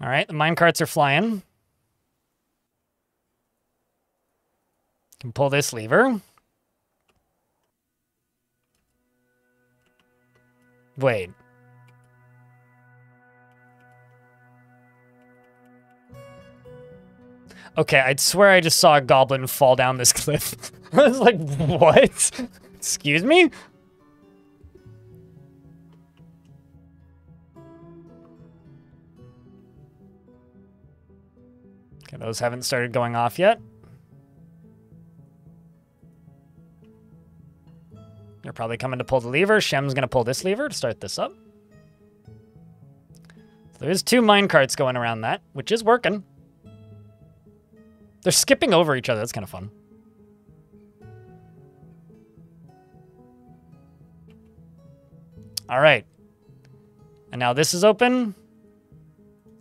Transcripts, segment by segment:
All right, the minecarts are flying. Can pull this lever. Wait. Okay, I'd swear I just saw a goblin fall down this cliff. I was like, what? Excuse me? Okay, those haven't started going off yet. They're probably coming to pull the lever. Shem's going to pull this lever to start this up. So there's 2 minecarts going around that, which is working. They're skipping over each other. That's kind of fun. All right. And now this is open.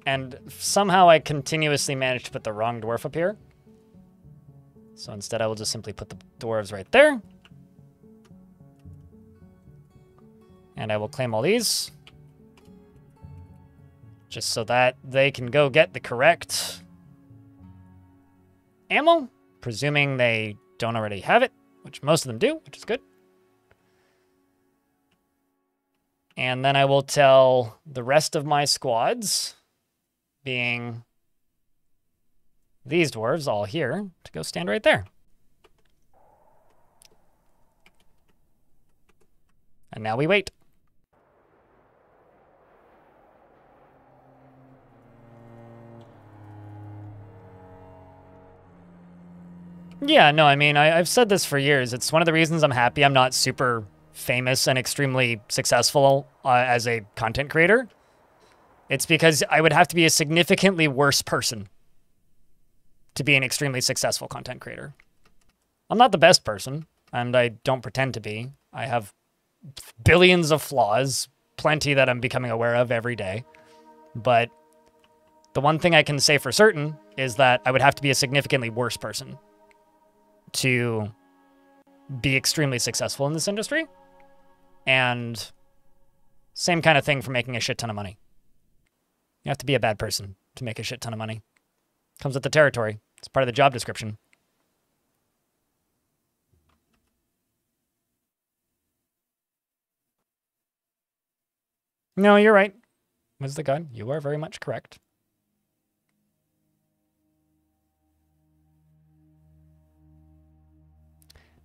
And somehow I continuously managed to put the wrong dwarf up here. So instead I will just simply put the dwarves right there. And I will claim all these. Just so that they can go get the correct ammo. Presuming they don't already have it, which most of them do, which is good. And then I will tell the rest of my squads, being these dwarves all here, to go stand right there. And now we wait. Yeah, no, I mean, I've said this for years. It's one of the reasons I'm happy I'm not super famous and extremely successful as a content creator. It's because I would have to be a significantly worse person to be an extremely successful content creator. I'm not the best person, and I don't pretend to be. I have billions of flaws, plenty that I'm becoming aware of every day. But the one thing I can say for certain is that I would have to be a significantly worse person to be extremely successful in this industry. And same kind of thing for making a shit ton of money. You have to be a bad person to make a shit ton of money. Comes with the territory. It's part of the job description. No, you're right. Was the god? You are very much correct.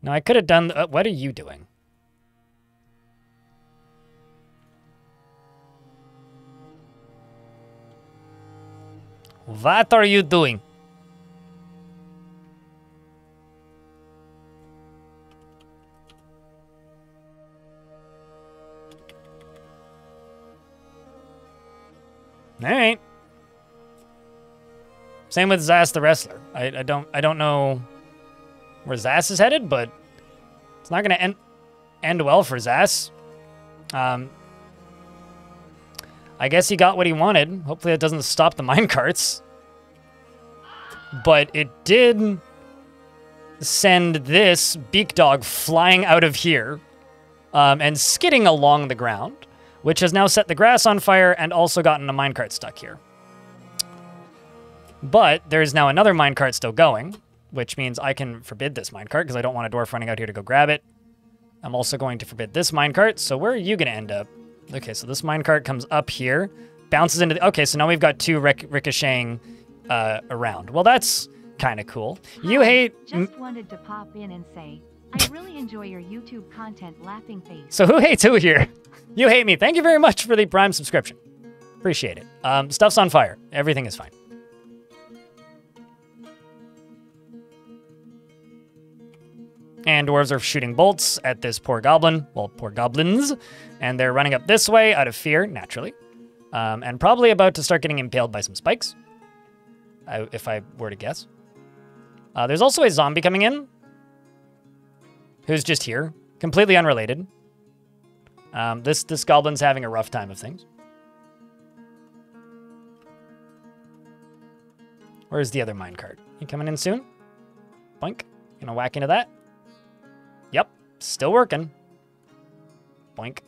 Now, I could have done... what are you doing? What are you doing? All right. Same with Zas the wrestler. I don't know where Zas is headed, but it's not going to end well for Zas. I guess he got what he wanted. Hopefully that doesn't stop the minecarts. But it did send this beak dog flying out of here and skidding along the ground, which has now set the grass on fire and also gotten a minecart stuck here. But there's now another minecart still going, which means I can forbid this minecart because I don't want a dwarf running out here to go grab it. I'm also going to forbid this minecart. So where are you going to end up? Okay, so this minecart comes up here, bounces into the... Okay, so now we've got 2 ricocheting around. Well, that's kind of cool. Hi, You hate... Just wanted to pop in and say, I really enjoy your YouTube content, laughing face. So who hates who here? You hate me. Thank you very much for the Prime subscription. Appreciate it. Stuff's on fire. Everything is fine. And dwarves are shooting bolts at this poor goblin. Well, poor goblins. And they're running up this way out of fear, naturally. And probably about to start getting impaled by some spikes. If I were to guess. There's also a zombie coming in. Who's just here. Completely unrelated. This goblin's having a rough time of things. Where's the other minecart? You coming in soon? Boink. Gonna whack into that. Yep, still working. Boink.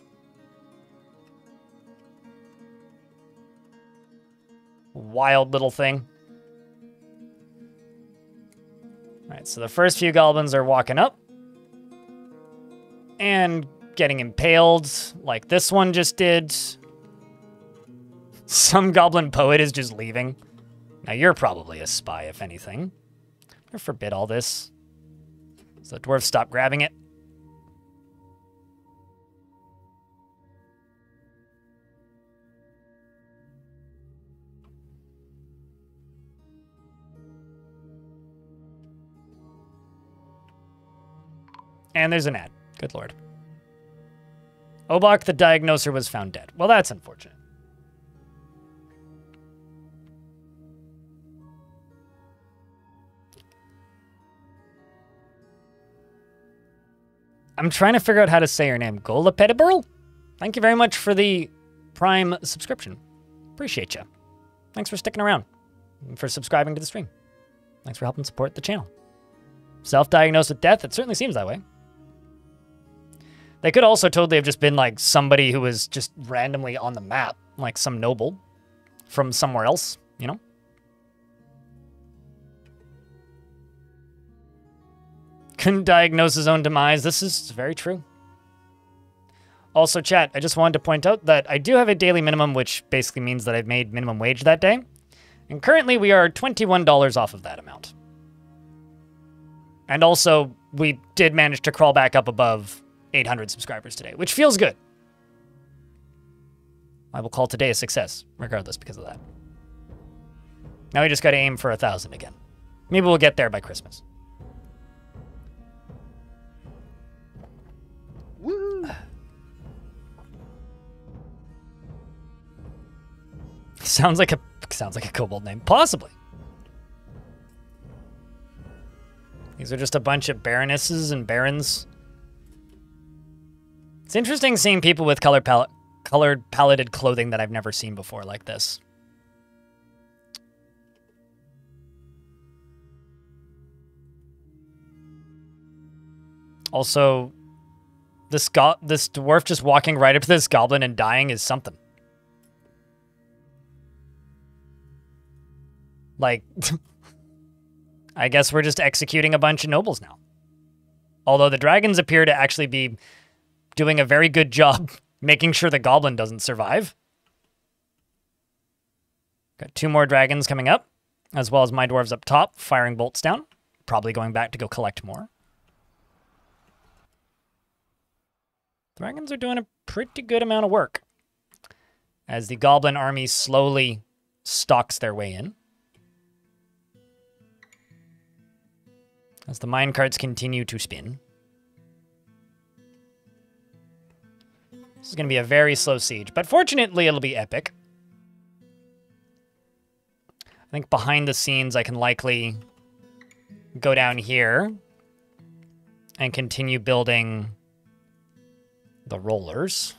wild little thing. All right, so the first few goblins are walking up and getting impaled like this one just did. Some goblin poet is just leaving. Now you're probably a spy, if anything. I forbid all this. So the dwarves stop grabbing it. And there's an ad. Good lord. Obak the Diagnoser was found dead. Well, that's unfortunate. I'm trying to figure out how to say your name. Golapediburl? Thank you very much for the Prime subscription. Appreciate you. Thanks for sticking around and for subscribing to the stream. Thanks for helping support the channel. Self-diagnosed with death? It certainly seems that way. They could also totally have just been like somebody who was just randomly on the map, like some noble from somewhere else, you know? Couldn't diagnose his own demise. This is very true. Also, chat, I just wanted to point out that I do have a daily minimum, which basically means that I've made minimum wage that day. And currently we are $21 off of that amount. And also, we did manage to crawl back up above 800 subscribers today, which feels good. I will call today a success, regardless, because of that. Now we just got to aim for 1,000 again. Maybe we'll get there by Christmas. Woo! Sounds like a kobold name, possibly. These are just a bunch of baronesses and barons. It's interesting seeing people with colored paletted clothing that I've never seen before like this. Also, this dwarf just walking right up to this goblin and dying is something. Like, I guess we're just executing a bunch of nobles now. Although the dragons appear to actually be doing a very good job making sure the goblin doesn't survive. Got 2 more dragons coming up, as well as my dwarves up top, firing bolts down. Probably going back to go collect more. Dragons are doing a pretty good amount of work as the goblin army slowly stalks their way in. As the minecarts continue to spin. This is going to be a very slow siege, but fortunately it'll be epic. I think behind the scenes I can likely go down here and continue building the rollers.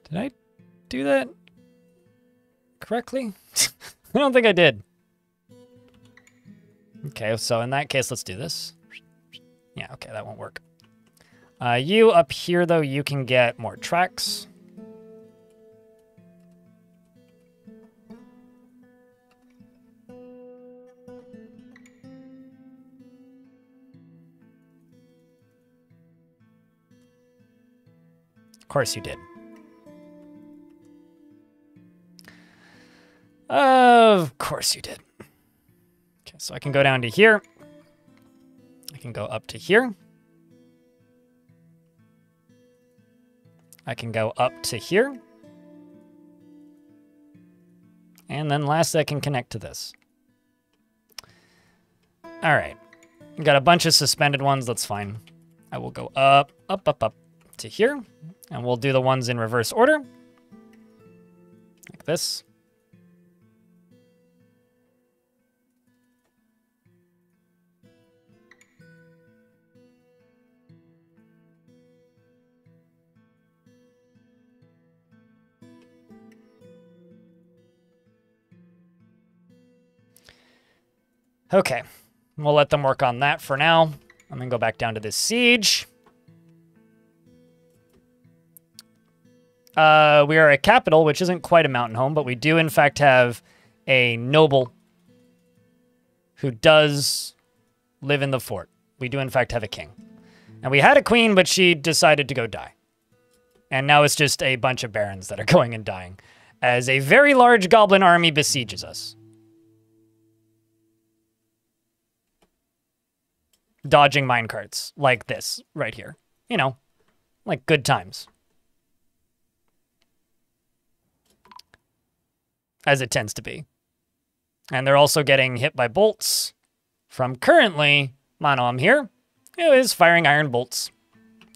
Did I do that correctly? I don't think I did. Okay, so in that case, let's do this. Yeah, okay, that won't work. You up here, though, you can get more tracks. Of course you did. Of course you did. Okay, so I can go down to here. I can go up to here. I can go up to here. And then lastly, I can connect to this. All right. Got a bunch of suspended ones. That's fine. I will go up, up, up, up to here. And we'll do the ones in reverse order. Like this. Okay, we'll let them work on that for now. I'm gonna go back down to this siege. We are a capital, which isn't quite a mountain home, but we do in fact have a noble who does live in the fort. We do in fact have a king. And we had a queen, but she decided to go die. And now it's just a bunch of barons that are going and dying, as a very large goblin army besieges us. Dodging minecarts, like this, right here. You know, like good times. As it tends to be. And they're also getting hit by bolts from currently Monom here, who is firing iron bolts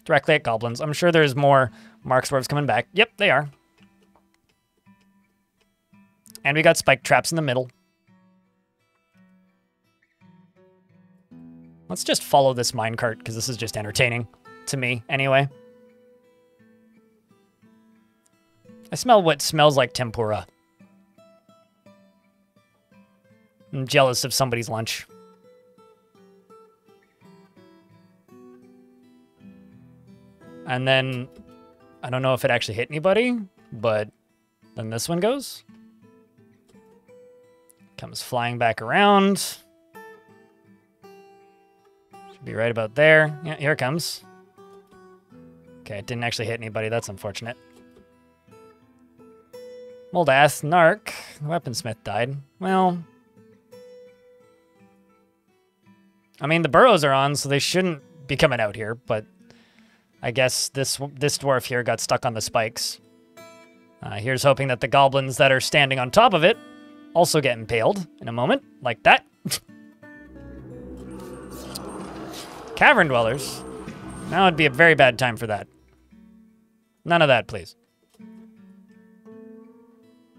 directly at goblins. I'm sure there's more Mark Swerves coming back. Yep, they are. And we got spike traps in the middle. Let's just follow this minecart, because this is just entertaining to me, anyway. I smell what smells like tempura. I'm jealous of somebody's lunch. And then, I don't know if it actually hit anybody, but then this one goes. Comes flying back around. Should be right about there. Yeah, here it comes. Okay, it didn't actually hit anybody. That's unfortunate. Moldath, Narc, the weaponsmith died. Well, I mean, the burrows are on, so they shouldn't be coming out here, but I guess this dwarf here got stuck on the spikes. Here's hoping that the goblins that are standing on top of it also get impaled in a moment, like that. Cavern dwellers. Now would be a very bad time for that. None of that, please.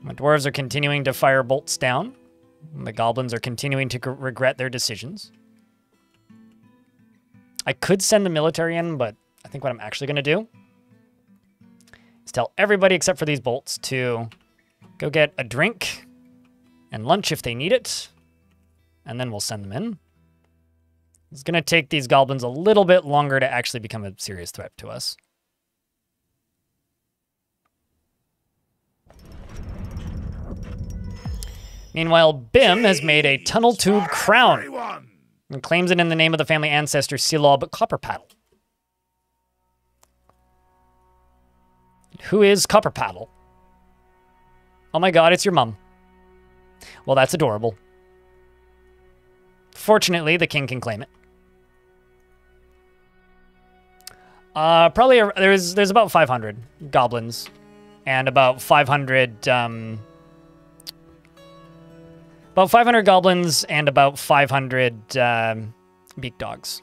My dwarves are continuing to fire bolts down. The goblins are continuing to regret their decisions. I could send the military in, but I think what I'm actually going to do is tell everybody except for these bolts to go get a drink and lunch if they need it, and then we'll send them in. It's going to take these goblins a little bit longer to actually become a serious threat to us. Meanwhile, Bim has made a tunnel tube crown and claims it in the name of the family ancestor Silob Copperpaddle. Who is Copperpaddle? Oh my god, it's your mum. Well, that's adorable. Fortunately, the king can claim it. Probably there's about 500 goblins and about 500 goblins and about 500 beak dogs.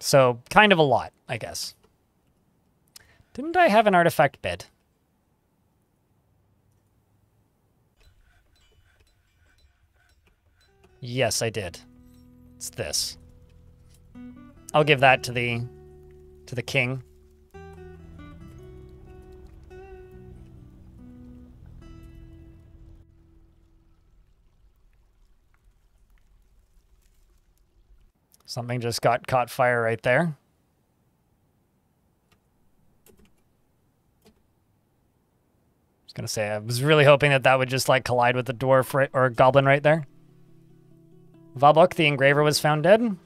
So, kind of a lot, I guess. Didn't I have an artifact bed? Yes, I did. It's this. I'll give that to the king. Something just got caught fire right there. I was gonna say, I was really hoping that that would just like collide with the dwarf or goblin right there. Vabok the engraver was found dead.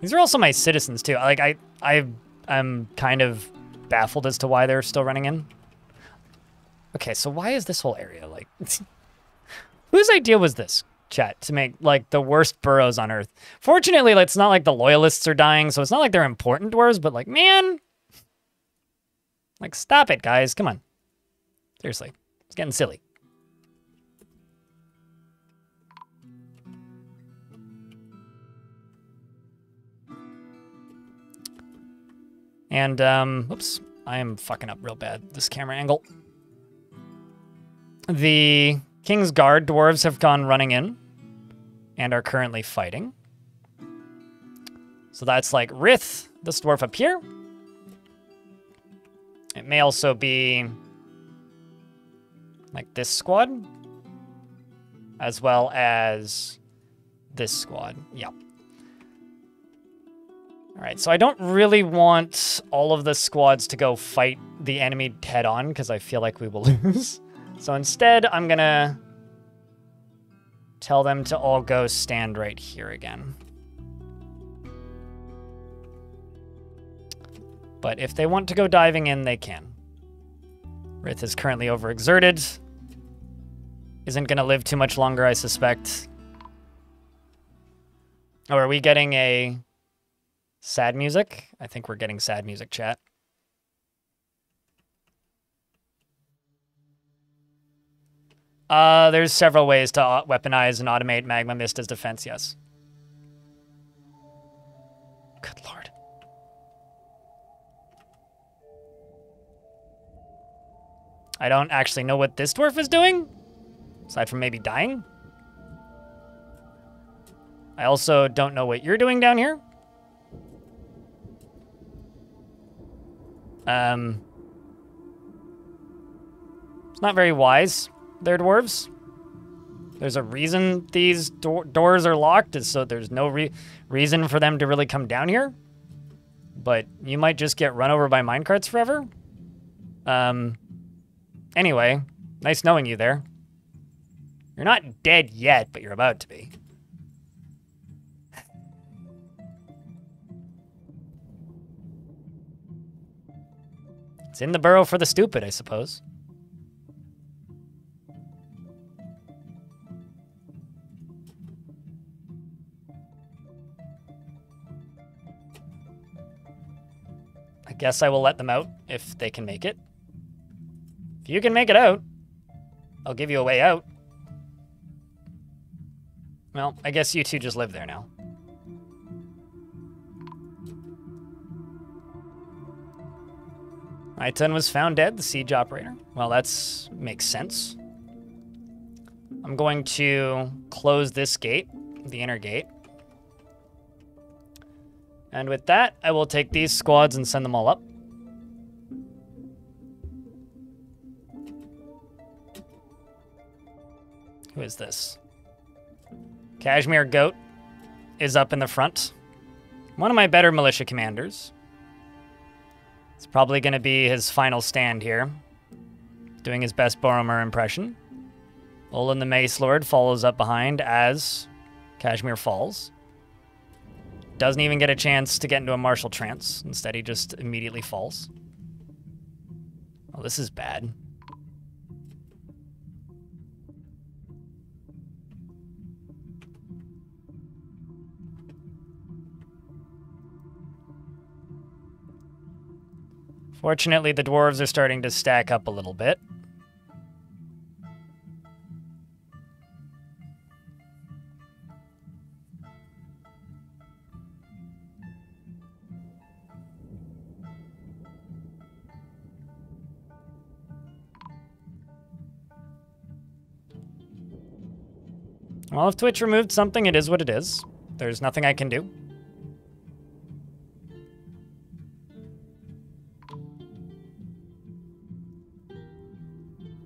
These are also my citizens too. Like I'm kind of baffled as to why they're still running in. Okay, so why is this whole area like? Whose idea was this? Chat, to make like the worst burrows on Earth. Fortunately, it's not like the loyalists are dying, so it's not like they're important dwarves, but like, man, like, stop it, guys. Come on. Seriously, it's getting silly. And, oops. I am fucking up real bad, this camera angle. The King's Guard dwarves have gone running in and are currently fighting. So that's like Rith, this dwarf up here. It may also be like this squad, as well as this squad. Yeah. All right, so I don't really want all of the squads to go fight the enemy head on because I feel like we will lose. So instead, I'm gonna tell them to all go stand right here again. But if they want to go diving in, they can. Rith is currently overexerted. Isn't gonna live too much longer, I suspect. Oh, are we getting a sad music? I think we're getting sad music, chat. There's several ways to weaponize and automate Magma Mist as defense, yes. Good lord. I don't actually know what this dwarf is doing, aside from maybe dying. I also don't know what you're doing down here. It's not very wise. They're dwarves. There's a reason these doors are locked, is so there's no reason for them to really come down here. But you might just get run over by minecarts forever. Anyway, nice knowing you there. You're not dead yet, but you're about to be. It's in the burrow for the stupid, I suppose. I guess I will let them out if they can make it. If you can make it out, I'll give you a way out. Well, I guess you two just live there now. Aiton was found dead, the siege operator. Well, that's makes sense. I'm going to close this gate, the inner gate. And with that, I will take these squads and send them all up. Who is this? Kashmir Goat is up in the front. One of my better militia commanders. It's probably going to be his final stand here. Doing his best Boromir impression. Olin the Mace Lord follows up behind as Kashmir falls. Doesn't even get a chance to get into a martial trance. Instead, he just immediately falls. Oh, this is bad. Fortunately, the dwarves are starting to stack up a little bit. Well, if Twitch removed something, it is what it is. There's nothing I can do.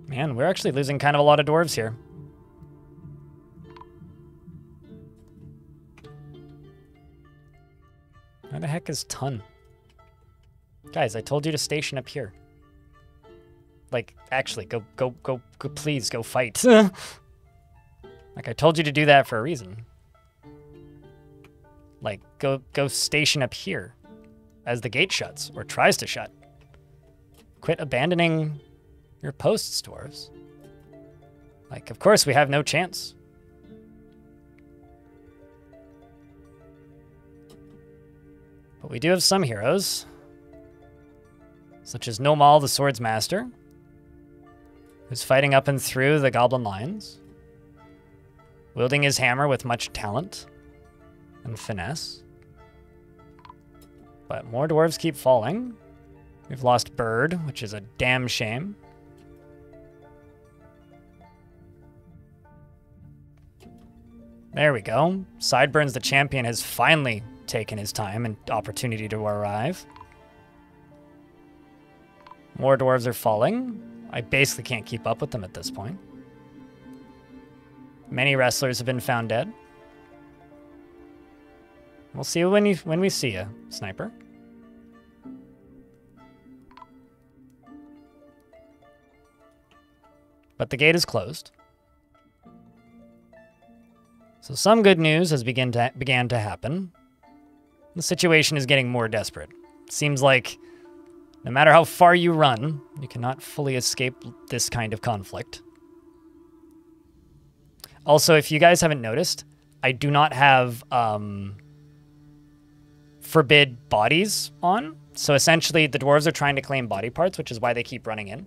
Man, we're actually losing kind of a lot of dwarves here. Where the heck is Tun? Guys, I told you to station up here. Like, actually, go, please, go fight. Like, I told you to do that for a reason. Like, go station up here as the gate shuts, or tries to shut. Quit abandoning your posts, dwarves. Like, of course, we have no chance. But we do have some heroes, such as Nomal, the Swords Master, who's fighting up and through the goblin lines, wielding his hammer with much talent and finesse. But more dwarves keep falling. We've lost Bird, which is a damn shame. There we go. Sideburns the champion has finally taken his time and opportunity to arrive. More dwarves are falling. I basically can't keep up with them at this point. Many wrestlers have been found dead. We'll see you when we see you, sniper. But the gate is closed. So some good news has began to happen. The situation is getting more desperate. It seems like no matter how far you run, you cannot fully escape this kind of conflict. Also, if you guys haven't noticed, I do not have forbid bodies on. So essentially, the dwarves are trying to claim body parts, which is why they keep running in.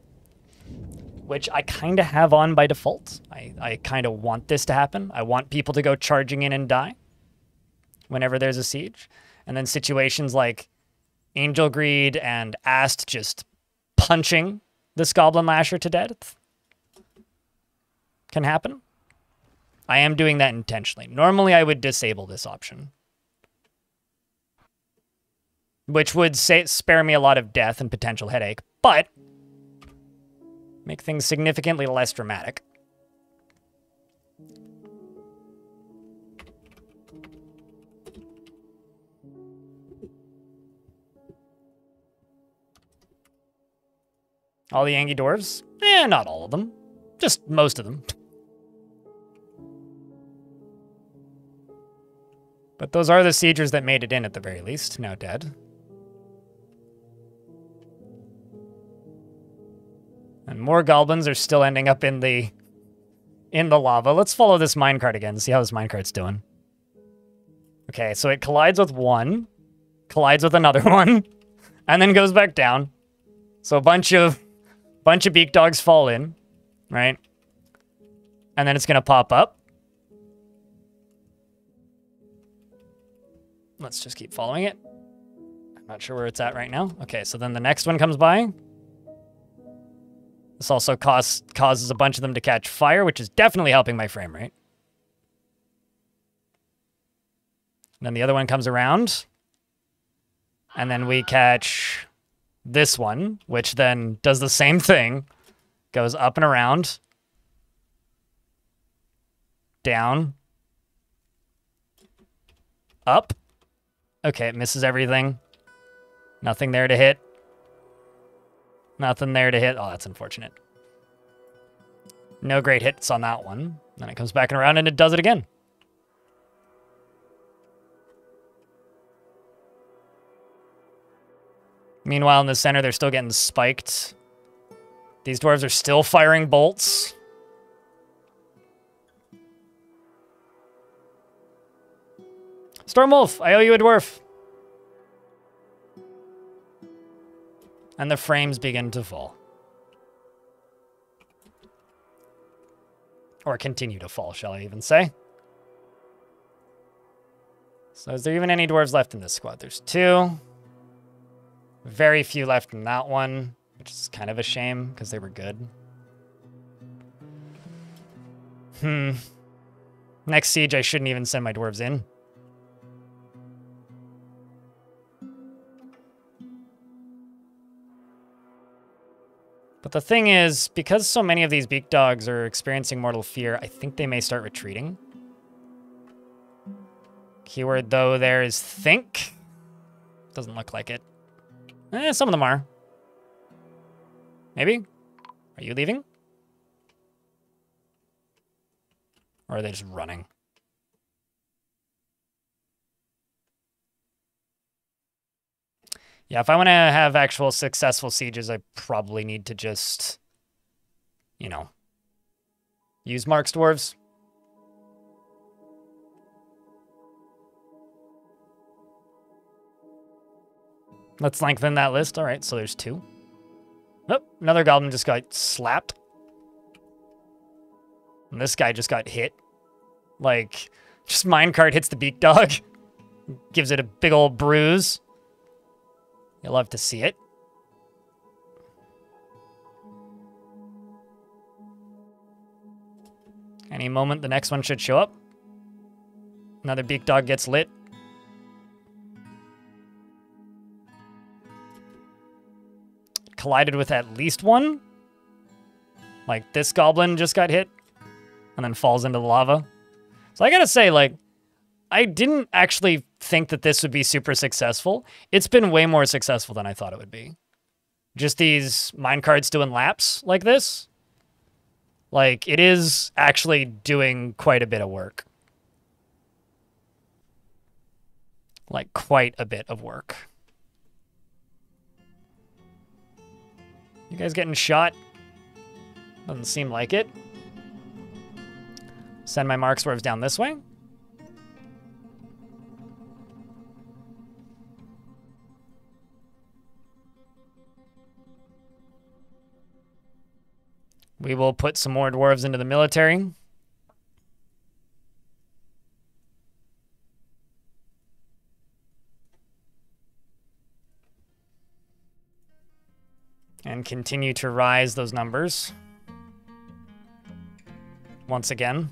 Which I kind of have on by default. I kind of want this to happen. I want people to go charging in and die whenever there's a siege. And then situations like Angel Greed and Ast just punching this Goblin Lasher to death can happen. I am doing that intentionally. Normally, I would disable this option, which would spare me a lot of death and potential headache, but make things significantly less dramatic. All the Angie dwarves? Not all of them. Just most of them. But those are the siegers that made it in at the very least, now dead. And more goblins are still ending up in the lava. Let's follow this minecart again, see how this minecart's doing. Okay, so it collides with one, collides with another one, and then goes back down. So a bunch of beak dogs fall in, right? And then it's gonna pop up. Let's just keep following it. I'm not sure where it's at right now. Okay, so then the next one comes by. This also causes a bunch of them to catch fire, which is definitely helping my frame rate. And then the other one comes around. And then we catch this one, which then does the same thing. Goes up and around. Down. Up. Okay, it misses everything. Nothing there to hit. Nothing there to hit. Oh, that's unfortunate. No great hits on that one. Then it comes back around and it does it again. Meanwhile, in the center, they're still getting spiked. These dwarves are still firing bolts. Stormwolf, I owe you a dwarf. And the frames begin to fall. Or continue to fall, shall I even say. So is there even any dwarves left in this squad? There's two. Very few left in that one, which is kind of a shame because they were good. Next siege, I shouldn't even send my dwarves in. But the thing is, because so many of these beak dogs are experiencing mortal fear, I think they may start retreating. Keyword, though, there is think. Doesn't look like it. Some of them are. Maybe? Are you leaving? Or are they just running? Yeah, if I want to have actual successful sieges, I probably need to just, you know, use Mark's dwarves. Let's lengthen that list. All right, so there's two. Oh, another goblin just got slapped. And this guy just got hit. Like, just minecart hits the beak dog. Gives it a big old bruise. You'll love to see it. Any moment, the next one should show up. Another beak dog gets lit. Collided with at least one. Like, this goblin just got hit and then falls into the lava. So I gotta say, like, I didn't actually think that this would be super successful. It's been way more successful than I thought it would be. Just these minecarts doing laps like this. Like, it is actually doing quite a bit of work. Like, quite a bit of work. You guys getting shot? Doesn't seem like it. Send my mark swerves down this way. We will put some more dwarves into the military. And continue to rise those numbers. Once again.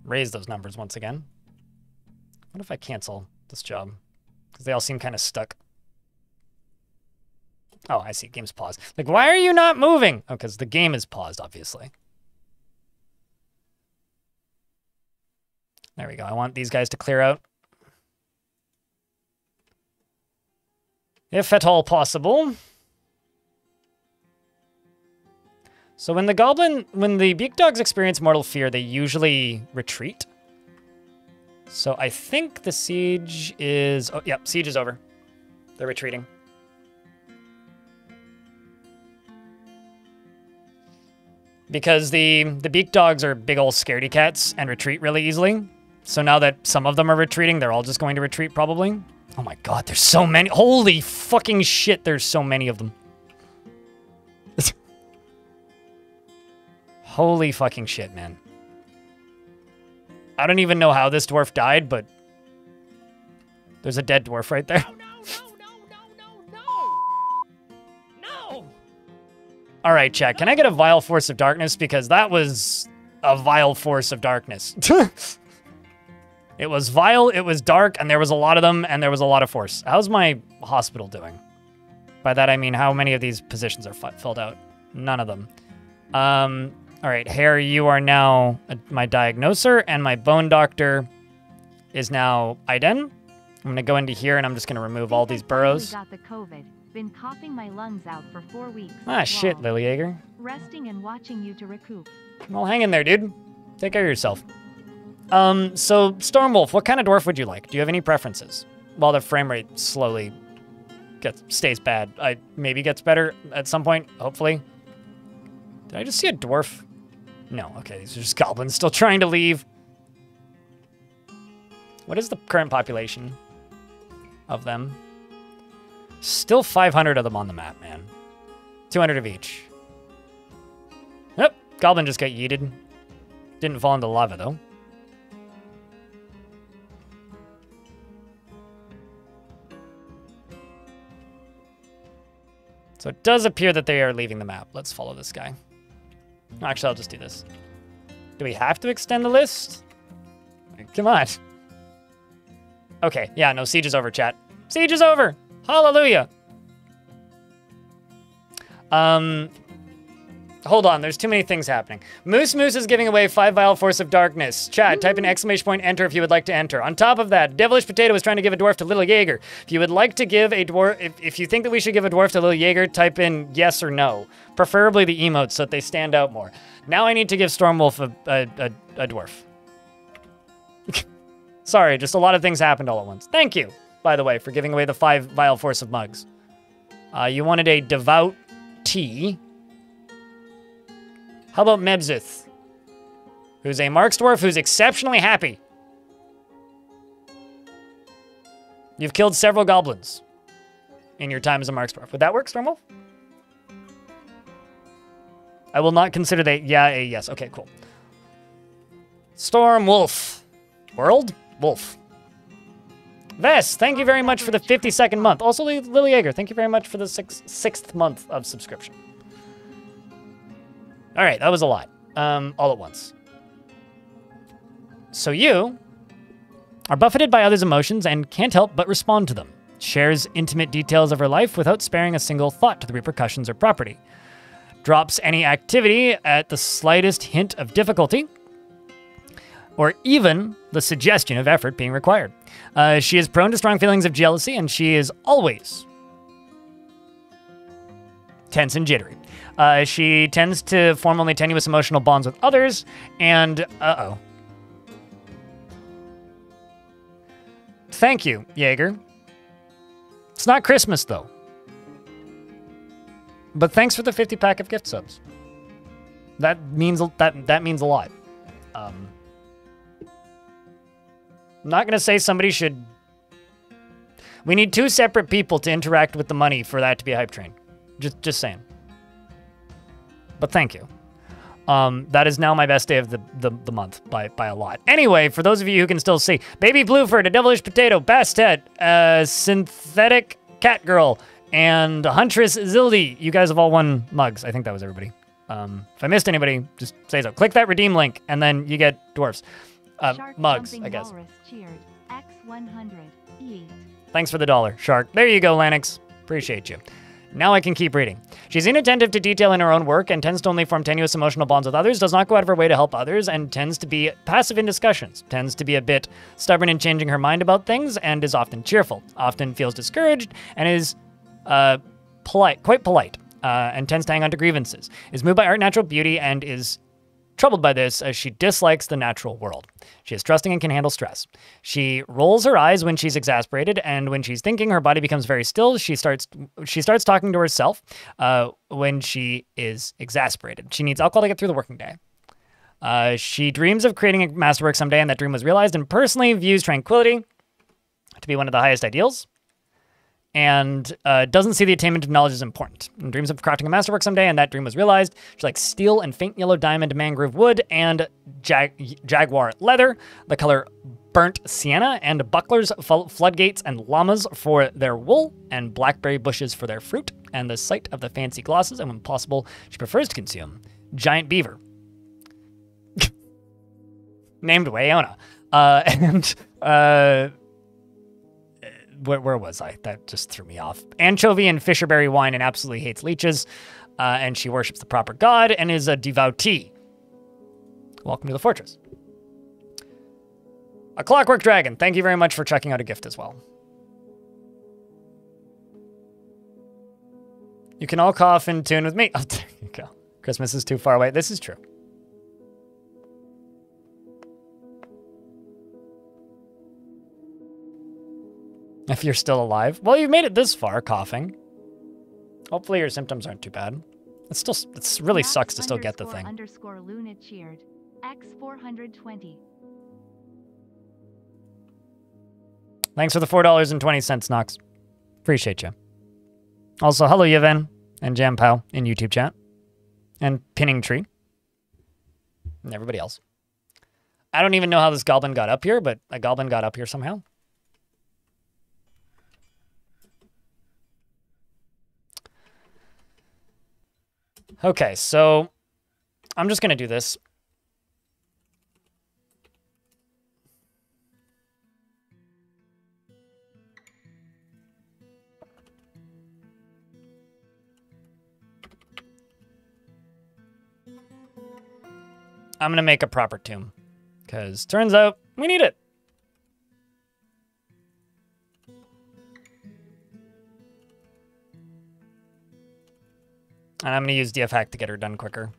Raise those numbers once again. What if I cancel this job? Because they all seem kind of stuck. Oh, I see. Game's paused. Like, why are you not moving? Oh, because the game is paused, obviously. There we go. I want these guys to clear out. If at all possible. So when the beak dogs experience mortal fear, they usually retreat. So I think the siege is... Oh, yep, siege is over. They're retreating. Because the beak dogs are big old scaredy cats and retreat really easily. So now that some of them are retreating, they're all just going to retreat probably. Oh my god, there's so many. Holy fucking shit, there's so many of them. Holy fucking shit, man. I don't even know how this dwarf died, but there's a dead dwarf right there. No! All right, chat, can I get a vile force of darkness? Because that was a vile force of darkness. It was vile, it was dark, and there was a lot of them, and there was a lot of force. How's my hospital doing? By that, I mean how many of these positions are filled out? None of them. All right, Hare, you are now my diagnoser, and my bone doctor is now Aiden. I'm going to go into here, and I'm just going to remove all these burrows. Got the COVID. Been coughing my lungs out for 4 weeks. Ah, shit, Lily Jaeger. Resting and watching you to recoup. Well, hang in there, dude. Take care of yourself. So, Stormwolf, what kind of dwarf would you like? Do you have any preferences? While the frame rate slowly stays bad. Maybe gets better at some point, hopefully. Did I just see a dwarf? No, okay, these are just goblins still trying to leave. What is the current population of them? Still 500 of them on the map, man. 200 of each. Yep, goblin just got yeeted. Didn't fall into lava, though. So it does appear that they are leaving the map. Let's follow this guy. Actually, I'll just do this. Do we have to extend the list? Come on. Okay, yeah, no, siege is over, chat. Siege is over! Hallelujah! Hold on, there's too many things happening. Moose is giving away 5 Vile Force of Darkness. Chat, type an exclamation point enter if you would like to enter. On top of that, Devilish Potato is trying to give a dwarf to Little Jaeger. If you would like to give a dwarf, if you think that we should give a dwarf to Little Jaeger, type in yes or no. Preferably the emotes so that they stand out more. Now I need to give Stormwolf a dwarf. Sorry, just a lot of things happened all at once. Thank you, by the way, for giving away the 5 Vile Force of Mugs. You wanted a Devout Tea. How about Mebzith, who's a Marks dwarf who's exceptionally happy. You've killed several goblins in your time as a Marks dwarf. Would that work, Stormwolf? I will not consider that, yeah, a yes. Okay, cool. Stormwolf. World? Wolf. Vess, thank you very much for the 52nd month. Also, Lily Jaeger, thank you very much for the sixth month of subscription. All right, that was a lot, all at once. So you are buffeted by others' emotions and can't help but respond to them. Shares intimate details of her life without sparing a single thought to the repercussions or property. Drops any activity at the slightest hint of difficulty, or even the suggestion of effort being required. She is prone to strong feelings of jealousy, and she is always tense and jittery. She tends to form only tenuous emotional bonds with others, and Thank you, Jaeger. It's not Christmas, though. But thanks for the 50 pack of gift subs. That means a lot. I'm not gonna say somebody should. We need 2 separate people to interact with the money for that to be a hype train. Just saying. But thank you. That is now my best day of the month by a lot. Anyway, for those of you who can still see, Baby Blueford, a Devilish Potato, Bastet, Synthetic Cat Girl, and Huntress Zildy. You guys have all won mugs. I think that was everybody. If I missed anybody, just say so. Click that redeem link, and then you get dwarfs. Mugs, I guess. Cheered. X100. Yeet. Thanks for the $1, Shark. There you go, Lanix. Appreciate you. Now I can keep reading. She's inattentive to detail in her own work and tends to only form tenuous emotional bonds with others, does not go out of her way to help others, and tends to be passive in discussions, tends to be a bit stubborn in changing her mind about things, and is often cheerful, often feels discouraged, and is quite polite, and tends to hang on to grievances, is moved by art and natural beauty, and is troubled by this as she dislikes the natural world. She is trusting and can handle stress. She rolls her eyes when she's exasperated, and when she's thinking, her body becomes very still. She starts talking to herself when she is exasperated. She needs alcohol to get through the working day. She dreams of creating a masterwork someday, and that dream was realized, and personally views tranquility to be one of the highest ideals, and doesn't see the attainment of knowledge as important. And dreams of crafting a masterwork someday, and that dream was realized. She likes steel and faint yellow diamond mangrove wood and jaguar leather, the color burnt sienna, and bucklers, floodgates, and llamas for their wool, and blackberry bushes for their fruit, and the sight of the fancy glosses, and when possible, she prefers to consume giant beaver. Named Wayona. Where was I? That just threw me off. Anchovy and fisherberry wine, and absolutely hates leeches. And she worships the proper god and is a devotee. Welcome to the fortress. A Clockwork Dragon. Thank you very much for checking out a gift as well. You can all cough in tune with me. Oh, there you go. Christmas is too far away. This is true. If you're still alive. Well, you've made it this far, coughing. Hopefully your symptoms aren't too bad. It really sucks to still get the thing. _ Luna cheered. X420. Thanks for the $4.20, Nox. Appreciate you. Also, hello, Yevon and Jampow in YouTube chat. And Pinning Tree. And everybody else. I don't even know how this goblin got up here, but a goblin got up here somehow. Okay, so I'm just going to do this. I'm going to make a proper tomb, because turns out we need it. And I'm going to use DF hack to get her done quicker.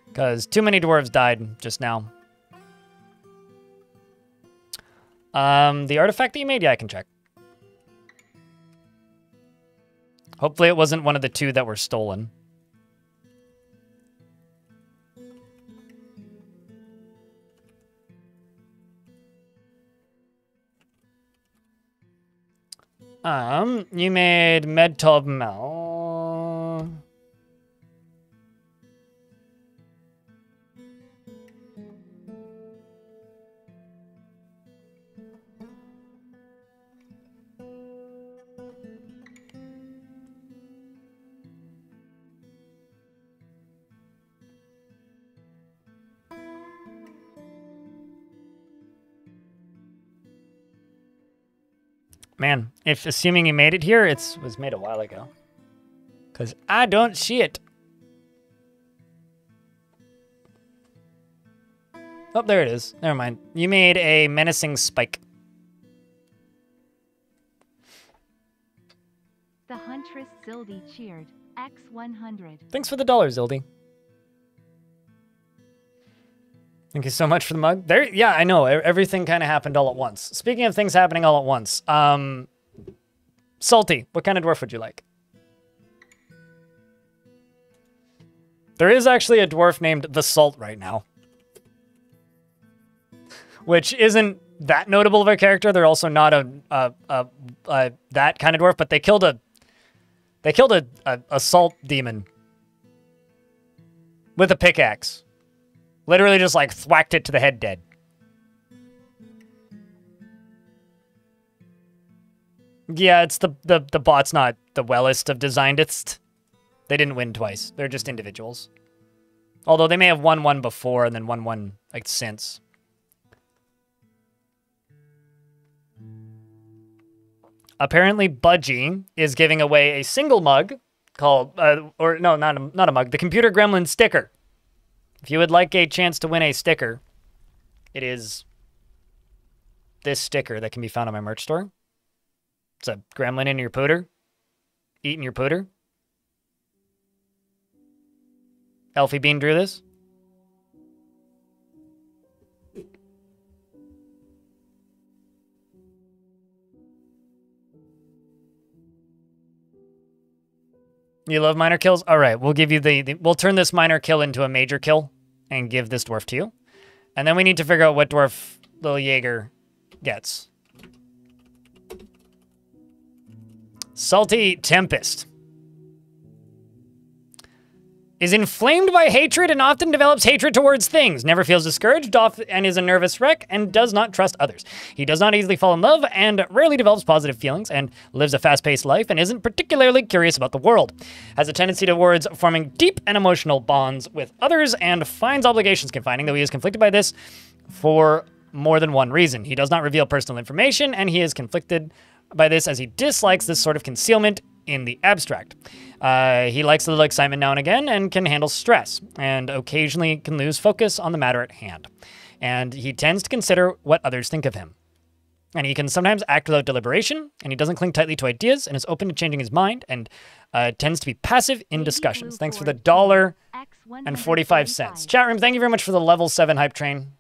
Because too many dwarves died just now. The artifact that you made? Yeah, I can check. Hopefully it wasn't one of the 2 that were stolen. You made Medtob Mel. Man, if assuming you made it here, it was made a while ago. Because I don't see it. Oh, there it is. Never mind. You made a menacing spike. The Huntress Zildy cheered. X100. Thanks for the $, Zildy. Thank you so much for the mug. There, yeah, I know. Everything kind of happened all at once. Speaking of things happening all at once, Salty, what kind of dwarf would you like? There is actually a dwarf named the Salt right now, which isn't that notable of a character. They're also not that kind of dwarf, but they killed a salt demon with a pickaxe. Literally just like thwacked it to the head dead. Yeah, it's the bot's not the wellest of designedest. They didn't win twice. They're just individuals. Although they may have won one before and then won one like since. Apparently, Budgie is giving away a single mug called, or no, not a mug, the Computer Gremlin sticker. If you would like a chance to win a sticker, it is this sticker that can be found on my merch store. It's a gremlin in your pooter, eating your pooter. Elfie Bean drew this. You love minor kills? All right, we'll give you we'll turn this minor kill into a major kill and give this dwarf to you. And then we need to figure out what dwarf little Jaeger gets. Salty Tempest is inflamed by hatred and often develops hatred towards things, never feels discouraged and is a nervous wreck and does not trust others. He does not easily fall in love and rarely develops positive feelings and lives a fast-paced life and isn't particularly curious about the world. Has a tendency towards forming deep and emotional bonds with others and finds obligations confining, though he is conflicted by this for more than one reason. He does not reveal personal information and he is conflicted by this as he dislikes this sort of concealment in the abstract. He likes a little excitement now and again and can handle stress, and occasionally can lose focus on the matter at hand. And he tends to consider what others think of him. And he can sometimes act without deliberation, and he doesn't cling tightly to ideas, and is open to changing his mind, and tends to be passive in discussions. Thanks for the $1.45. Chat room, thank you very much for the level 7 hype train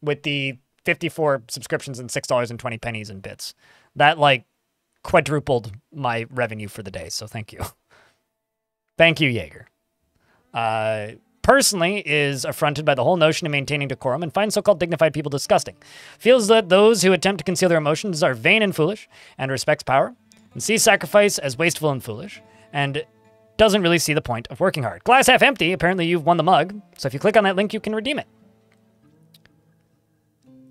with the 54 subscriptions and $6.20 in bits. That, like, quadrupled my revenue for the day, so thank you. Thank you, Jaeger. Personally is affronted by the whole notion of maintaining decorum and finds so-called dignified people disgusting. Feels that those who attempt to conceal their emotions are vain and foolish, and respects power, and sees sacrifice as wasteful and foolish, and doesn't really see the point of working hard. Glass half empty, apparently you've won the mug, so if you click on that link, you can redeem it.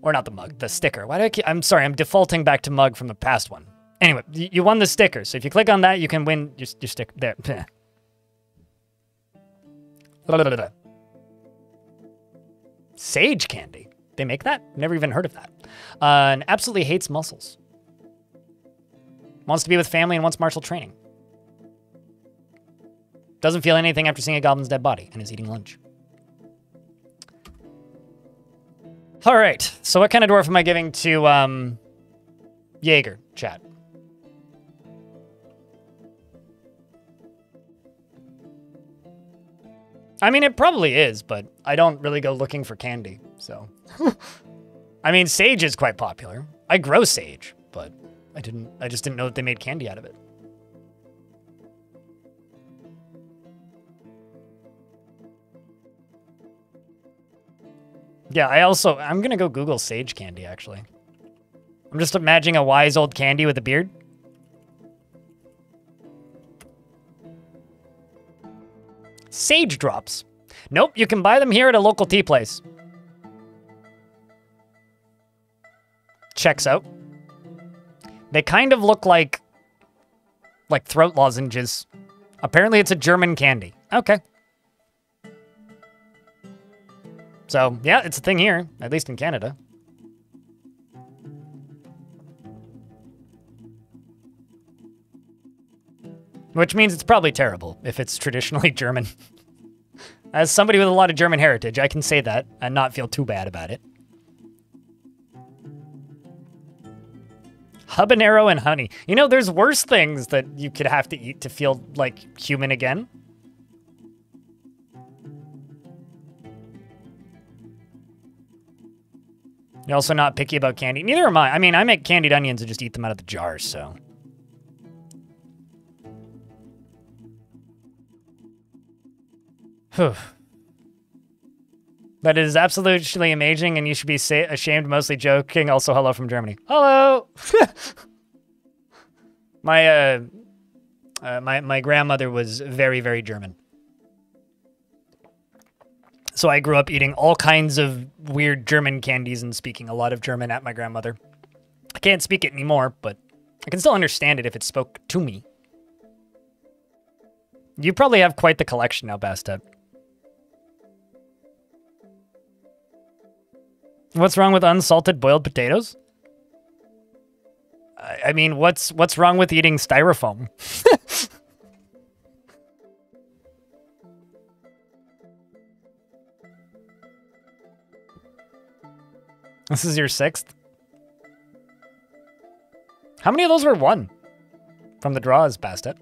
Or not the mug, the sticker. Why do I keep... I'm sorry, I'm defaulting back to mug from the past one. Anyway, you won the sticker, so if you click on that, you can win your sticker. There. Sage candy. They make that? Never even heard of that. And absolutely hates muscles. Wants to be with family and wants martial training. Doesn't feel anything after seeing a goblin's dead body and is eating lunch. All right, so what kind of dwarf am I giving to Jaeger, chat? I mean, it probably is, but I don't really go looking for candy, so. I mean, sage is quite popular. I grow sage, but I just didn't know that they made candy out of it. Yeah, I'm gonna go Google sage candy, actually. I'm just imagining a wise old candy with a beard. Sage drops. Nope, you can buy them here at a local tea place. Checks out. They kind of look like throat lozenges. Apparently it's a German candy. Okay. So, yeah, it's a thing here, at least in Canada. Which means it's probably terrible if it's traditionally German. As somebody with a lot of German heritage, I can say that and not feel too bad about it. Habanero and honey. You know, there's worse things that you could have to eat to feel like human again. You're also not picky about candy. Neither am I. I mean, I make candied onions and just eat them out of the jar, so. Whew. That is absolutely amazing, and you should be ashamed, mostly joking. Also, hello from Germany. Hello! My grandmother was very, very German. So I grew up eating all kinds of weird German candies and speaking a lot of German at my grandmother. I can't speak it anymore, but I can still understand it if it spoke to me. You probably have quite the collection now, Bastet. What's wrong with unsalted boiled potatoes? I mean, what's wrong with eating styrofoam? This is your 6th? How many of those were won? From the draws, Bastet.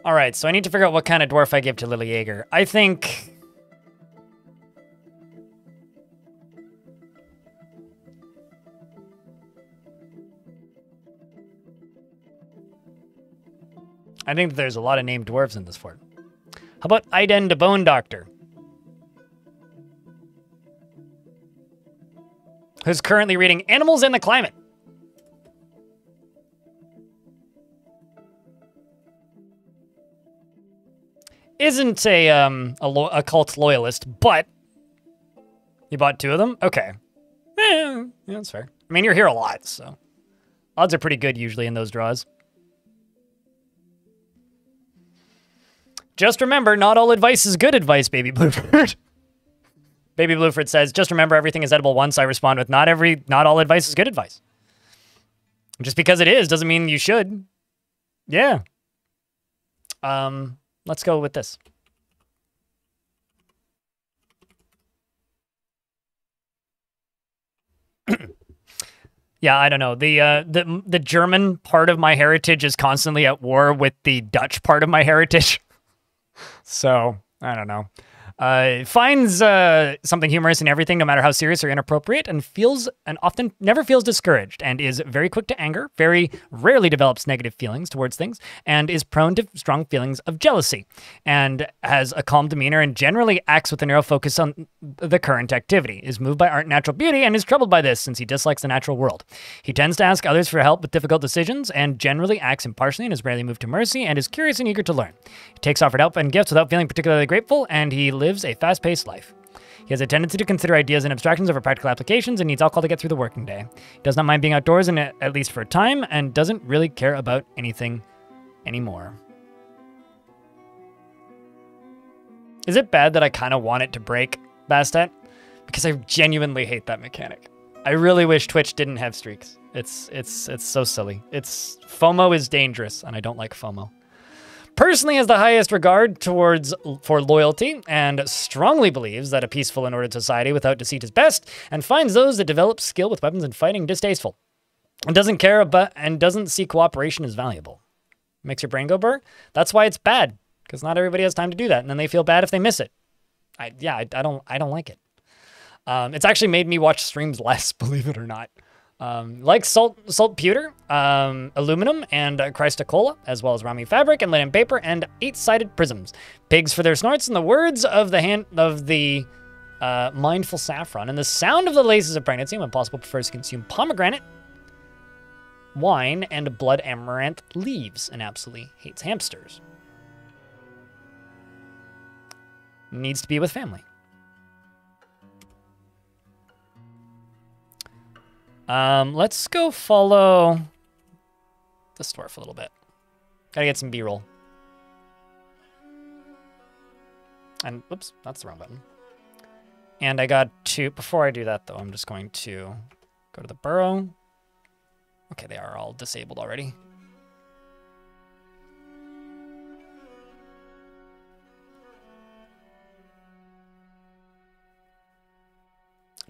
Alright, so I need to figure out what kind of dwarf I give to Lily Jaeger. I think... there's a lot of named dwarves in this fort. How about Iden the Bone Doctor? Who's currently reading Animals and the Climate. Isn't a cult loyalist, but you bought 2 of them? Okay. Yeah, that's fair. I mean, you're here a lot, so odds are pretty good usually in those draws. Just remember, not all advice is good advice, Baby Blueford. Baby Blueford says, just remember everything is edible once. I respond with, not all advice is good advice. Just because it is doesn't mean you should. Yeah. Let's go with this. Yeah, I don't know. The German part of my heritage is constantly at war with the Dutch part of my heritage. So, I don't know. Finds something humorous in everything, no matter how serious or inappropriate, and often never feels discouraged, and is very quick to anger, very rarely develops negative feelings towards things, and is prone to strong feelings of jealousy, and has a calm demeanor, and generally acts with a narrow focus on the current activity, is moved by art and natural beauty, and is troubled by this, since he dislikes the natural world. He tends to ask others for help with difficult decisions, and generally acts impartially, and is rarely moved to mercy, and is curious and eager to learn. He takes offered help and gifts without feeling particularly grateful, and he lives a fast-paced life. He has a tendency to consider ideas and abstractions over practical applications and needs alcohol to get through the working day. He does not mind being outdoors, at least for a time, and doesn't really care about anything anymore. Is it bad that I kind of want it to break, Bastet? Because I genuinely hate that mechanic. I really wish Twitch didn't have streaks. It's so silly. FOMO is dangerous, and I don't like FOMO. Personally has the highest regard for loyalty, and strongly believes that a peaceful and ordered society without deceit is best, and finds those that develop skill with weapons and fighting distasteful, and doesn't care about and doesn't see cooperation as valuable. Makes your brain go burr? That's why it's bad, because not everybody has time to do that, and then they feel bad if they miss it. I don't like it. It's actually made me watch streams less, believe it or not. Like saltpeter, aluminum, and chrysocolla, as well as rami fabric and linen paper and 8-sided prisms. Pigs for their snorts, and the words of the mindful saffron, and the sound of the laces of pregnancy. When possible, prefers to consume pomegranate, wine, and blood amaranth leaves, and absolutely hates hamsters. Needs to be with family. Let's go follow this dwarf a little bit. Gotta get some B-roll. And, whoops, that's the wrong button. And I got to, before I do that though, I'm just going to go to the burrow. Okay, they are all disabled already.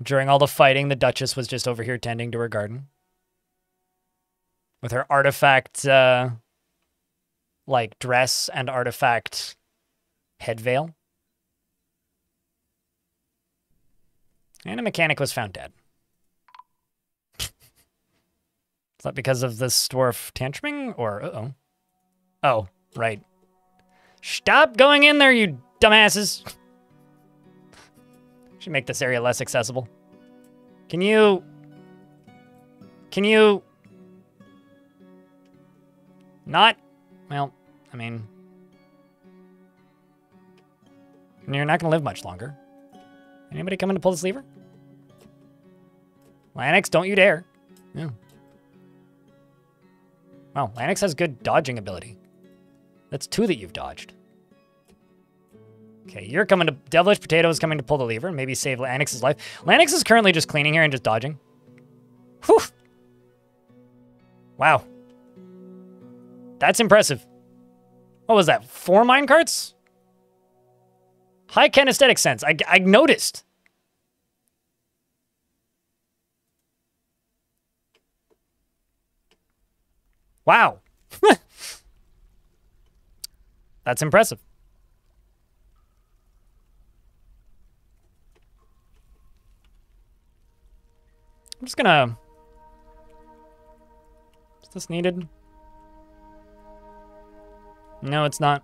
During all the fighting, the Duchess was just over here tending to her garden. With her artifact, like, dress and artifact head veil. And a mechanic was found dead. Is that because of this dwarf tantruming? Or, uh-oh. Oh, right. Stop going in there, you dumbasses! Should make this area less accessible. Can you... Not... Well, I mean... You're not going to live much longer. Anybody coming to pull this lever? Lanix, don't you dare. Yeah. Wow, Lanix has good dodging ability. That's 2 that you've dodged. Okay, you're coming to... Devilish Potato is coming to pull the lever and maybe save Lanix's life. Lanix is currently just cleaning here and just dodging. Whew! Wow. That's impressive. What was that? 4 minecarts? High kinesthetic sense. I noticed. Wow. That's impressive. I'm just gonna... Is this needed? No, it's not.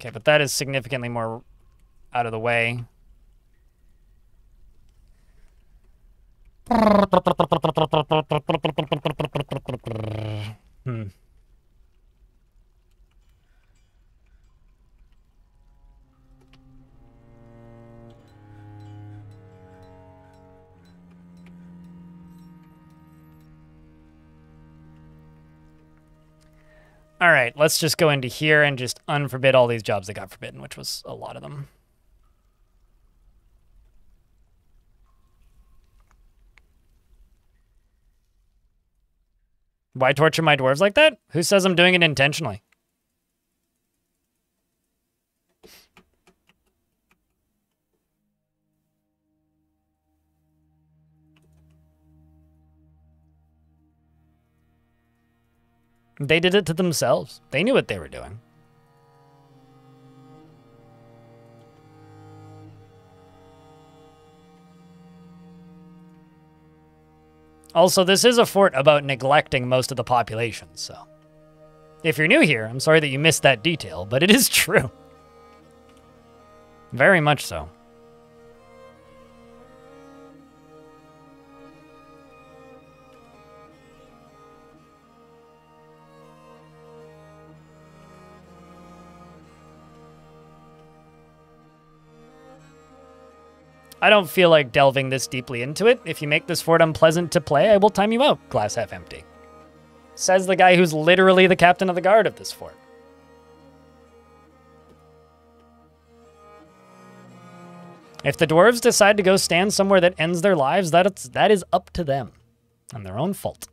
Okay, but that is significantly more out of the way. All right, let's just go into here and just unforbid all these jobs that got forbidden, which was a lot of them. Why torture my dwarves like that? Who says I'm doing it intentionally? They did it to themselves. They knew what they were doing. Also, this is a fort about neglecting most of the population, so... If you're new here, I'm sorry that you missed that detail, but it is true. Very much so. I don't feel like delving this deeply into it. If you make this fort unpleasant to play, I will time you out, glass half empty. Says the guy who's literally the captain of the guard of this fort. If the dwarves decide to go stand somewhere that ends their lives, that is up to them and their own fault.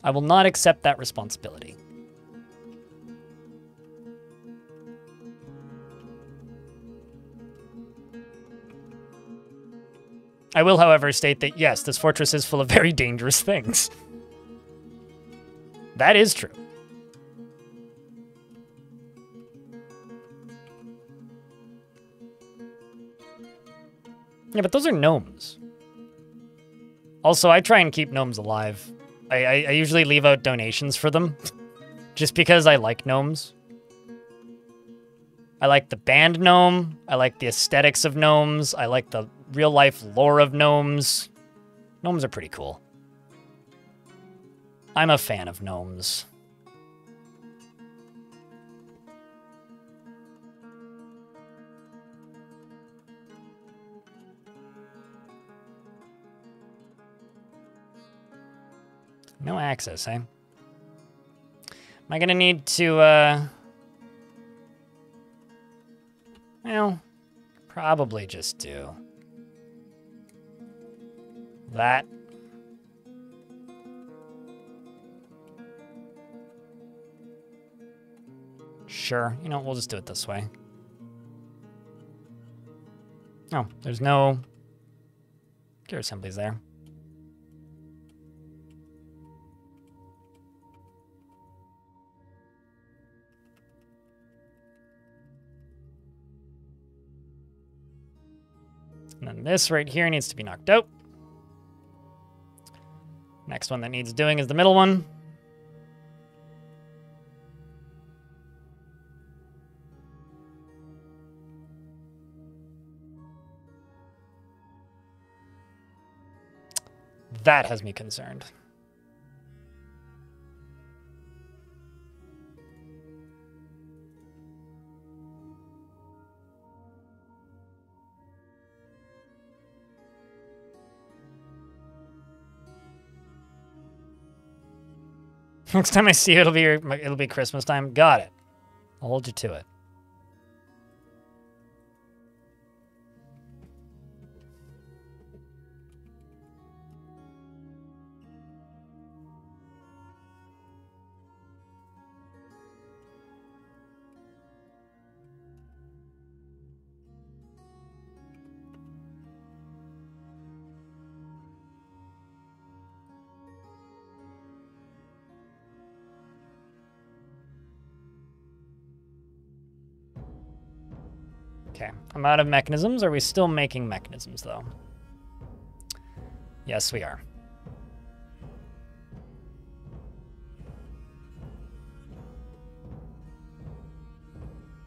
I will not accept that responsibility. I will, however, state that, yes, this fortress is full of very dangerous things. That is true. Yeah, but those are gnomes. Also, I try and keep gnomes alive. I usually leave out donations for them, just because I like gnomes. I like the band gnome. I like the aesthetics of gnomes. I like the real-life lore of gnomes. Gnomes are pretty cool. I'm a fan of gnomes. No access, eh? Am I gonna need to, well, probably just do that. Sure. You know, we'll just do it this way. Oh, there's no gear assemblies there. And then this right here needs to be knocked out. Next one that needs doing is the middle one. That has me concerned. Next time I see you, it'll be Christmas time. Got it. I'll hold you to it. Okay, I'm out of mechanisms. Are we still making mechanisms, though? Yes, we are.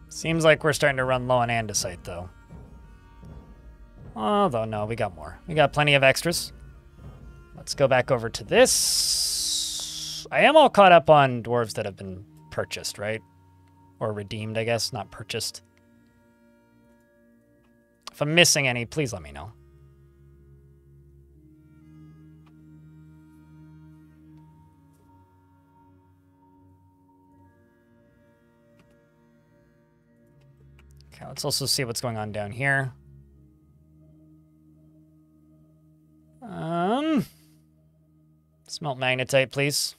Seems like we're starting to run low on andesite, though. Although, no, we got more. We got plenty of extras. Let's go back over to this. I am all caught up on dwarves that have been purchased, right? Or redeemed, I guess, not purchased. If I'm missing any, please let me know. Okay, let's also see what's going on down here. Smelt magnetite, please.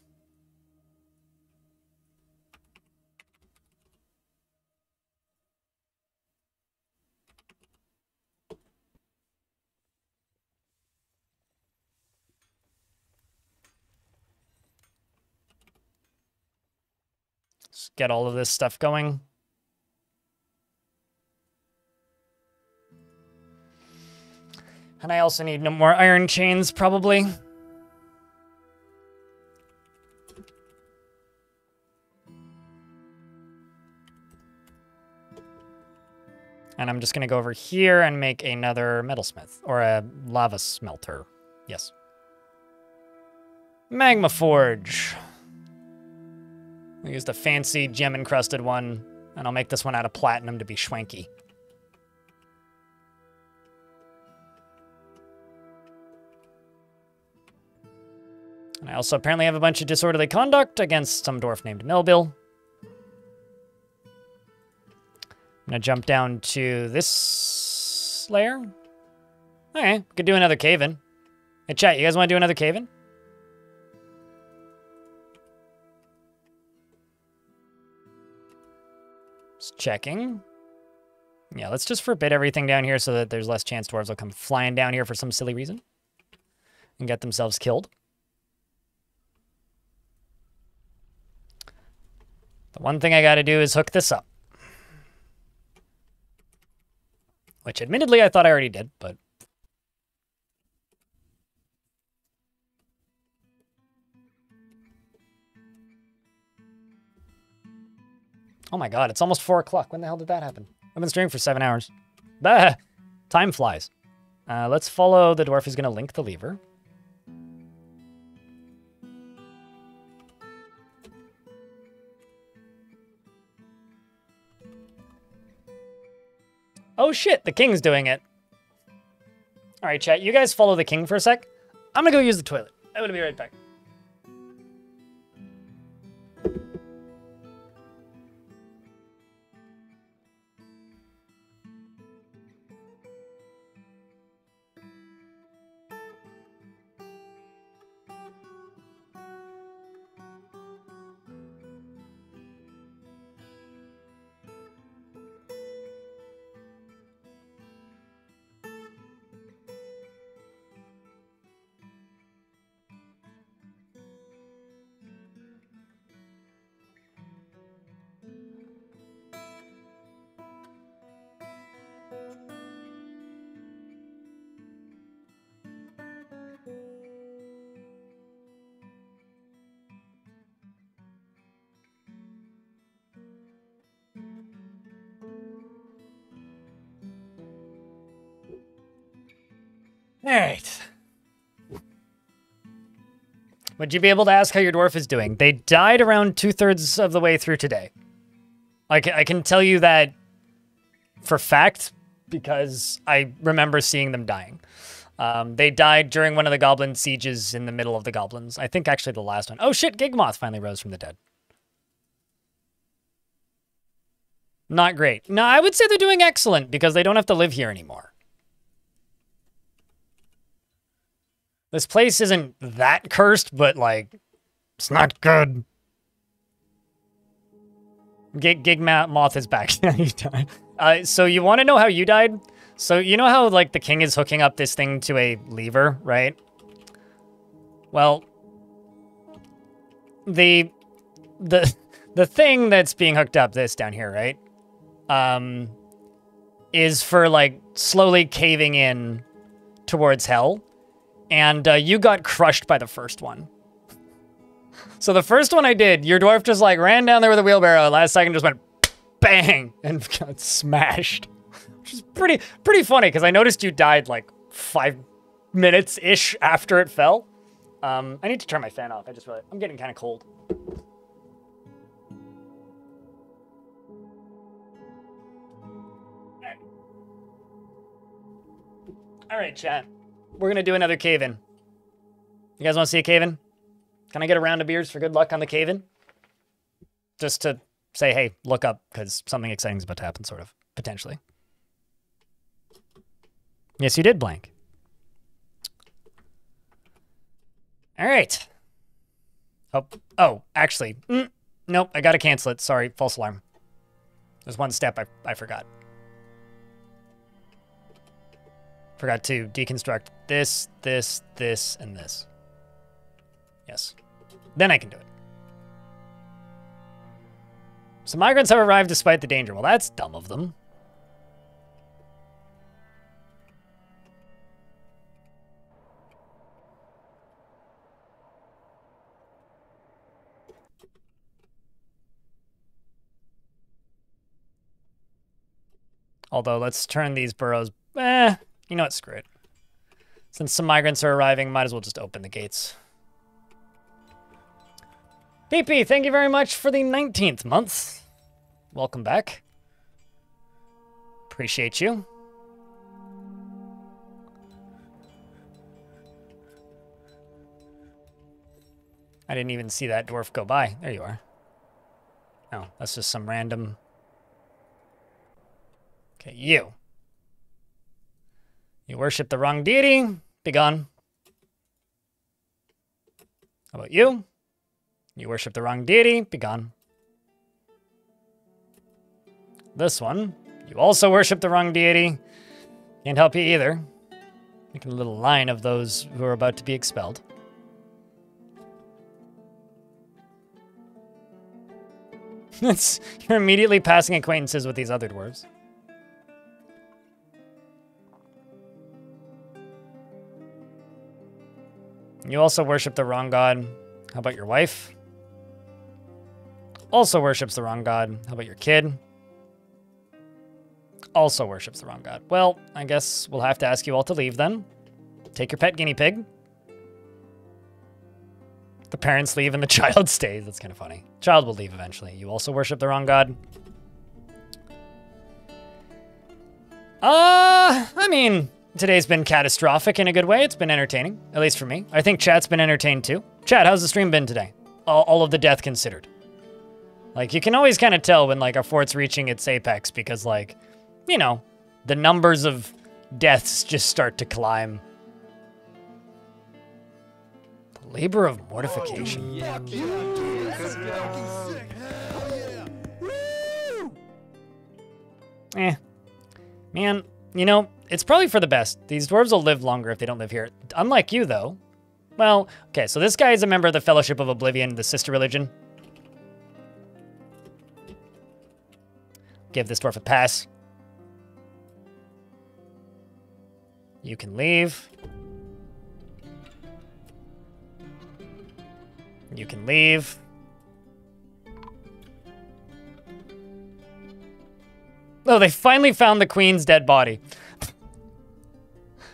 Let's get all of this stuff going. And I also need no more iron chains, probably. And I'm just going to go over here and make another metalsmith, or a lava smelter. Yes. Magma Forge. I used a fancy gem-encrusted one, and I'll make this one out of platinum to be schwanky. And I also apparently have a bunch of disorderly conduct against some dwarf named Melville. I'm going to jump down to this layer. Okay, could do another cave-in. Hey, chat, you guys want to do another cave-in? Just checking. Yeah, let's just forbid everything down here so that there's less chance dwarves will come flying down here for some silly reason and get themselves killed. The one thing I got to do is hook this up. Which, admittedly, I thought I already did, but... Oh my god, it's almost 4 o'clock. When the hell did that happen? I've been streaming for 7 hours. Bah! Time flies. Let's follow the dwarf who's going to link the lever. Oh shit, the king's doing it. Alright, chat, you guys follow the king for a sec. I'm gonna go use the toilet. I'm gonna be right back. Alright. Would you be able to ask how your dwarf is doing? They died around 2/3 of the way through today. I can tell you that for fact because I remember seeing them dying. They died during one of the goblin sieges in the middle of the goblins. I think actually the last one. Oh shit, Gigmoth finally rose from the dead. Not great. No, I would say they're doing excellent because they don't have to live here anymore. This place isn't that cursed, but, like, it's not good. Moth is back. You died. So you want to know how you died? So you know how, like, the king is hooking up this thing to a lever, right? Well, the thing that's being hooked up, this down here, right? Is for, like, slowly caving in towards hell. And you got crushed by the first one. So the first one I did, your dwarf just like ran down there with a wheelbarrow. Last second just went bang and got smashed. Which is pretty funny because I noticed you died like 5 minutes-ish after it fell. I need to turn my fan off. I just realized I'm getting kind of cold. All right, chat. We're going to do another cave-in. You guys want to see a cave-in? Can I get a round of beers for good luck on the cave-in? Just to say, hey, look up, because something exciting is about to happen, sort of. Potentially. Yes, you did blank. All right. Oh, actually. Nope, I got to cancel it. Sorry, false alarm. There's one step I forgot. Forgot to deconstruct this, this, this, and this. Yes. Then I can do it. Some migrants have arrived despite the danger. Well, that's dumb of them. Although, let's turn these burrows... you know what? Screw it. Since some migrants are arriving, might as well just open the gates. PP, thank you very much for the 19th month. Welcome back. Appreciate you. I didn't even see that dwarf go by. There you are. Oh, that's just some random... Okay, you. You worship the wrong deity. Be gone. How about you? You worship the wrong deity. Be gone. This one. You also worship the wrong deity. Can't help you either. Making a little line of those who are about to be expelled. You're immediately passing acquaintances with these other dwarves. You also worship the wrong god. How about your wife? Also worships the wrong god. How about your kid? Also worships the wrong god. Well, I guess we'll have to ask you all to leave then. Take your pet guinea pig. The parents leave and the child stays. That's kind of funny. Child will leave eventually. You also worship the wrong god. I mean... Today's been catastrophic in a good way. It's been entertaining, at least for me. I think chat's been entertained too. Chat, how's the stream been today? All of the death considered. Like, you can always kind of tell when, like, a fort's reaching its apex because, like, you know, the numbers of deaths just start to climb. The labor of mortification. Man, you know, it's probably for the best. These dwarves will live longer if they don't live here. Unlike you, though. Well, okay, so this guy is a member of the Fellowship of Oblivion, the sister religion. Give this dwarf a pass. You can leave. You can leave. Oh, they finally found the queen's dead body.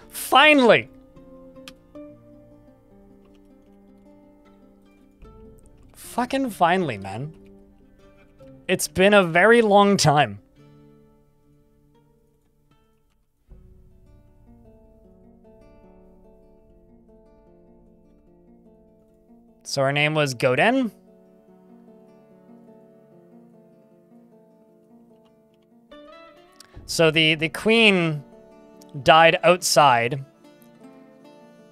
Finally! Fucking finally, man. It's been a very long time. So her name was Goden. So the queen died outside,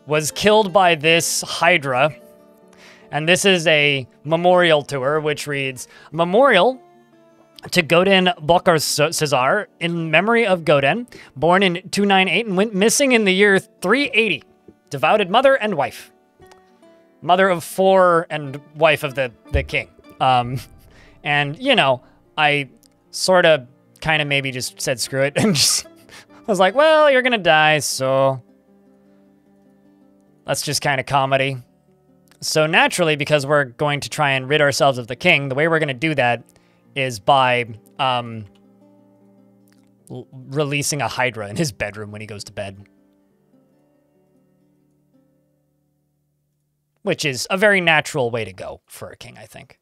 was killed by this Hydra, and this is a memorial to her, which reads, Memorial to Goden Cesar in memory of Goden, born in 298 and went missing in the year 380. Devoted mother and wife. Mother of 4 and wife of the king. And, you know, I sort of kind of maybe just said screw it and just was like, well, you're gonna die, so that's just kind of comedy. So naturally, because we're going to try and rid ourselves of the king, the way we're going to do that is by releasing a Hydra in his bedroom when he goes to bed. Which is a very natural way to go for a king, I think.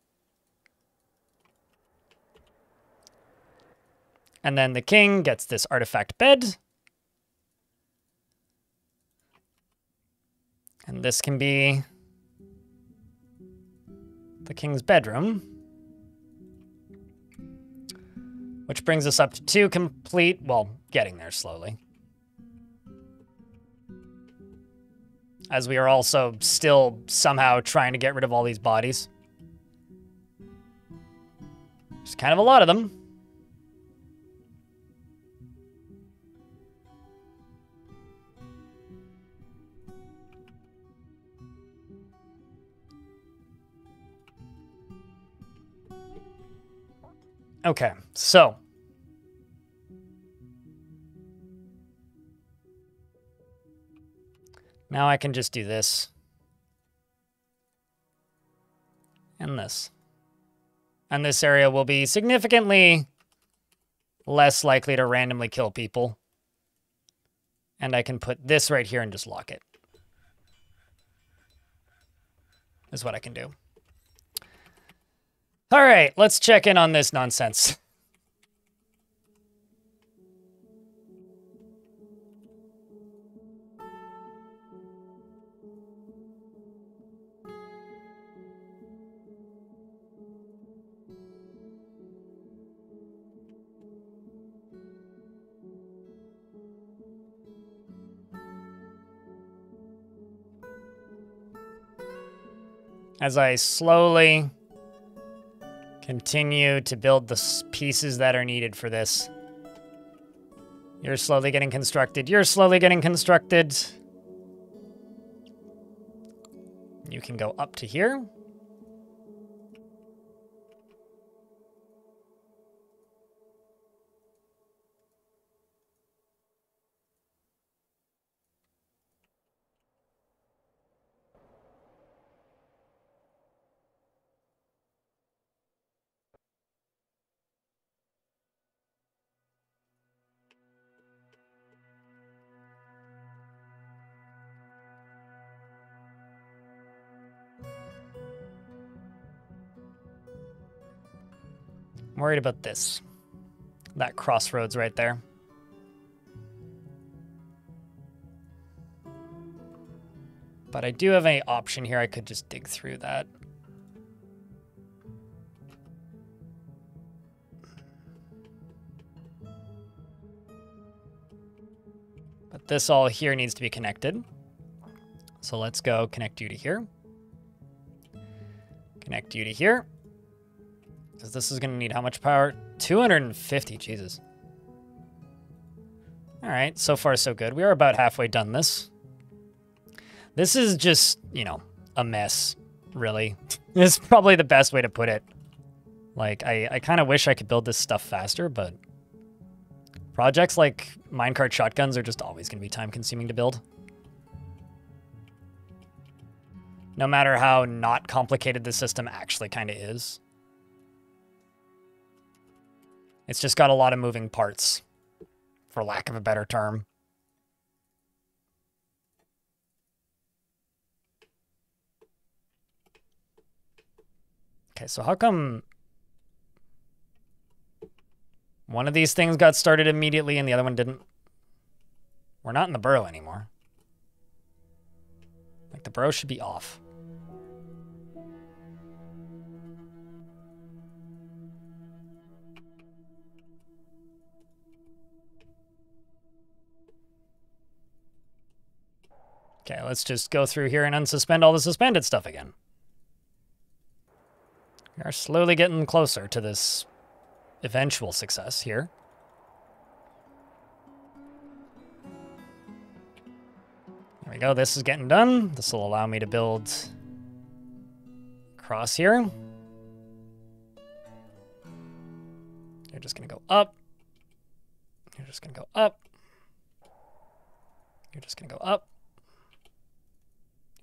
And then the king gets this artifact bed. And this can be the king's bedroom. Which brings us up to 2 complete, well, getting there slowly. As we are also still somehow trying to get rid of all these bodies. There's kind of a lot of them. Okay, so now I can just do this and this. And this area will be significantly less likely to randomly kill people. And I can put this right here and just lock it. Is what I can do. All right, let's check in on this nonsense. As I slowly continue to build the pieces that are needed for this. You're slowly getting constructed. You're slowly getting constructed. You can go up to here. I'm worried about this. That crossroads right there. But I do have an option here. I could just dig through that. But this all here needs to be connected. So let's go connect you to here. Connect you to here. Because this is going to need how much power? 250, Jesus. All right, so far so good. We are about halfway done this. This is just, you know, a mess, really. It's probably the best way to put it. Like, I kind of wish I could build this stuff faster, but projects like minecart shotguns are just always going to be time-consuming to build. No matter how not complicated the system actually kind of is. It's just got a lot of moving parts, for lack of a better term. Okay, so how come one of these things got started immediately and the other one didn't? We're not in the burrow anymore. Like, the burrow should be off. Okay, let's just go through here and unsuspend all the suspended stuff again. We are slowly getting closer to this eventual success here. There we go, this is getting done. This will allow me to build across here. You're just gonna go up. You're just gonna go up. You're just gonna go up.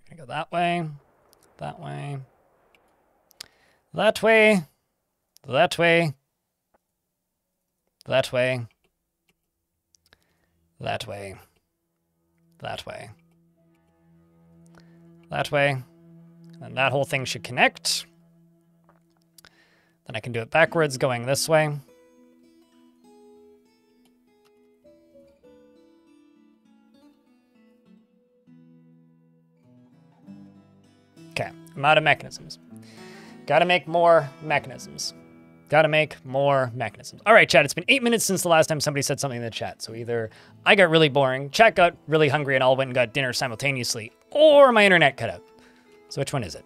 You're gonna go that way, that way, that way, that way, that way, that way, that way, that way, and that whole thing should connect. Then I can do it backwards, going this way. Okay, I'm out of mechanisms. Gotta make more mechanisms. Gotta make more mechanisms. All right, chat, it's been 8 minutes since the last time somebody said something in the chat. So either I got really boring, chat got really hungry, and all went and got dinner simultaneously, or my internet cut out. So which one is it?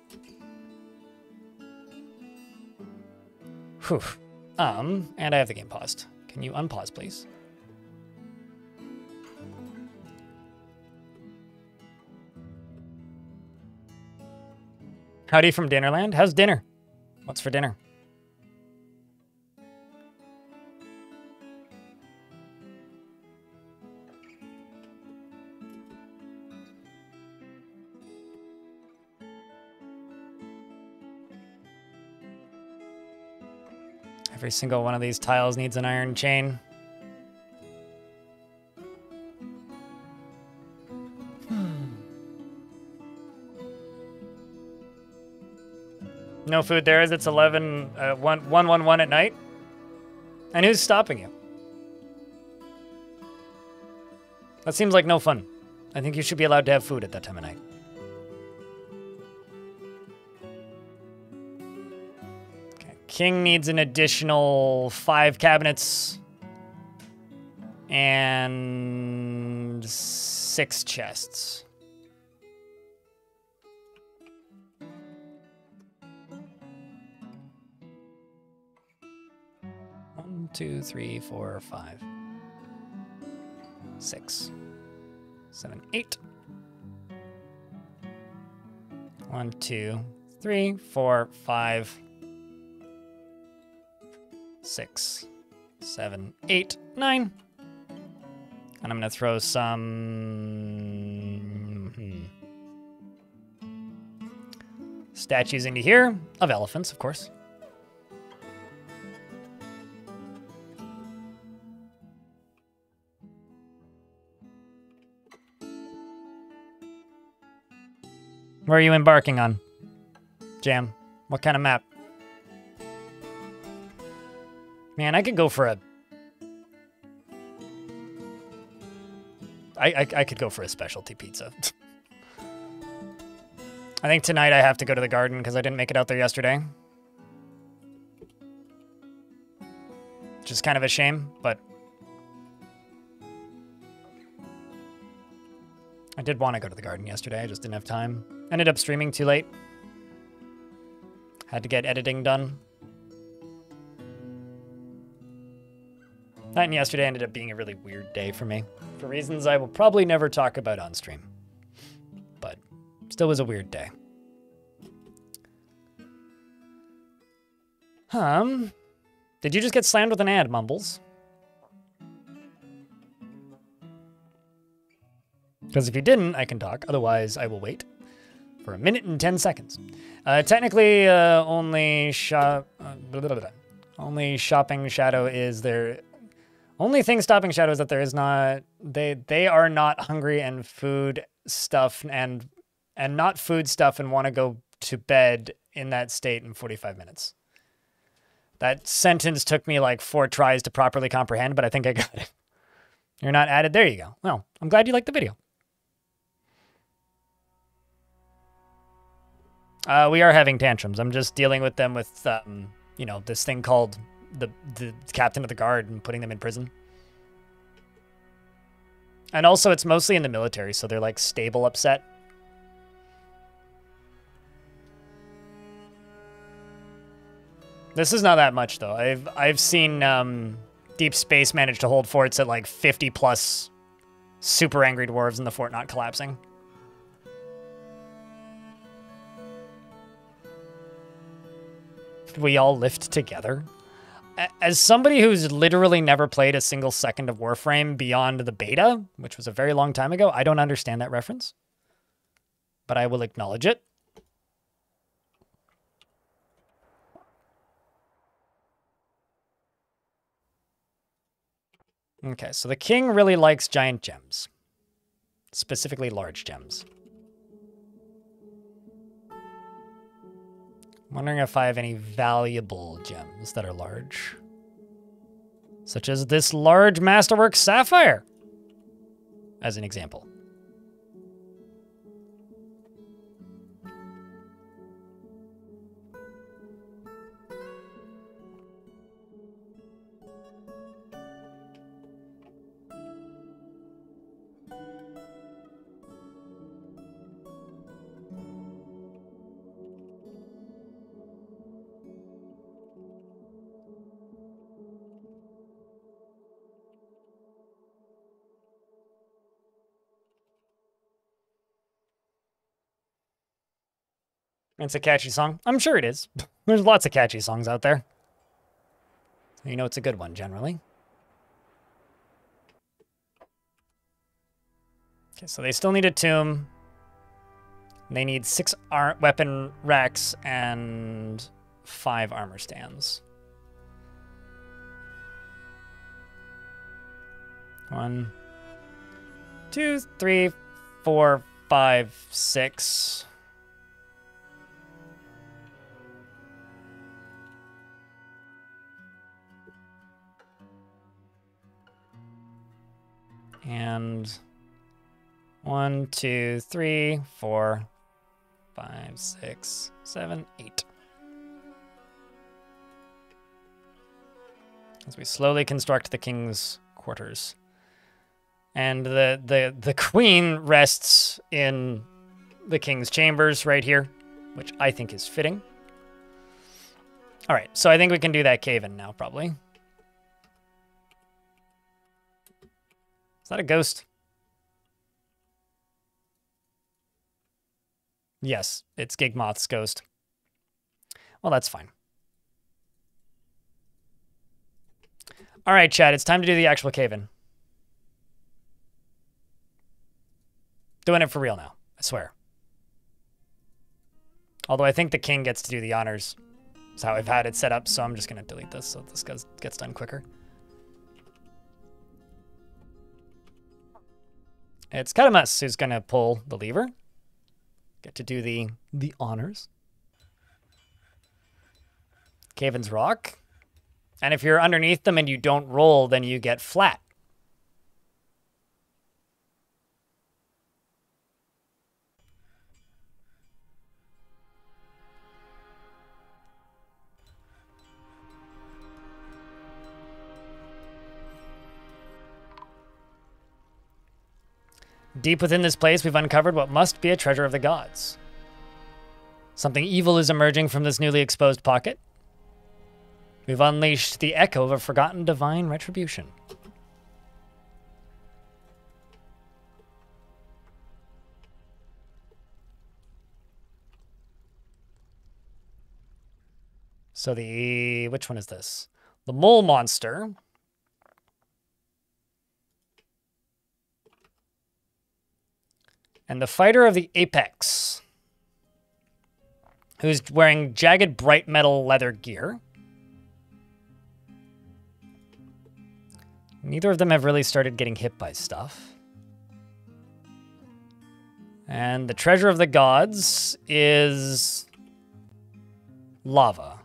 Whew. And I have the game paused. Can you unpause, please? Howdy from Dinnerland. How's dinner? What's for dinner? Every single one of these tiles needs an iron chain. No food there as it's 1:11 at night. And who's stopping you? That seems like no fun. I think you should be allowed to have food at that time of night. Okay, King needs an additional 5 cabinets and 6 chests. 1, 2, 3, 4, 5, 6, 7, 8. 1, 2, 3, 4, 5, 6, 7, 8, 9. And I'm gonna throw some statues into here of elephants, of course. Where are you embarking on, Jam? What kind of map? Man, I could go for a... I could go for a specialty pizza. I think tonight I have to go to the garden because I didn't make it out there yesterday. Which is kind of a shame, but... I did want to go to the garden yesterday, I just didn't have time. Ended up streaming too late. Had to get editing done. That and yesterday ended up being a really weird day for me. For reasons I will probably never talk about on stream. But still was a weird day. Did you just get slammed with an ad, Mumbles? Because if you didn't, I can talk. Otherwise, I will wait for 1 minute and 10 seconds. Technically, only shopping shadow is there. Only thing stopping shadow is that there is not. They are not hungry and food stuff and not food stuff and want to go to bed in that state in 45 minutes. That sentence took me like 4 tries to properly comprehend, but I think I got it. You're not added. There you go. Well, I'm glad you liked the video. We are having tantrums. I'm just dealing with them with, you know, this thing called the captain of the guard and putting them in prison. And also, it's mostly in the military, so they're like stable upset. This is not that much though. I've seen Deep Space manage to hold forts at like 50 plus super angry dwarves and the fort not collapsing. We all lift together. As somebody who's literally never played a single second of Warframe beyond the beta, which was a very long time ago, I don't understand that reference. But I will acknowledge it. Okay, so the king really likes giant gems. Specifically large gems. I'm wondering if I have any valuable gems that are large. Such as this large Masterwork sapphire, as an example. It's a catchy song. I'm sure it is. There's lots of catchy songs out there. You know it's a good one, generally. Okay, so they still need a tomb. They need 6 weapon racks and 5 armor stands. 1, 2, 3, 4, 5, 6. And 1, 2, 3, 4, 5, 6, 7, 8. As we slowly construct the king's quarters. And the queen rests in the king's chambers right here, which I think is fitting. All right, so I think we can do that cave-in now, probably. Is that a ghost? Yes, it's Gigmoth's ghost. Well, that's fine. All right, chat, it's time to do the actual cave-in. Doing it for real now, I swear. Although I think the king gets to do the honors. That's how I've had it set up, so I'm just going to delete this so this gets done quicker. It's Katamas who's going to pull the lever. Get to do the honors. Caven's rock. And if you're underneath them and you don't roll, then you get flat. Deep within this place, we've uncovered what must be a treasure of the gods. Something evil is emerging from this newly exposed pocket. We've unleashed the echo of a forgotten divine retribution. So which one is this? The mole monster. And the fighter of the apex, who's wearing jagged bright metal leather gear. Neither of them have really started getting hit by stuff. And the treasure of the gods is lava.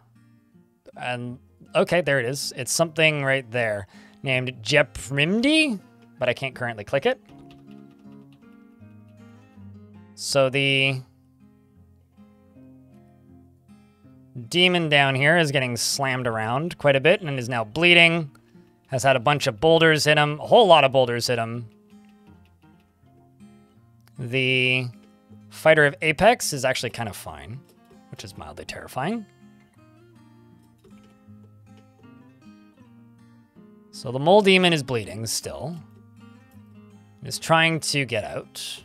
And, okay, there it is. It's something right there named Jeprimdi, but I can't currently click it. So the demon down here is getting slammed around quite a bit and is now bleeding. Has had a bunch of boulders hit him. A whole lot of boulders hit him. The fighter of Apex is actually kind of fine, which is mildly terrifying. So the mole demon is bleeding still. Is trying to get out.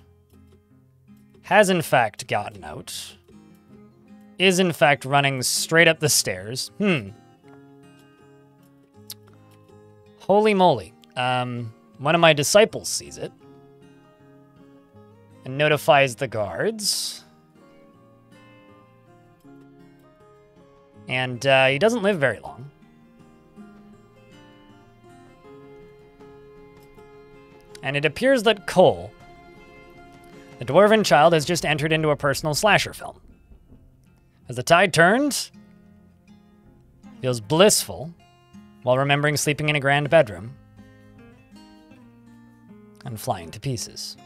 Has in fact gotten out. Is in fact running straight up the stairs. Holy moly. One of my disciples sees it. And notifies the guards. And he doesn't live very long. And it appears that Cole, the dwarven child, has just entered into a personal slasher film. As the tide turns, feels blissful while remembering sleeping in a grand bedroom and flying to pieces.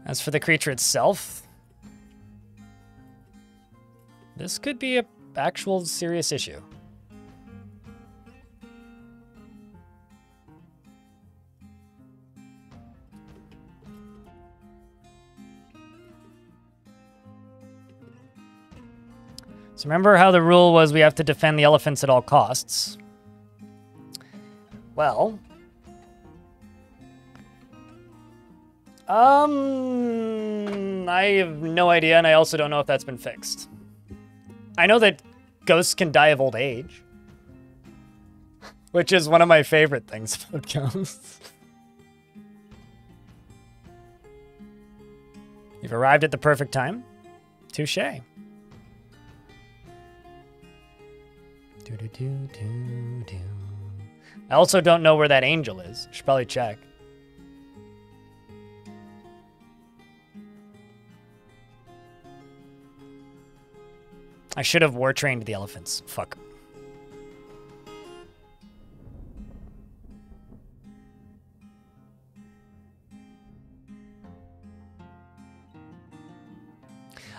As for the creature itself, this could be an actual serious issue. So remember how the rule was we have to defend the elephants at all costs? Well, I have no idea, and I also don't know if that's been fixed. I know that ghosts can die of old age, which is one of my favorite things about ghosts. You've arrived at the perfect time. Touché. I also don't know where that angel is. Should probably check. I should have war trained the elephants. Fuck.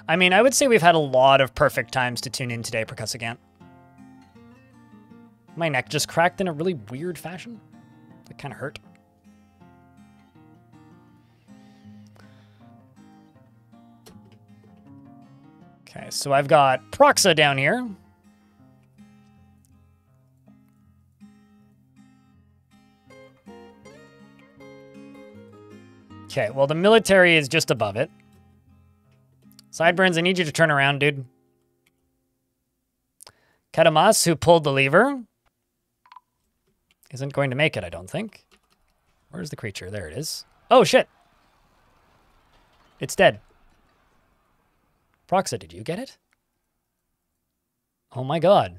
I mean, I would say we've had a lot of perfect times to tune in today, Percussagant. My neck just cracked in a really weird fashion. That kind of hurt. Okay, so I've got Proxa down here. Okay, well, the military is just above it. Sideburns, I need you to turn around, dude. Katamas, who pulled the lever, isn't going to make it, I don't think. Where's the creature? There it is. Oh, shit. It's dead. Proxa, did you get it? Oh my god.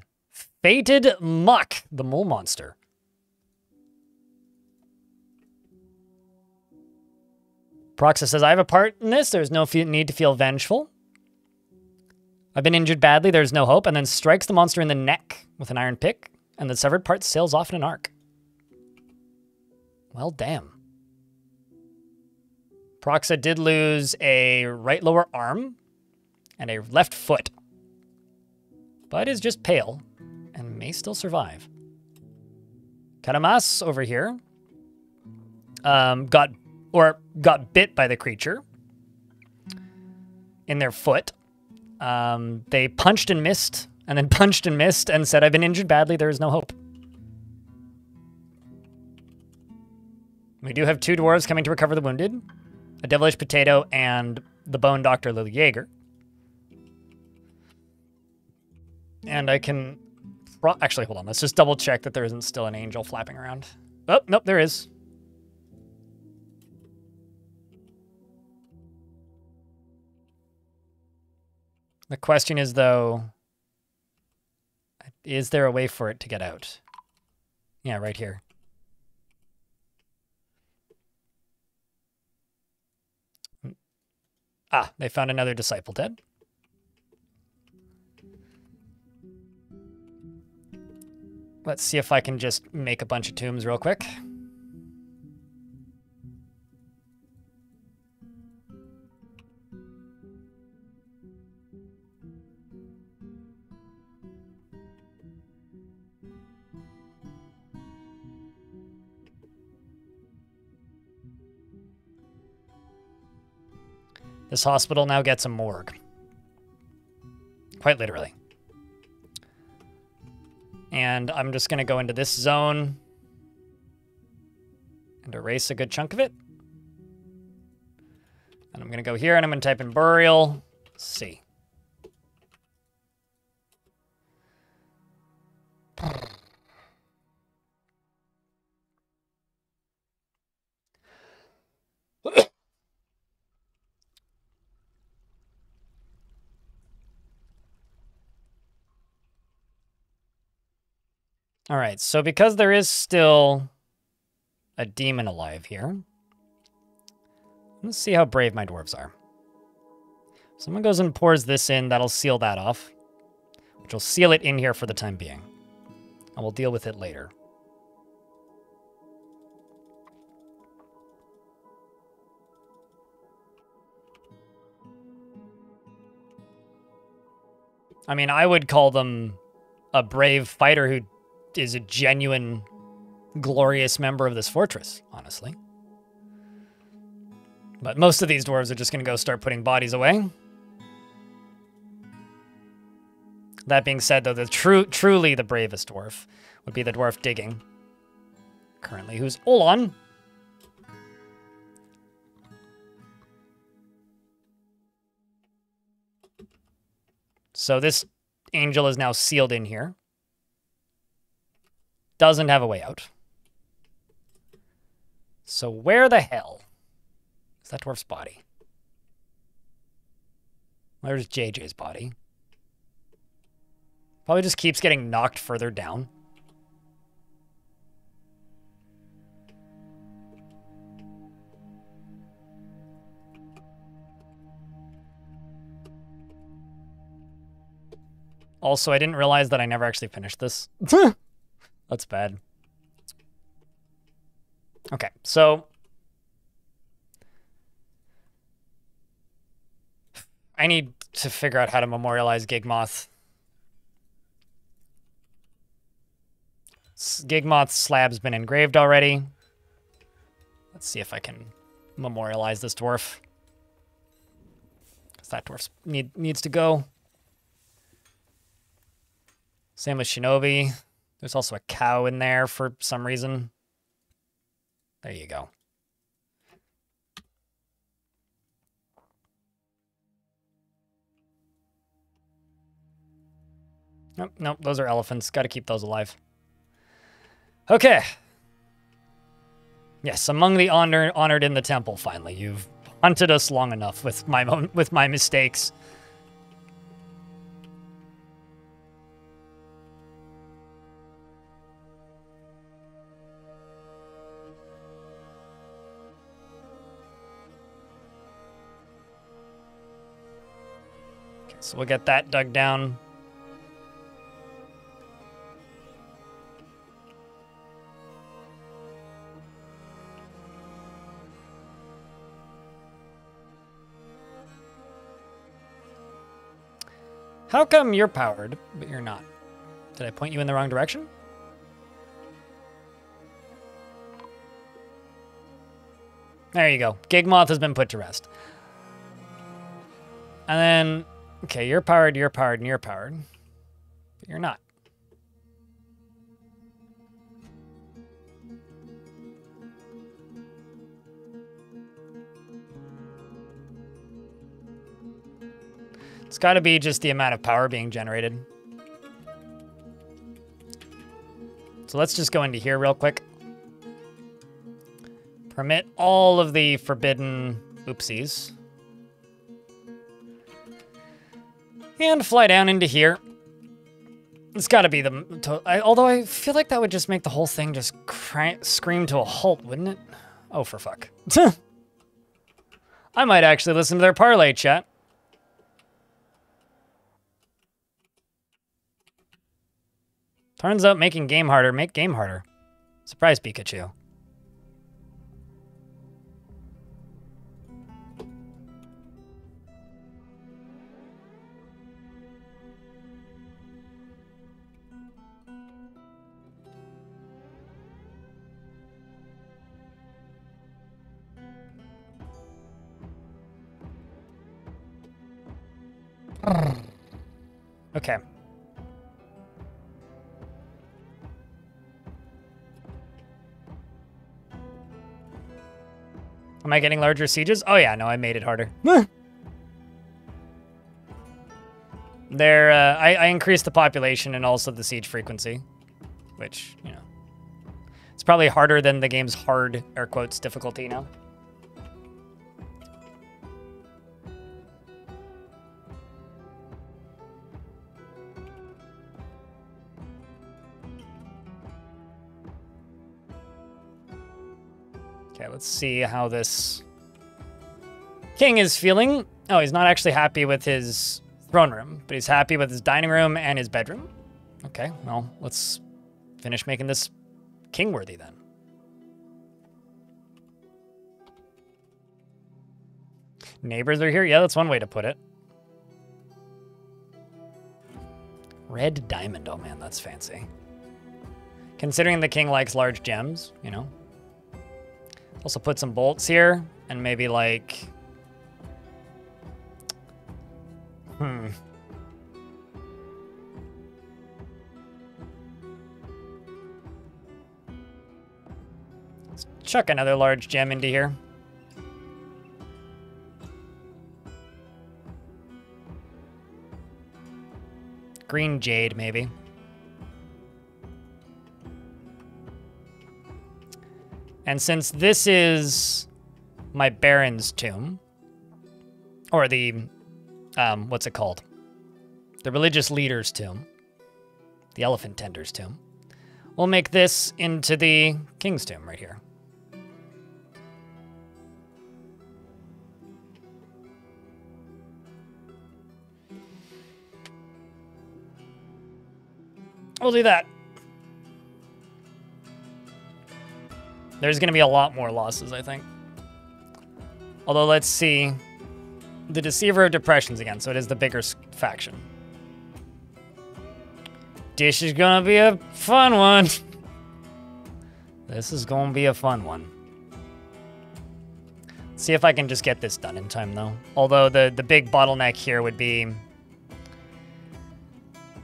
Fated Muck, the mole monster. Proxa says, I have a part in this. There's no need to feel vengeful. I've been injured badly. There's no hope. And then strikes the monster in the neck with an iron pick. And the severed part sails off in an arc. Well, damn. Proxa did lose a right lower arm and a left foot, but is just pale and may still survive. Katamas over here got bit by the creature in their foot. They punched and missed, and then punched and missed, and said, I've been injured badly, there is no hope. We do have 2 dwarves coming to recover the wounded, a devilish potato, and the bone doctor, Lily Jaeger. And I can... Actually, hold on. Let's just double check that there isn't still an angel flapping around. Oh, nope, there is. The question is, though, is there a way for it to get out? Yeah, right here. Ah, they found another disciple dead. Let's see if I can just make a bunch of tombs real quick. This hospital now gets a morgue. Quite literally. And I'm just going to go into this zone and erase a good chunk of it. And I'm going to go here and I'm going to type in burial C. All right, so because there is still a demon alive here, let's see how brave my dwarves are. Someone goes and pours this in, that'll seal that off, which will seal it in here for the time being. And we'll deal with it later. I mean, I would call them a brave fighter who is a genuine, glorious member of this fortress, honestly. But most of these dwarves are just going to go start putting bodies away. That being said, though, the truly the bravest dwarf would be the dwarf digging, currently, who's Olan. So this angel is now sealed in here. Doesn't have a way out. So where the hell is that dwarf's body? Where's JJ's body? Probably just keeps getting knocked further down. Also, I didn't realize that I never actually finished this. That's bad. Okay, so I need to figure out how to memorialize Gigmoth. Gigmoth's slab's been engraved already. Let's see if I can memorialize this dwarf. Because that dwarf needs to go. Same with Shinobi. There's also a cow in there for some reason. There you go. Nope, nope, those are elephants. Got to keep those alive. Okay. Yes, among the honored in the temple, finally. You've hunted us long enough with my mistakes. So we'll get that dug down. How come you're powered, but you're not? Did I point you in the wrong direction? There you go. Gigmoth has been put to rest. And then... okay, you're powered, and you're powered. But you're not. It's got to be just the amount of power being generated. So let's just go into here real quick. Permit all of the forbidden oopsies. And fly down into here. It's got to be the... although I feel like that would just make the whole thing just scream to a halt, wouldn't it? Oh, for fuck. I might actually listen to their parlay chat. Turns out making game harder, make game harder. Surprise, Pikachu. Okay. Am I getting larger sieges? Oh yeah, no, I made it harder. I increased the population and also the siege frequency, which, you know, it's probably harder than the game's hard, air quotes, difficulty now. Okay, let's see how this king is feeling. Oh, he's not actually happy with his throne room, but he's happy with his dining room and his bedroom. Okay, well, let's finish making this king-worthy then. Neighbors are here? Yeah, that's one way to put it. Red diamond. Oh man, that's fancy. Considering the king likes large gems, you know. Also put some bolts here, and maybe like... Let's chuck another large gem into here. Green jade, maybe. And since this is my Baron's tomb, or the, what's it called? The religious leader's tomb, the elephant tender's tomb, we'll make this into the king's tomb right here. We'll do that. There's going to be a lot more losses, I think. Although, let's see. The Deceiver of Depressions again, so it is the bigger faction. This is going to be a fun one. This is going to be a fun one. Let's see if I can just get this done in time, though. Although the big bottleneck here would be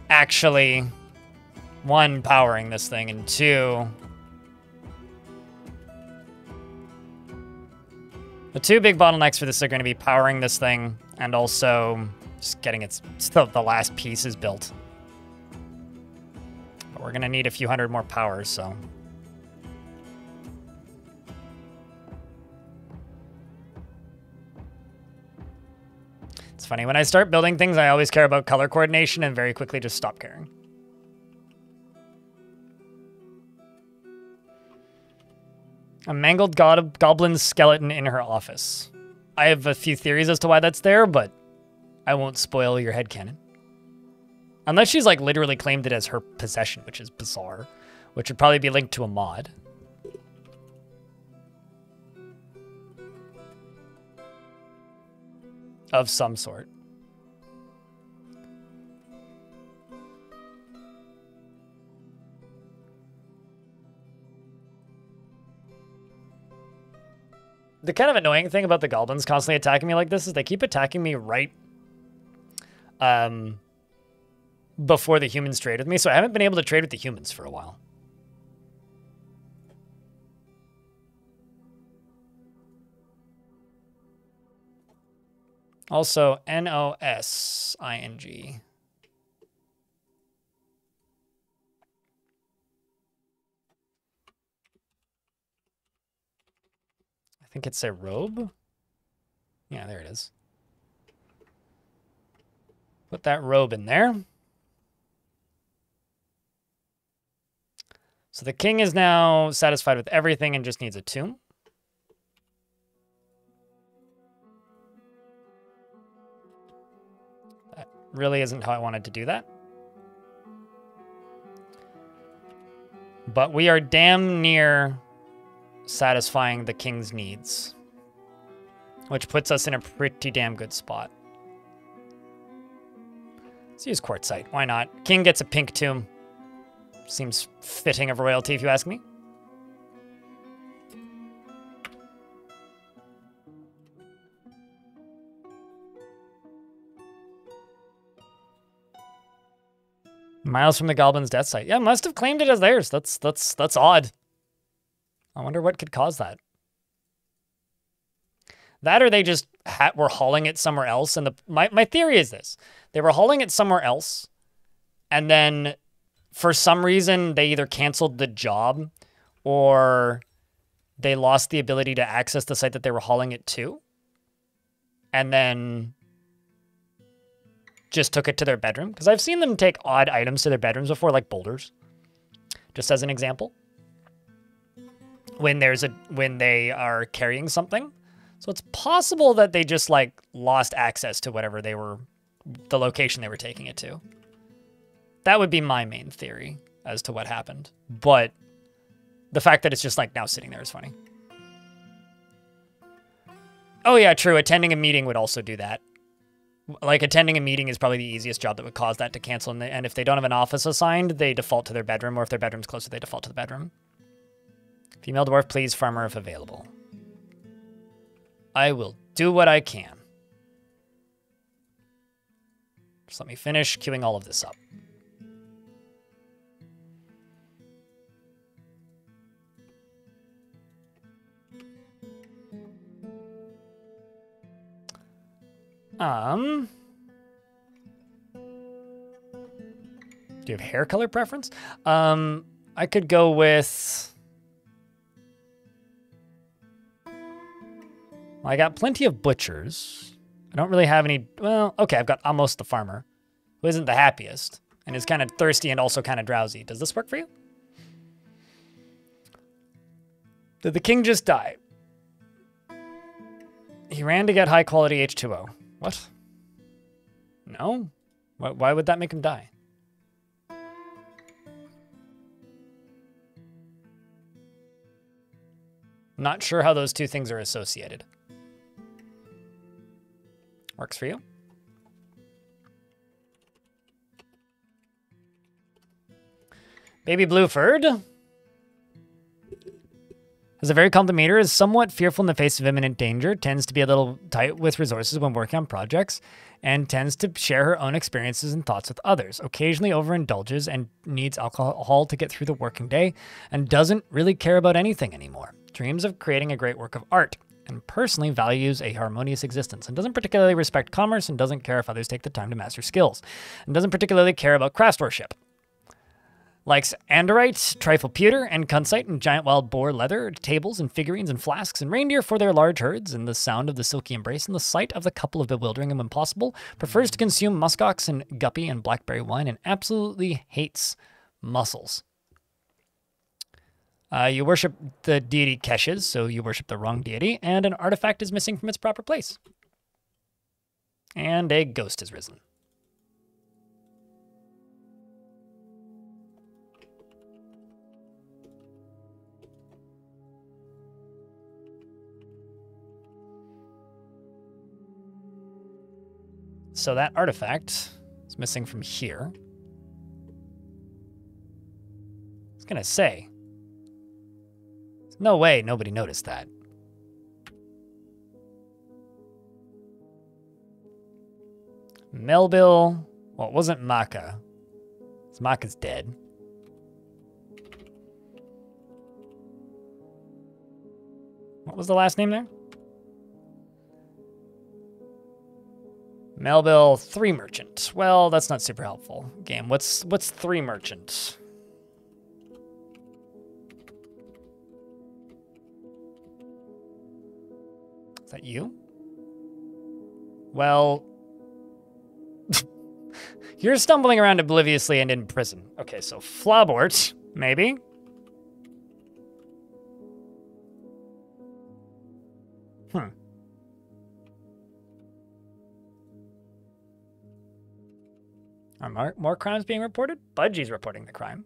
actually, one, powering this thing, and two... The two big bottlenecks for this are going to be powering this thing and also just getting the last pieces built. But we're going to need a few hundred more powers, so... It's funny, when I start building things, I always care about color coordination and very quickly just stop caring. A mangled goblin skeleton in her office. I have a few theories as to why that's there, but I won't spoil your headcanon. Unless she's like literally claimed it as her possession, which is bizarre. Which would probably be linked to a mod. Of some sort. The kind of annoying thing about the goblins constantly attacking me like this is they keep attacking me right before the humans trade with me, so I haven't been able to trade with the humans for a while. Also, N-O-S-I-N-G. I think it's a robe. Yeah, there it is. Put that robe in there. So the king is now satisfied with everything and just needs a tomb. really isn't how I wanted to do that. But we are damn near satisfying the king's needs, which puts us in a pretty damn good spot. Let's use quartzite. Why not? King gets a pink tomb. Seems fitting of royalty, if you ask me. Miles from the Goblin's death site. Yeah, must have claimed it as theirs. That's odd. I wonder what could cause that. That or they just were hauling it somewhere else. And my theory is this. They were hauling it somewhere else. And then for some reason, they either canceled the job or they lost the ability to access the site that they were hauling it to. And then just took it to their bedroom. Because I've seen them take odd items to their bedrooms before, like boulders. Just as an example. When they are carrying something. So it's possible that they just like lost access to whatever the location they were taking it to. That would be my main theory as to what happened. But the fact that it's just like now sitting there is funny. Oh yeah, true. Attending a meeting would also do that. Like attending a meeting is probably the easiest job that would cause that to cancel. And if they don't have an office assigned, they default to their bedroom, or if their bedroom's closer, they default to the bedroom. Female dwarf, please, farmer if available. I will do what I can. Just let me finish queuing all of this up. Do you have hair color preference? I could go with... Well, I got plenty of butchers. I don't really have any... Well, okay, I've got almost the farmer, who isn't the happiest, and is kind of thirsty and also kind of drowsy. Does this work for you? Did the king just die? He ran to get high-quality H2O. What? No? Why would that make him die? Not sure how those two things are associated. Works for you? Baby Blueford has a very calm demeanor, is somewhat fearful in the face of imminent danger, tends to be a little tight with resources when working on projects, and tends to share her own experiences and thoughts with others. Occasionally overindulges and needs alcohol to get through the working day, and doesn't really care about anything anymore. Dreams of creating a great work of art, and personally values a harmonious existence, and doesn't particularly respect commerce, and doesn't care if others take the time to master skills, and doesn't particularly care about craftsmanship. Likes Andorite, trifle pewter, and kunzite, and giant wild boar leather, tables and figurines and flasks, and reindeer for their large herds, and the sound of the silky embrace, and the sight of the couple of bewildering and when possible, prefers to consume muskox and guppy and blackberry wine, and absolutely hates mussels. You worship the deity Keshes, so you worship the wrong deity, and an artifact is missing from its proper place. And a ghost has risen. So that artifact is missing from here. I was gonna say, there's no way nobody noticed that. Melville, well, it wasn't Maka. Maka's dead. What was the last name there? Melville, 3 merchant. Well, that's not super helpful. Game, what's 3 merchant? Is that you? Well, you're stumbling around obliviously and in prison. Okay, so Flabort, maybe? Are more crimes being reported? Budgie's reporting the crime.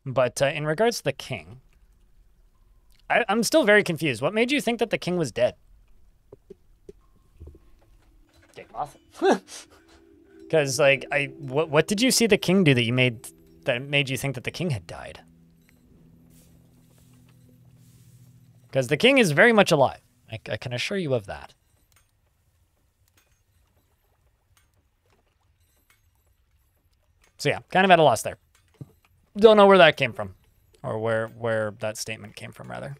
But in regards to the king, I'm still very confused. What made you think that the king was dead? Dick moth. Because like what did you see the king do that made you think that the king had died? Because the king is very much alive. I can assure you of that. So yeah, kind of at a loss there. Don't know where that came from. Or where that statement came from, rather.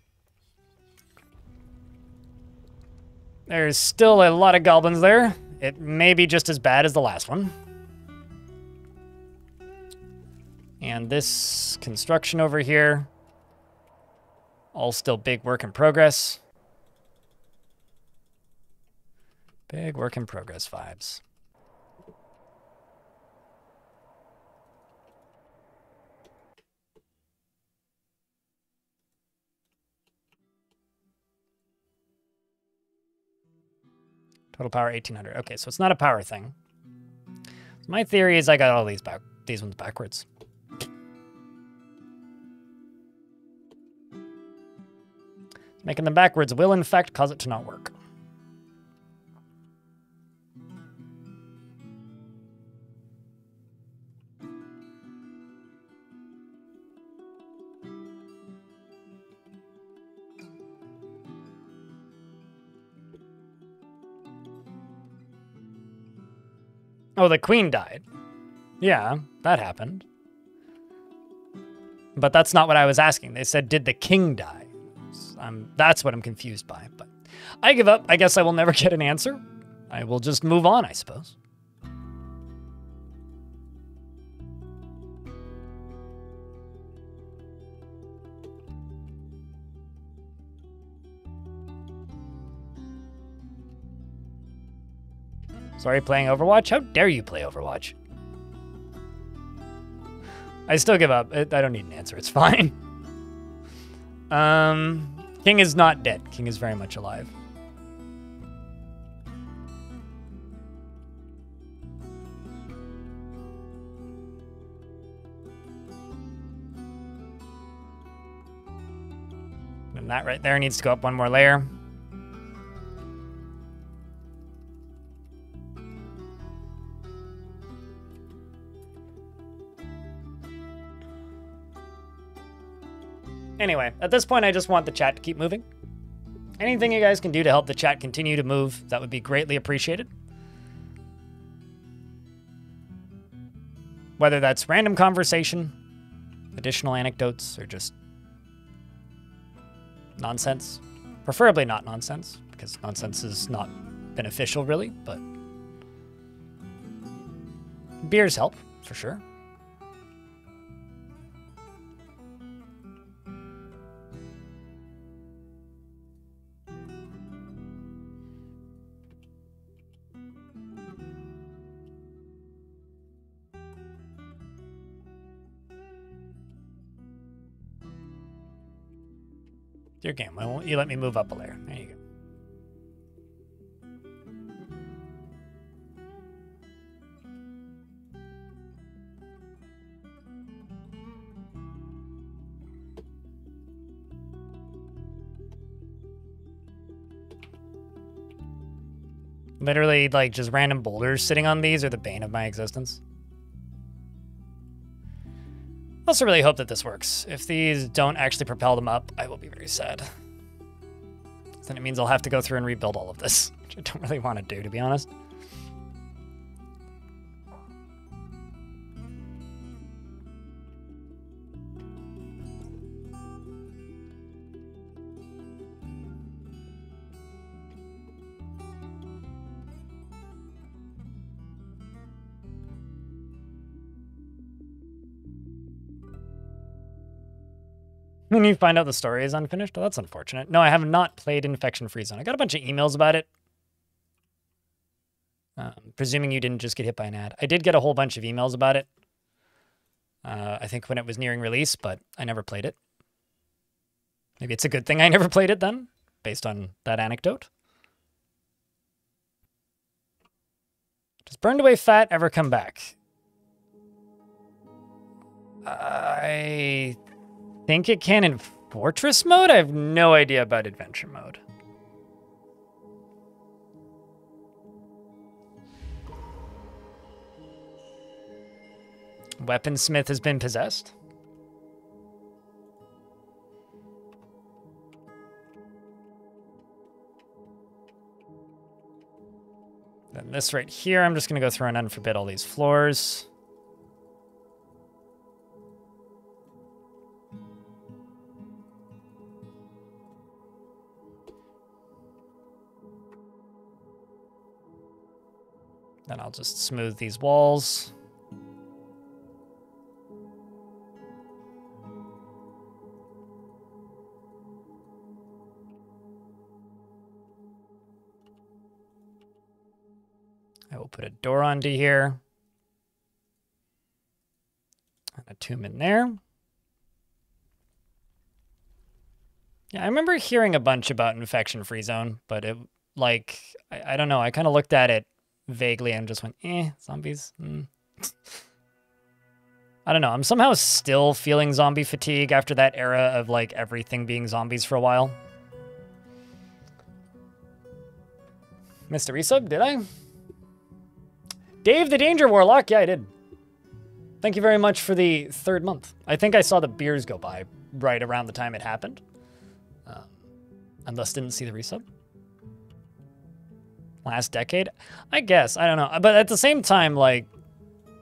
There's still a lot of goblins there. It may be just as bad as the last one. And this construction over here, all still big work in progress. Big work in progress vibes. Total power 1800. Okay, so it's not a power thing. My theory is I got all these ones backwards. Making them backwards will in fact cause it to not work. Oh, the queen died. Yeah, that happened. But that's not what I was asking. They said, did the king die? That's what I'm confused by. But I give up. I guess I will never get an answer. I will just move on, I suppose. Sorry, playing Overwatch? How dare you play Overwatch? I still give up. I don't need an answer. It's fine. King is not dead. King is very much alive. And that right there needs to go up one more layer. Anyway, at this point, I just want the chat to keep moving. Anything you guys can do to help the chat continue to move, that would be greatly appreciated. Whether that's random conversation, additional anecdotes, or just nonsense. Preferably not nonsense, because nonsense is not beneficial, really, but beers help, for sure. Dear game, why won't you let me move up a layer? There you go. Literally, like, just random boulders sitting on these are the bane of my existence. I also really hope that this works. If these don't actually propel them up, I will be very sad. Then it means I'll have to go through and rebuild all of this, which I don't really want to do, to be honest. When you find out the story is unfinished, oh, that's unfortunate. No, I have not played Infection Free Zone. I got a bunch of emails about it. Presuming you didn't just get hit by an ad. I did get a whole bunch of emails about it. I think when it was nearing release, but I never played it. Maybe it's a good thing I never played it then, based on that anecdote. Does burned away fat ever come back? I think it can in Fortress mode? I have no idea about Adventure mode. Weaponsmith has been possessed. Then this right here, I'm just going to go through and unforbid all these floors. Then I'll just smooth these walls. I will put a door onto here. And a tomb in there. Yeah, I remember hearing a bunch about Infection-Free Zone, but it, like, I don't know. I kind of looked at it vaguely and just went, zombies. I don't know. I'm somehow still feeling zombie fatigue after that era of, like, everything being zombies for a while. Missed a resub, did I? Dave the Danger Warlock? Yeah, I did. Thank you very much for the 3rd month. I think I saw the beers go by right around the time it happened. And thus didn't see the resub. Last decade? I guess. I don't know. But at the same time, like,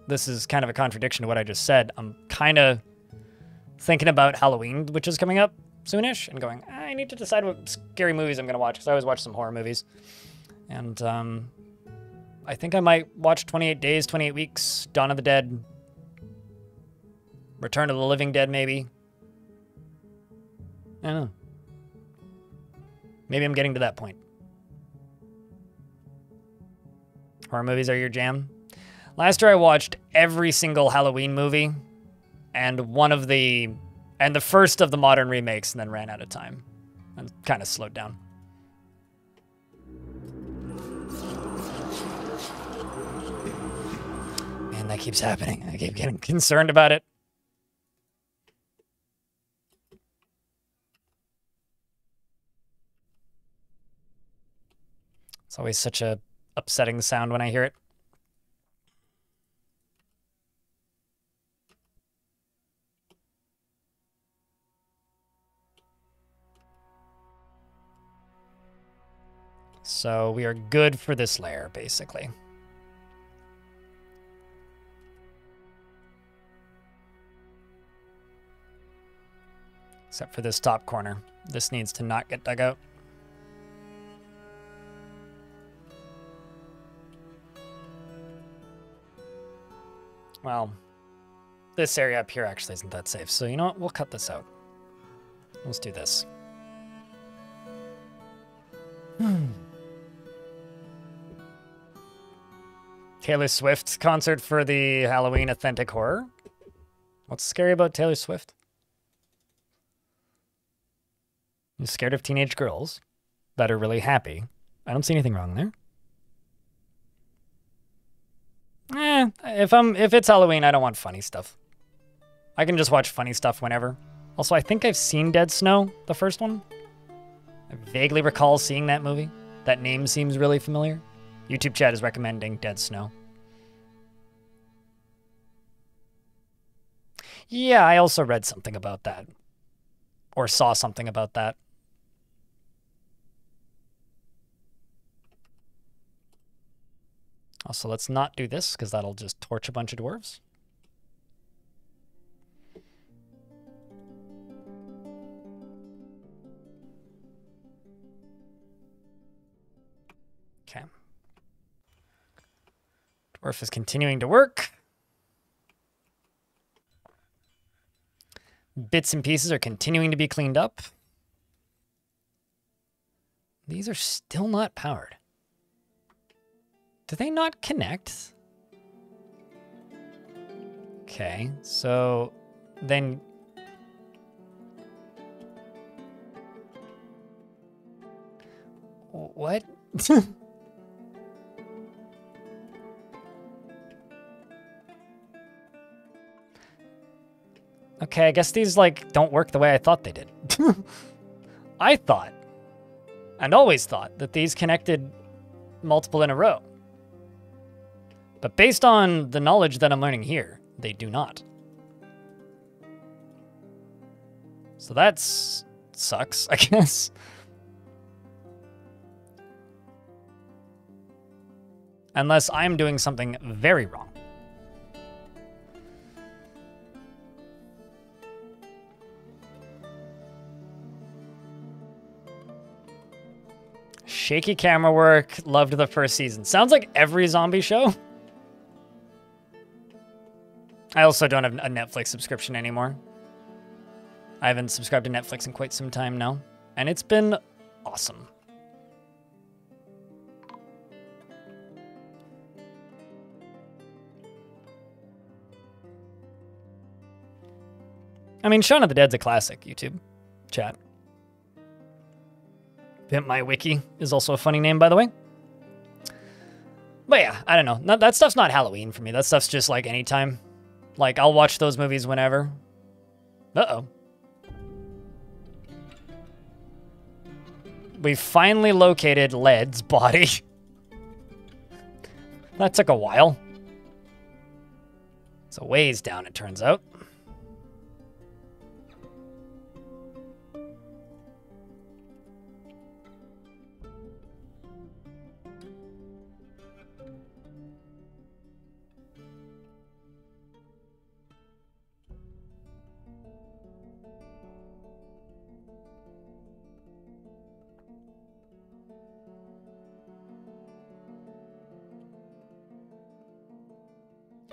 this is kind of a contradiction to what I just said. I'm kind of thinking about Halloween, which is coming up soonish, and going, I need to decide what scary movies I'm going to watch, because I always watch some horror movies. And I think I might watch 28 Days, 28 Weeks, Dawn of the Dead, Return of the Living Dead, maybe. I don't know. Maybe I'm getting to that point. Horror movies are your jam? Last year I watched every single Halloween movie and the first of the modern remakes, and then ran out of time and kind of slowed down. Man, that keeps happening. I keep getting concerned about it. It's always such a upsetting sound when I hear it. So we are good for this layer, basically. Except for this top corner. This needs to not get dug out. Well, this area up here actually isn't that safe. So you know what? We'll cut this out. Let's do this. Taylor Swift concert for the Halloween Authentic Horror. What's scary about Taylor Swift? You're scared of teenage girls that are really happy. I don't see anything wrong there. If it's Halloween, I don't want funny stuff. I can just watch funny stuff whenever. Also, I think I've seen Dead Snow, the first one. I vaguely recall seeing that movie. That name seems really familiar. YouTube chat is recommending Dead Snow. Yeah, I also read something about that. Or saw something about that. Also, let's not do this, because that'll just torch a bunch of dwarves. Okay. Dwarf is continuing to work. Bits and pieces are continuing to be cleaned up. These are still not powered. Do they not connect? Okay, so then What? Okay, I guess these, like, don't work the way I thought they did. I thought, and always thought, that these connected multiple in a row. But based on the knowledge that I'm learning here, they do not. So that sucks, I guess. Unless I'm doing something very wrong. Shaky camera work, loved the first season. Sounds like every zombie show. I also don't have a Netflix subscription anymore. I haven't subscribed to Netflix in quite some time now, and it's been awesome. I mean, Shaun of the Dead's a classic, YouTube chat. Pimp My Wiki is also a funny name, by the way. But yeah, I don't know. No, that stuff's not Halloween for me. That stuff's just like anytime. Like, I'll watch those movies whenever. Uh-oh. We finally located Led's body. That took a while. It's a ways down, it turns out.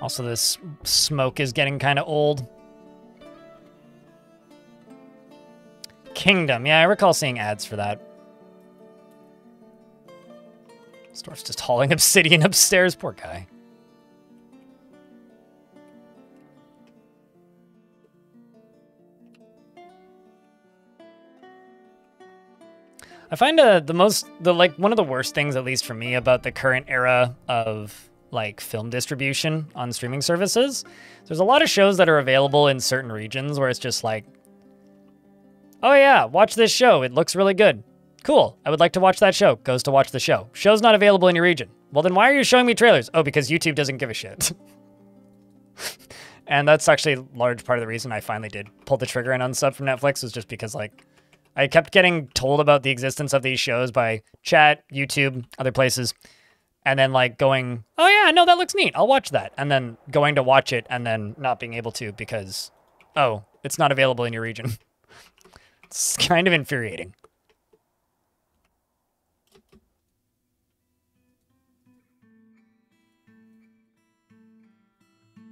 Also, this smoke is getting kind of old. Kingdom. Yeah, I recall seeing ads for that. Dwarf's just hauling obsidian upstairs. Poor guy. I find one of the worst things, at least for me, about the current era of like film distribution on streaming services. There's a lot of shows that are available in certain regions where it's just like, oh yeah, watch this show. It looks really good. Cool. I would like to watch that show. Goes to watch the show. Show's not available in your region. Well, then why are you showing me trailers? Oh, because YouTube doesn't give a shit. And that's actually a large part of the reason I finally did pull the trigger and unsub from Netflix, was just because like I kept getting told about the existence of these shows by chat, YouTube, other places. And then like going, oh yeah, no, that looks neat. I'll watch that. And then going to watch it and then not being able to because, oh, it's not available in your region. It's kind of infuriating.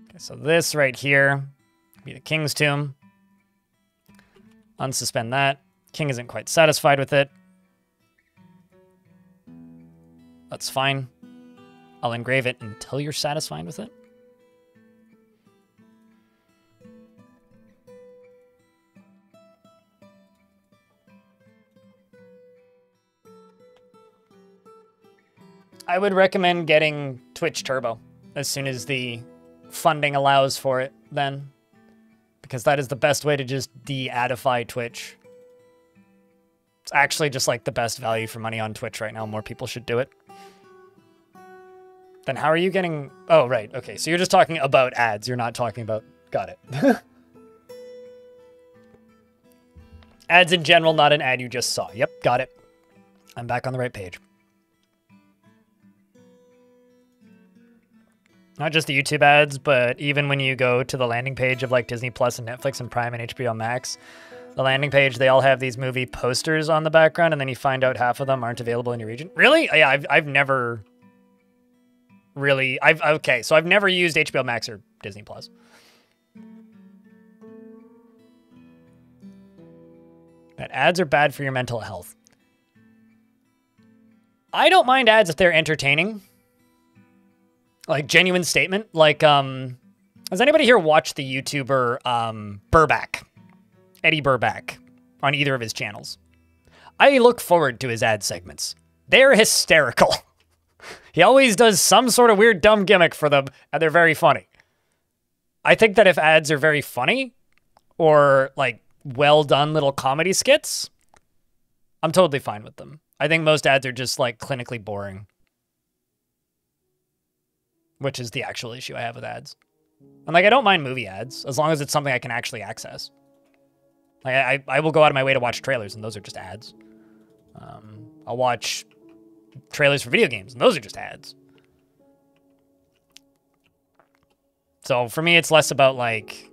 Okay, so this right here be the King's Tomb. Unsuspend that. King isn't quite satisfied with it. That's fine. I'll engrave it until you're satisfied with it. I would recommend getting Twitch Turbo as soon as the funding allows for it then, because that is the best way to just de-adify Twitch. It's actually just like the best value for money on Twitch right now. More people should do it. Then how are you getting... Oh, right. Okay, so you're just talking about ads. You're not talking about... Got it. Ads in general, not an ad you just saw. Yep, got it. I'm back on the right page. Not just the YouTube ads, but even when you go to the landing page of like Disney Plus and Netflix and Prime and HBO Max, the landing page, they all have these movie posters on the background, and then you find out half of them aren't available in your region. Really? Yeah, I've never... Really, okay, so I've never used HBO Max or Disney Plus. That ads are bad for your mental health. I don't mind ads if they're entertaining. Like, genuine statement. Like, has anybody here watched the YouTuber, Burback? Eddie Burback on either of his channels? I look forward to his ad segments. They're hysterical. He always does some sort of weird, dumb gimmick for them, and they're very funny. I think that if ads are very funny, or, like, well-done little comedy skits, I'm totally fine with them. I think most ads are just, like, clinically boring. Which is the actual issue I have with ads. And, like, I don't mind movie ads, as long as it's something I can actually access. Like, I will go out of my way to watch trailers, and those are just ads. I'll watch trailers for video games, and those are just ads. So for me, it's less about like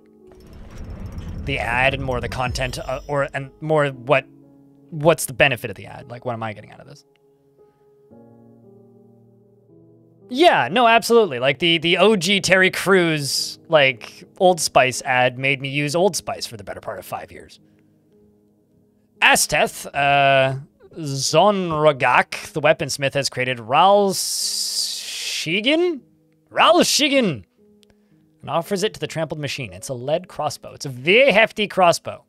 the ad and more the content, and more what's the benefit of the ad? Like, what am I getting out of this? Yeah, no, absolutely. Like the OG Terry Crews like Old Spice ad made me use Old Spice for the better part of 5 years. Asteth, Zonragak, the weaponsmith, has created Ralshigan, and offers it to the trampled machine. It's a lead crossbow. It's a very hefty crossbow.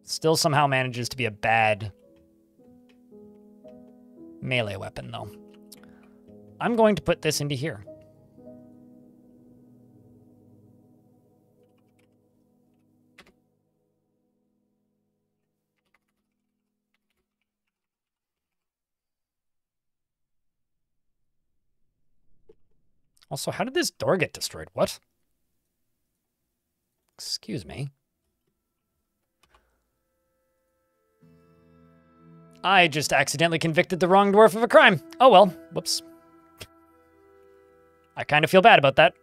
Still somehow manages to be a bad melee weapon, though. I'm going to put this into here. Also, how did this door get destroyed? What? Excuse me. I just accidentally convicted the wrong dwarf of a crime. Oh well, whoops. I kind of feel bad about that.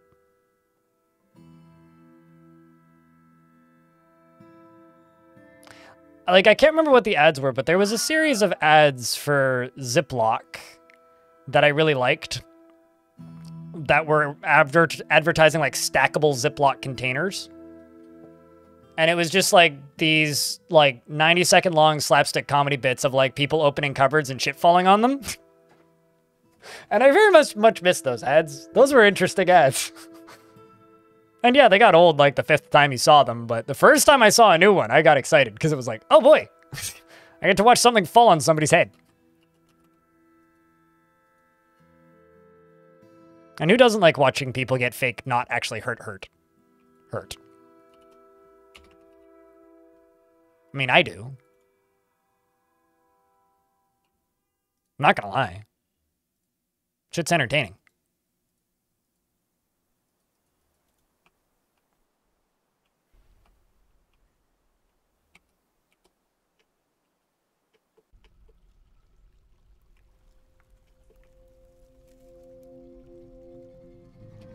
Like, I can't remember what the ads were, but there was a series of ads for Ziploc that I really liked that were advertising, like, stackable Ziploc containers. And it was just, like, these, like, 90-second long slapstick comedy bits of, like, people opening cupboards and shit falling on them. And I very much missed those ads. Those were interesting ads. And yeah, they got old, like, the 5th time you saw them. But the first time I saw a new one, I got excited. Because it was like, oh, boy. I get to watch something fall on somebody's head. And who doesn't like watching people get fake, not actually hurt? I mean, I do. I'm not gonna lie. Shit's entertaining.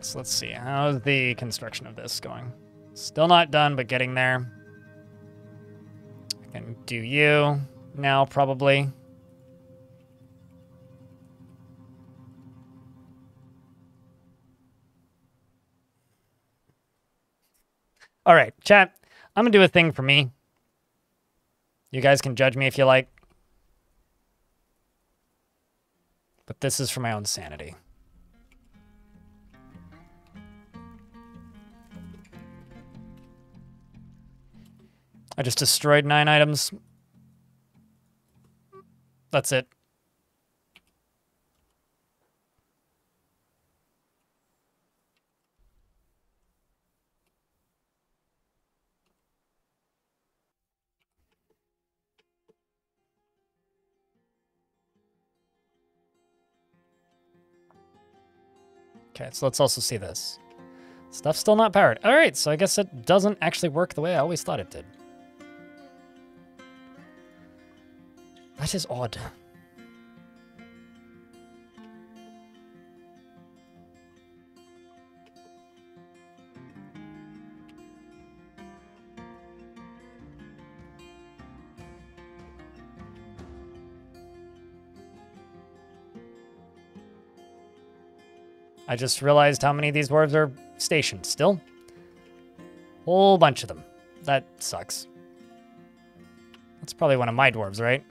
So let's see, how's the construction of this going? Still not done, but getting there. I can do you now, probably. All right, chat, I'm gonna do a thing for me. You guys can judge me if you like. But this is for my own sanity. I just destroyed 9 items. That's it. Okay, so let's also see this. Stuff's still not powered. All right, so I guess it doesn't actually work the way I always thought it did. That is odd. I just realized how many of these dwarves are stationed still. Whole bunch of them. That sucks. That's probably one of my dwarves, right?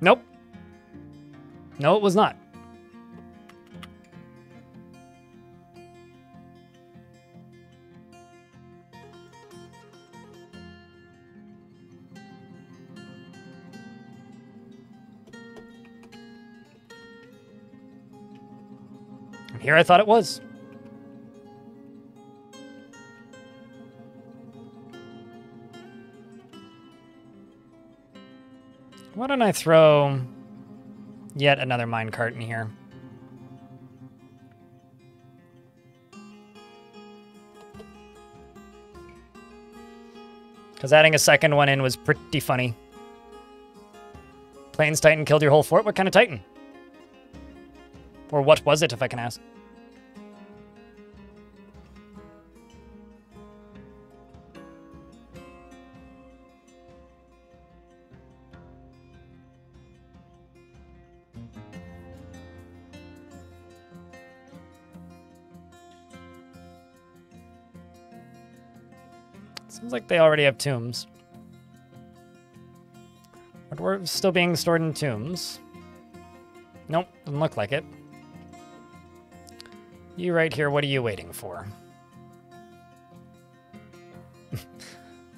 Nope. No, it was not. And here I thought it was. Why don't I throw yet another minecart in here? Because adding a second one in was pretty funny. Plains Titan killed your whole fort? What kind of Titan? Or what was it, if I can ask? Seems like they already have tombs. Are dwarves still being stored in tombs? Nope, doesn't look like it. You right here, what are you waiting for?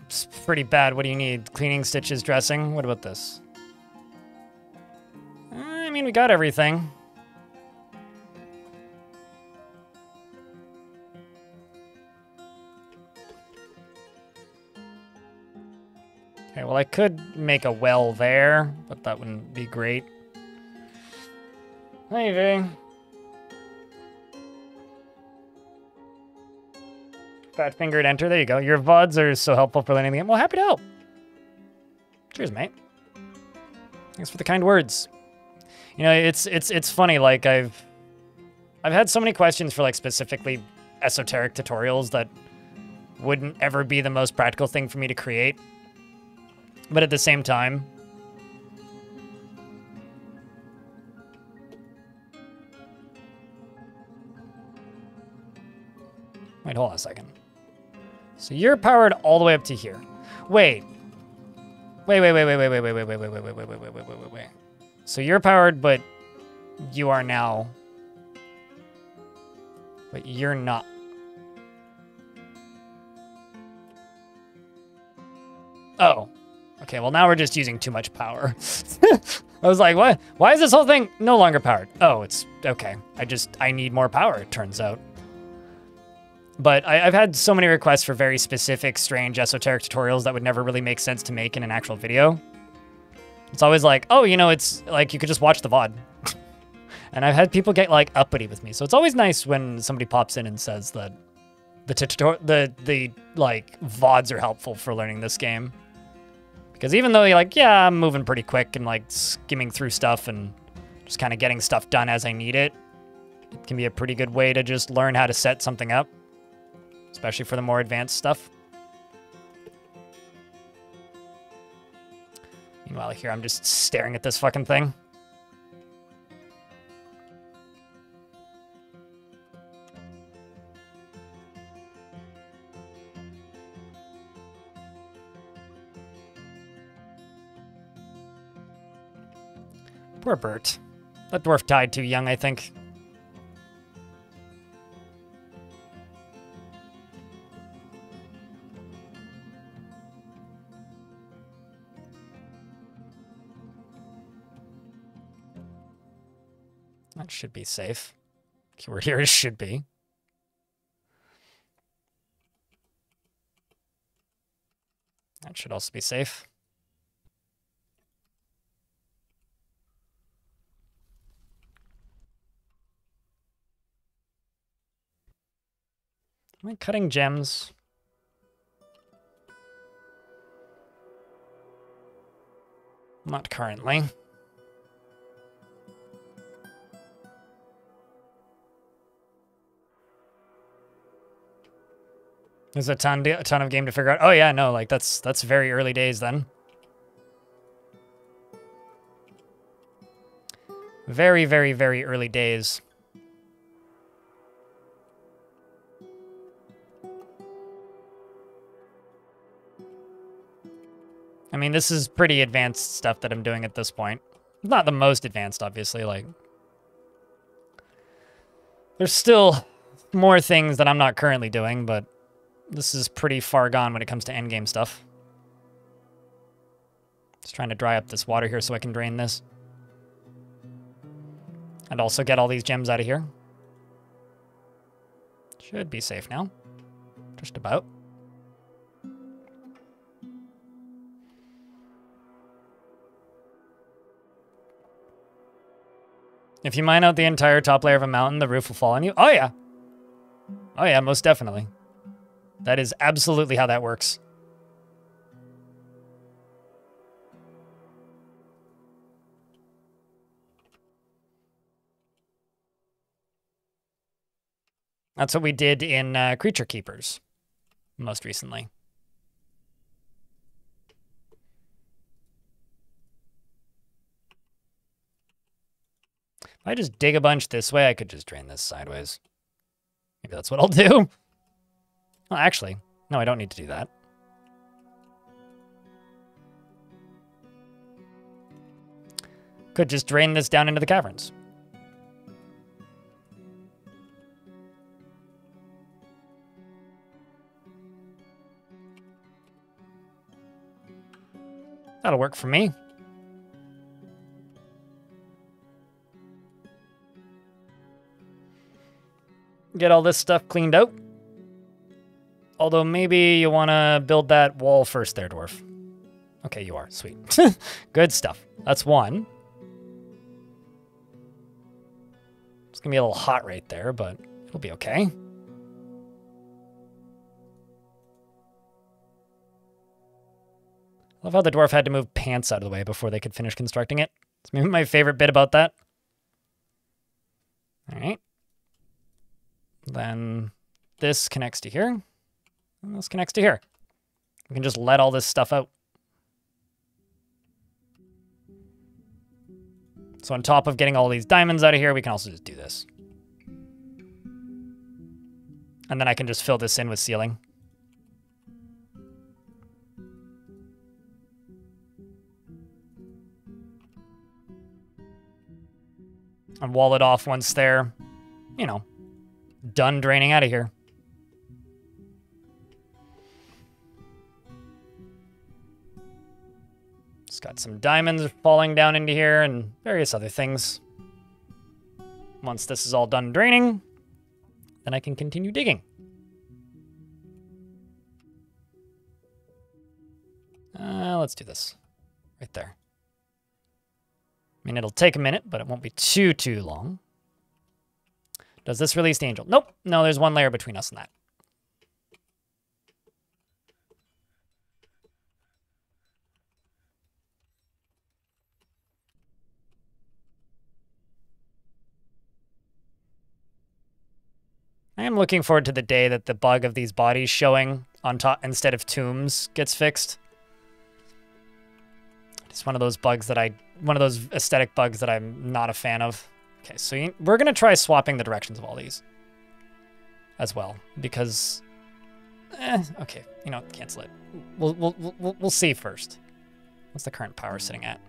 It's pretty bad. What do you need? Cleaning, stitches, dressing? What about this? I mean, we got everything. Okay, well, I could make a well there, but that wouldn't be great. Maybe. Fat-fingered enter. There you go. Your VODs are so helpful for learning the game. Well, happy to help. Cheers, mate. Thanks for the kind words. You know, it's funny. Like I've had so many questions for like specifically esoteric tutorials that wouldn't ever be the most practical thing for me to create. But at the same time, wait, hold on a second. So you're powered all the way up to here. Wait. Wait. So you're powered, but you are now. But you're not. Oh. Okay, well now we're just using too much power. I was like, what? Why is this whole thing no longer powered? Oh, it's okay. I need more power, it turns out. But I've had so many requests for very specific, strange, esoteric tutorials that would never really make sense to make in an actual video. It's always like, oh, you know, it's like you could just watch the VOD. And I've had people get like uppity with me. So it's always nice when somebody pops in and says that the like VODs are helpful for learning this game. Because even though you're like, yeah, I'm moving pretty quick and like skimming through stuff and just kind of getting stuff done as I need it, it can be a pretty good way to just learn how to set something up, especially for the more advanced stuff. Meanwhile, here I'm just staring at this fucking thing. Poor Bert. That dwarf died too young, I think. That should be safe. Keyword here is should be. That should also be safe. Am I cutting gems? Not currently. There's a ton of game to figure out. Oh yeah, no, like that's very early days then. Very, very, very early days. I mean, this is pretty advanced stuff that I'm doing at this point. Not the most advanced, obviously. Like, there's still more things that I'm not currently doing, but this is pretty far gone when it comes to endgame stuff. Just trying to dry up this water here so I can drain this. And also get all these gems out of here. Should be safe now. Just about. If you mine out the entire top layer of a mountain, the roof will fall on you. Oh, yeah. Oh, yeah, most definitely. That is absolutely how that works. That's what we did in Creature Keepers most recently. If I just dig a bunch this way, I could just drain this sideways. Maybe that's what I'll do. Well, actually, no, I don't need to do that. Could just drain this down into the caverns. That'll work for me. Get all this stuff cleaned out. Although maybe you want to build that wall first there, Dwarf. Okay, you are. Sweet. Good stuff. That's one. It's going to be a little hot right there, but it'll be okay. Love how the dwarf had to move pants out of the way before they could finish constructing it. It's maybe my favorite bit about that. All right. Then this connects to here. And this connects to here. We can just let all this stuff out. So on top of getting all these diamonds out of here, we can also just do this. And then I can just fill this in with ceiling. And wall it off once they're, you know, done draining out of here. It's got some diamonds falling down into here and various other things. Once this is all done draining, then I can continue digging. Let's do this right there. I mean, it'll take a minute, but it won't be too long. Does this release the angel? Nope. No, there's one layer between us and that. I am looking forward to the day that the bug of these bodies showing on top instead of tombs gets fixed. It's one of those bugs that one of those aesthetic bugs that I'm not a fan of. Okay, so we're going to try swapping the directions of all these as well, because, okay, you know, cancel it. We'll see first. What's the current power sitting at?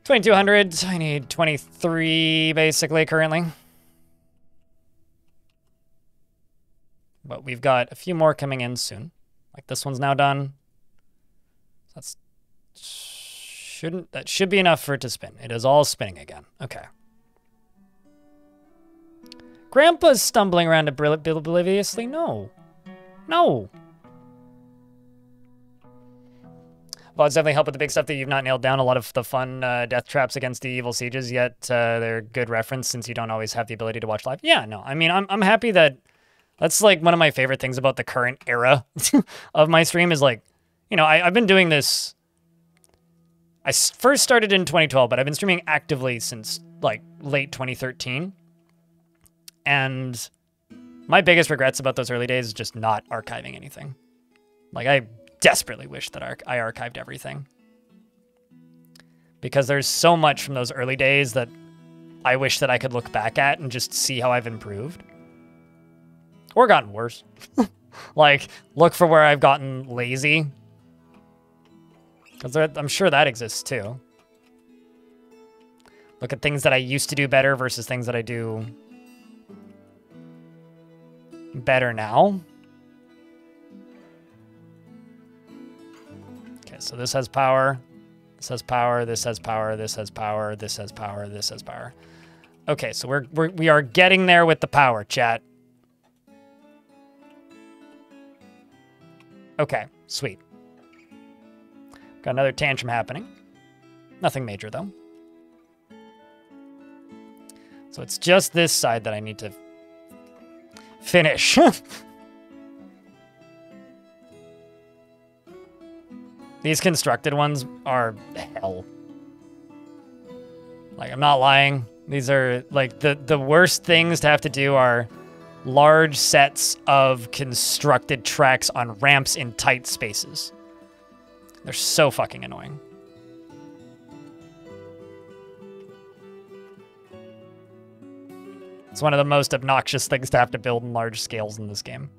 2200. I need 23 basically currently. But we've got a few more coming in soon. Like this one's now done. That should be enough for it to spin. It is all spinning again. Okay. Grandpa's stumbling around obliviously. No. No. Well, it's definitely helped with the big stuff that you've not nailed down. A lot of the fun death traps against the evil sieges, yet they're good reference since you don't always have the ability to watch live. Yeah, no. I mean, I'm happy that that's like one of my favorite things about the current era of my stream is like, you know, I've been doing this. I first started in 2012, but I've been streaming actively since like late 2013. And my biggest regrets about those early days is just not archiving anything. Like I desperately wish that I archived everything. Because there's so much from those early days that I wish that I could look back at and just see how I've improved. Or gotten worse. Like, look for where I've gotten lazy. Because I'm sure that exists too. Look at things that I used to do better versus things that I do better now. Okay, so this has power. This has power. This has power. This has power. This has power. This has power. Okay, so we are getting there with the power, chat. Okay, sweet. Got another tantrum happening. Nothing major, though. So it's just this side that I need to finish. These constructed ones are hell. Like, I'm not lying. These are, like, the worst things to have to do are large sets of constructed tracks on ramps in tight spaces. They're so fucking annoying. It's one of the most obnoxious things to have to build in large scales in this game.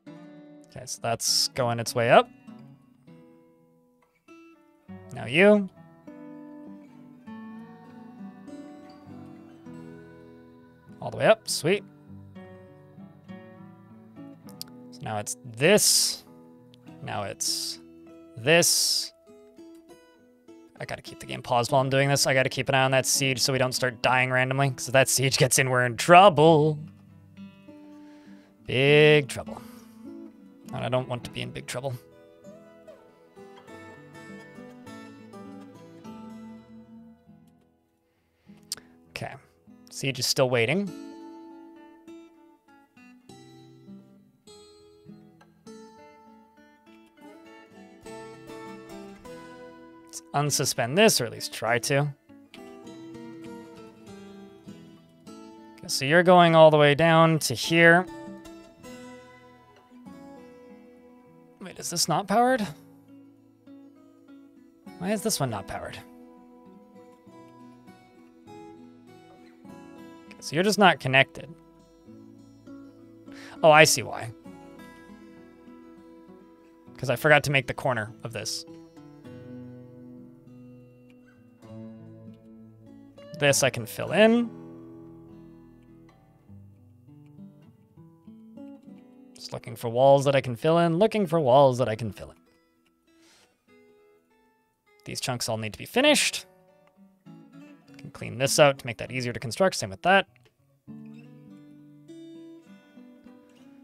Okay, so that's going its way up. Now you. All the way up, sweet. So now it's this. Now it's this. I gotta keep the game paused while I'm doing this. I gotta keep an eye on that siege so we don't start dying randomly. Because if that siege gets in, we're in trouble. Big trouble. And I don't want to be in big trouble. Okay. Siege is still waiting. Let's unsuspend this, or at least try to. Okay, so you're going all the way down to here. Wait, is this not powered? Why is this one not powered? Okay, so you're just not connected. Oh, I see why. Because I forgot to make the corner of this. This I can fill in. Just looking for walls that I can fill in, looking for walls that I can fill in. These chunks all need to be finished. Can clean this out to make that easier to construct, same with that.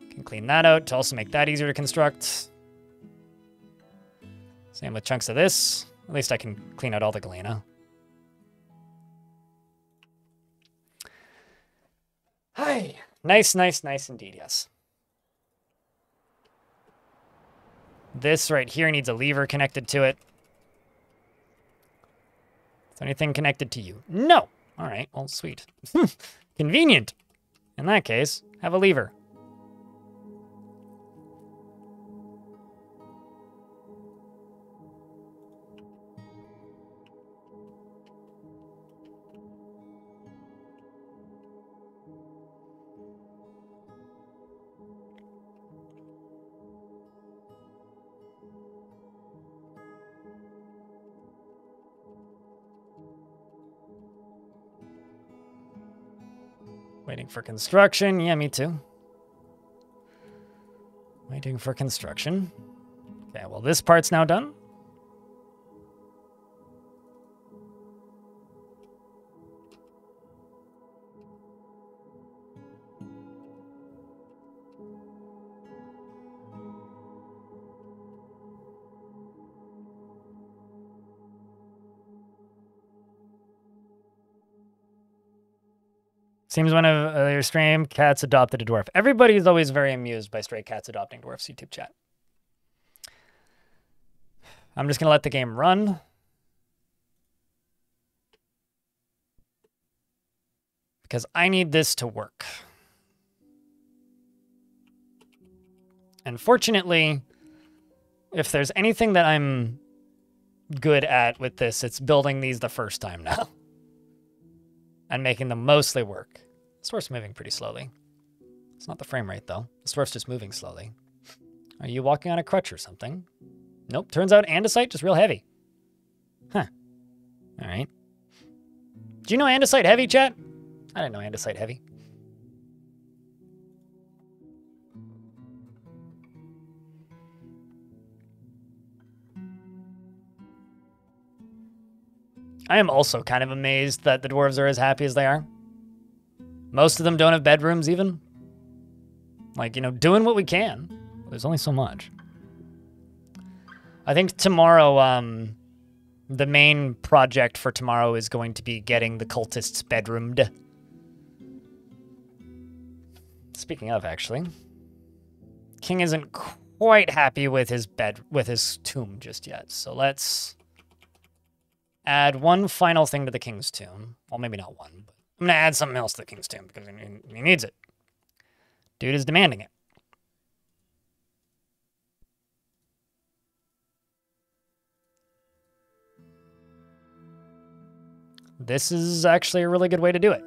Can clean that out to also make that easier to construct. Same with chunks of this. At least I can clean out all the galena. Hi. Nice, nice, nice indeed, yes. This right here needs a lever connected to it. Is anything connected to you? No. All right, well, sweet. Convenient. In that case, have a lever. Waiting for construction. Yeah, me too. Waiting for construction. Okay, well, this part's now done. Seems one of your stream cats adopted a dwarf. Everybody is always very amused by stray cats adopting dwarfs. YouTube chat. I'm just going to let the game run. Because I need this to work. And fortunately, if there's anything that I'm good at with this, it's building these the first time now. And making them mostly work. This dwarf's moving pretty slowly. It's not the frame rate, though. This dwarf's just moving slowly. Are you walking on a crutch or something? Nope. Turns out andesite just real heavy. Huh. All right. Do you know andesite heavy, chat? I didn't know andesite heavy. I am also kind of amazed that the dwarves are as happy as they are. Most of them don't have bedrooms even. Like, you know, doing what we can. There's only so much. I think tomorrow, the main project for tomorrow is going to be getting the cultists bedroomed. Speaking of, actually, King isn't quite happy with his tomb just yet. So let's add one final thing to the King's tomb. Well, maybe not one, but I'm gonna add something else to the King's tomb because he needs it. Dude is demanding it. This is actually a really good way to do it.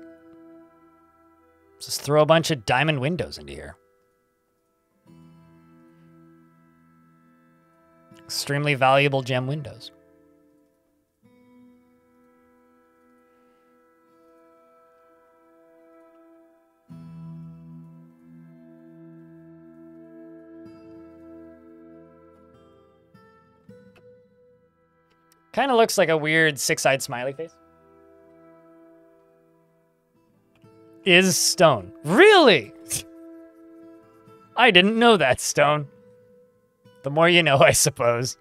Just throw a bunch of diamond windows into here. Extremely valuable gem windows. Kind of looks like a weird six-eyed smiley face. Is stone. Really? I didn't know that, Stone. The more you know, I suppose.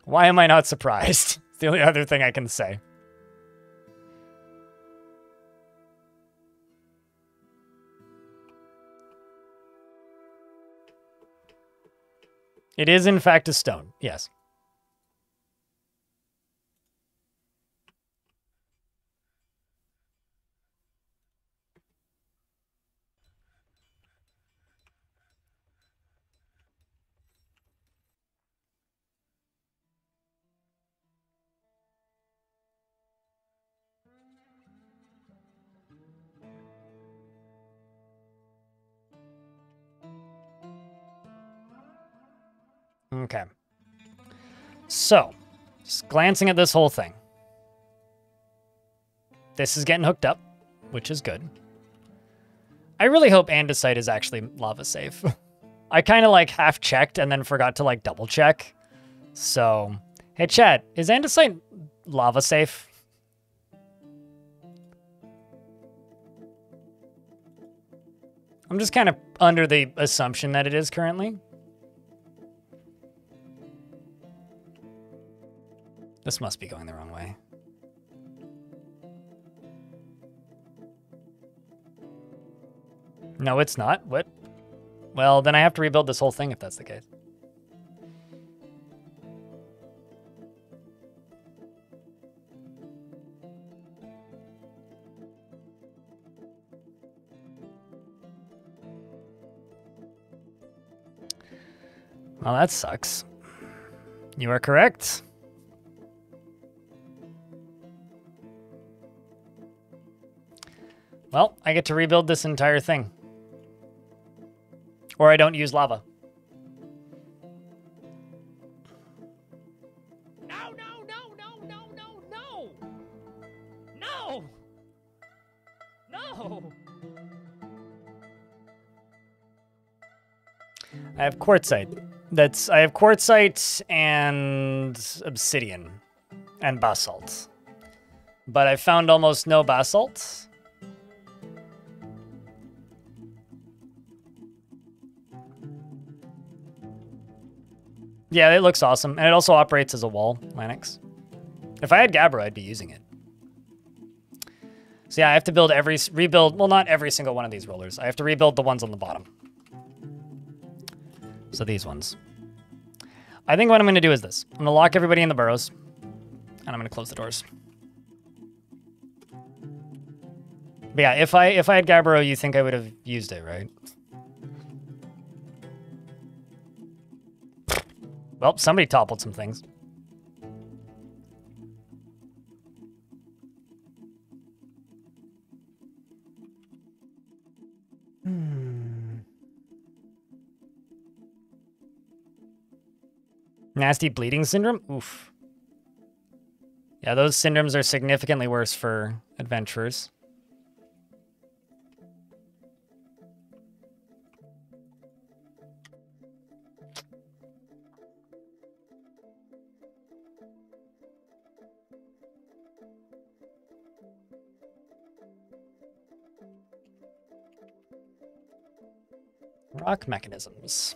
Why am I not surprised? It's the only other thing I can say. It is, in fact, a stone. Yes. Okay. So, just glancing at this whole thing. This is getting hooked up, which is good. I really hope andesite is actually lava safe. I kind of like half checked and then forgot to like double check. So, hey chat, is andesite lava safe? I'm just kind of under the assumption that it is currently. This must be going the wrong way. No, it's not. What? Well, then I have to rebuild this whole thing if that's the case. Well, that sucks. You are correct. Well, I get to rebuild this entire thing. Or I don't use lava. No, no, no, no, no, no, no! No! No! I have quartzite. I have quartzite and obsidian and basalt. But I found almost no basalt. Yeah, it looks awesome. And it also operates as a wall, Lanix. If I had Gabbro, I'd be using it. So yeah, I have to rebuild, well, not every single one of these rollers. I have to rebuild the ones on the bottom. So these ones. I think what I'm going to do is this. I'm going to lock everybody in the burrows. And I'm going to close the doors. But yeah, if I had Gabbro, you think I would have used it, right? Well, somebody toppled some things. Nasty bleeding syndrome? Oof. Yeah, those syndromes are significantly worse for adventurers. Rock mechanisms.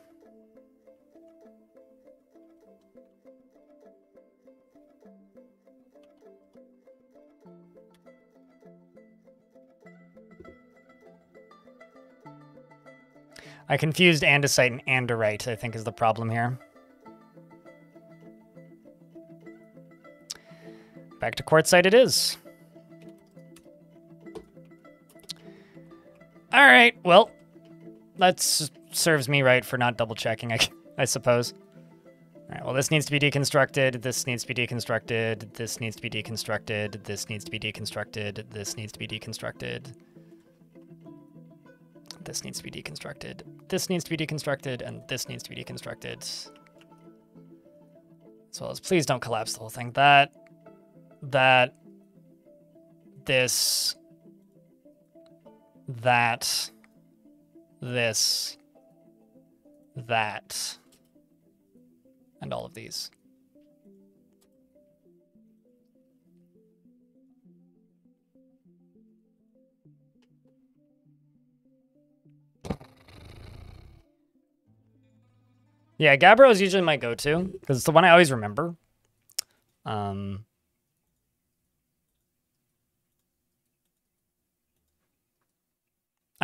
I confused andesite and anderite, I think is the problem here. Back to quartzite it is. All right, well, that serves me right for not double checking, I suppose. All right, well, this needs to be deconstructed. This needs to be deconstructed. This needs to be deconstructed. This needs to be deconstructed. This needs to be deconstructed. This needs to be deconstructed. This needs to be deconstructed, and this needs to be deconstructed. As well as, please don't collapse the whole thing. That, this, that, this, that, and all of these. Yeah, Gabbro is usually my go-to, because it's the one I always remember. I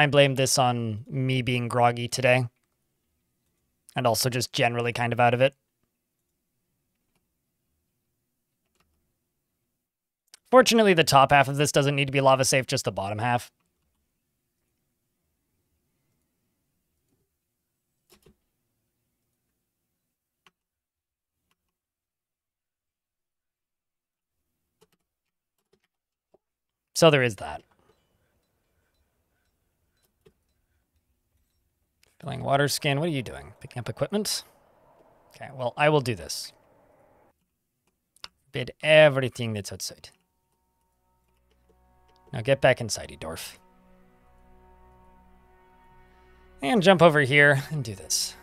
blame this on me being groggy today. And also just generally kind of out of it. Fortunately, the top half of this doesn't need to be lava safe, just the bottom half. So there is that. Filling water skin. What are you doing? Picking up equipment? Okay, well, I will do this. Bid everything that's outside. Now get back inside, you dwarf. And jump over here and do this.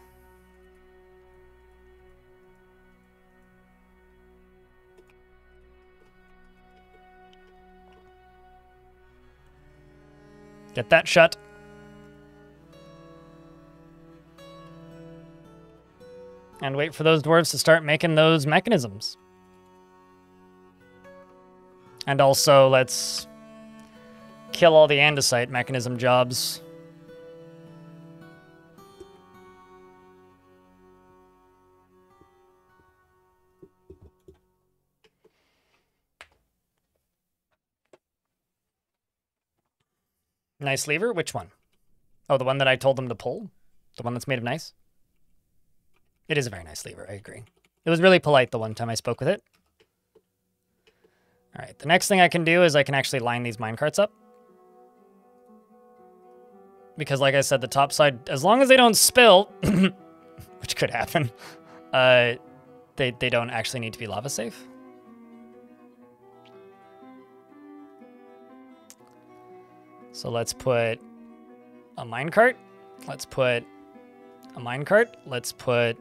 Get that shut. And wait for those dwarves to start making those mechanisms. And also, let's kill all the andesite mechanism jobs. Nice lever? Which one? Oh, the one that I told them to pull? The one that's made of nice? It is a very nice lever, I agree. It was really polite the one time I spoke with it. All right, the next thing I can do is I can actually line these minecarts up. Because like I said, the top side, as long as they don't spill, which could happen, they don't actually need to be lava safe. So let's put a minecart. Let's put a minecart. Let's put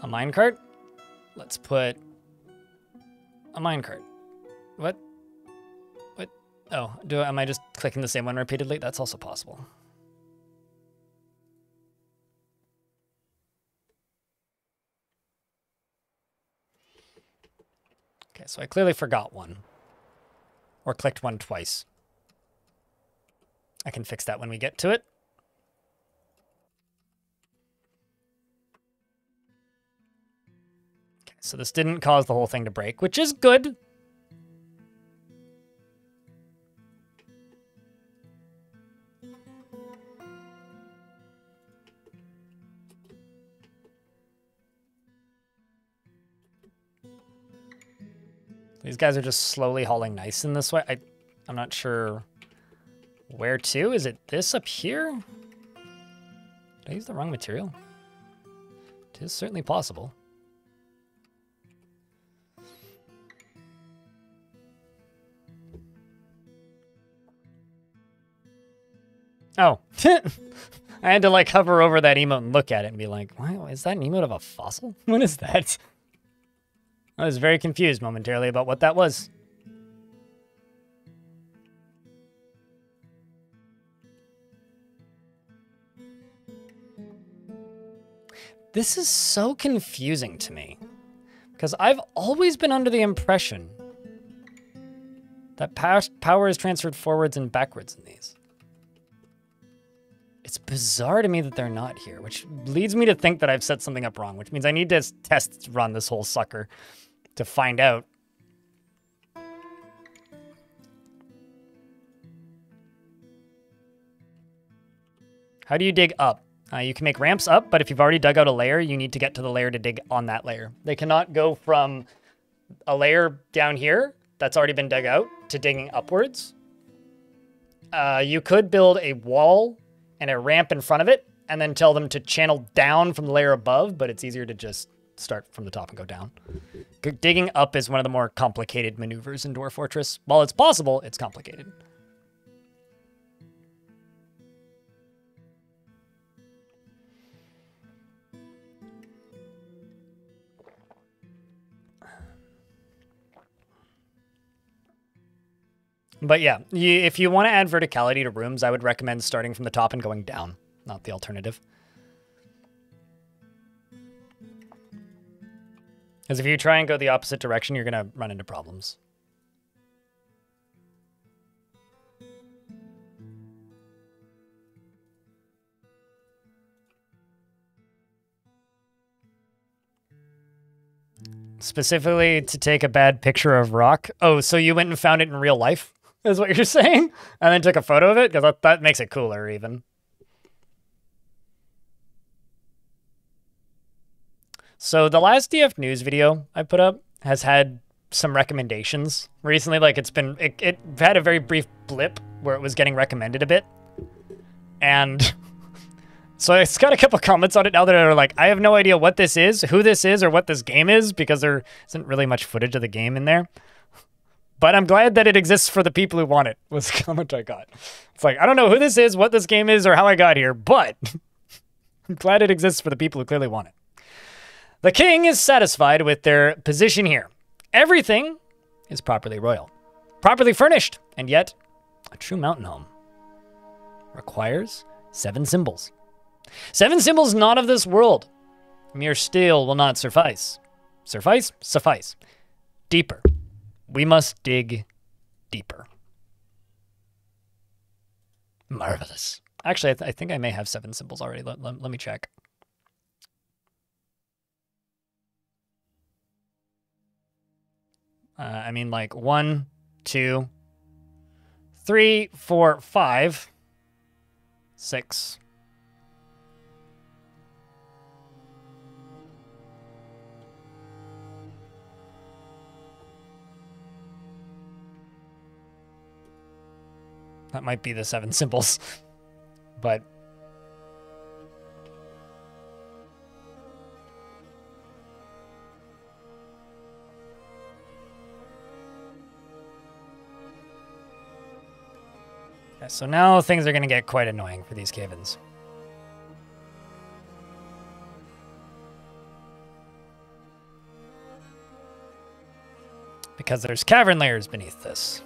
a minecart. Let's put a minecart. What? What? Oh, am I just clicking the same one repeatedly? That's also possible. Okay, so I clearly forgot one. Or clicked one twice. I can fix that when we get to it. Okay, so this didn't cause the whole thing to break, which is good. These guys are just slowly hauling nice in this way. I'm not sure where to. Is it this up here? Did I use the wrong material? 'Tis certainly possible. Oh. I had to like hover over that emote and look at it and be like, wow, is that an emote of a fossil? What is that? I was very confused momentarily about what that was. This is so confusing to me because I've always been under the impression that power is transferred forwards and backwards in these. It's bizarre to me that they're not here, which leads me to think that I've set something up wrong, which means I need to test run this whole sucker to find out. How do you dig up? You can make ramps up, but if you've already dug out a layer, you need to get to the layer to dig on that layer. They cannot go from a layer down here that's already been dug out to digging upwards. You could build a wall and a ramp in front of it, and then tell them to channel down from the layer above, but it's easier to just start from the top and go down. Digging up is one of the more complicated maneuvers in Dwarf Fortress. While it's possible, it's complicated. But yeah, if you want to add verticality to rooms, I would recommend starting from the top and going down, not the alternative. Because if you try and go the opposite direction, you're going to run into problems. Specifically to take a bad picture of rock. Oh, so you went and found it in real life, is what you're saying? And then took a photo of it? Because that makes it cooler, even. So the last DF News video I put up has had some recommendations recently. Like it had a very brief blip where it was getting recommended a bit. And so it's got a couple comments on it now that are like, I have no idea what this is, who this is, or what this game is, because there isn't really much footage of the game in there. But I'm glad that it exists for the people who want it, was the comment I got. It's like, I don't know who this is, what this game is, or how I got here, but I'm glad it exists for the people who clearly want it. The king is satisfied with their position here. Everything is properly royal, properly furnished, and yet a true mountain home requires 7 symbols. 7 symbols not of this world. Mere steel will not suffice. Suffice? Suffice. Deeper. We must dig deeper. Marvelous. Actually, I think I may have 7 symbols already. Let me check. I mean, like 1, 2, 3, 4, 5, 6. That might be the 7 symbols, but okay, so now things are going to get quite annoying for these cave-ins. Because there's cavern layers beneath this.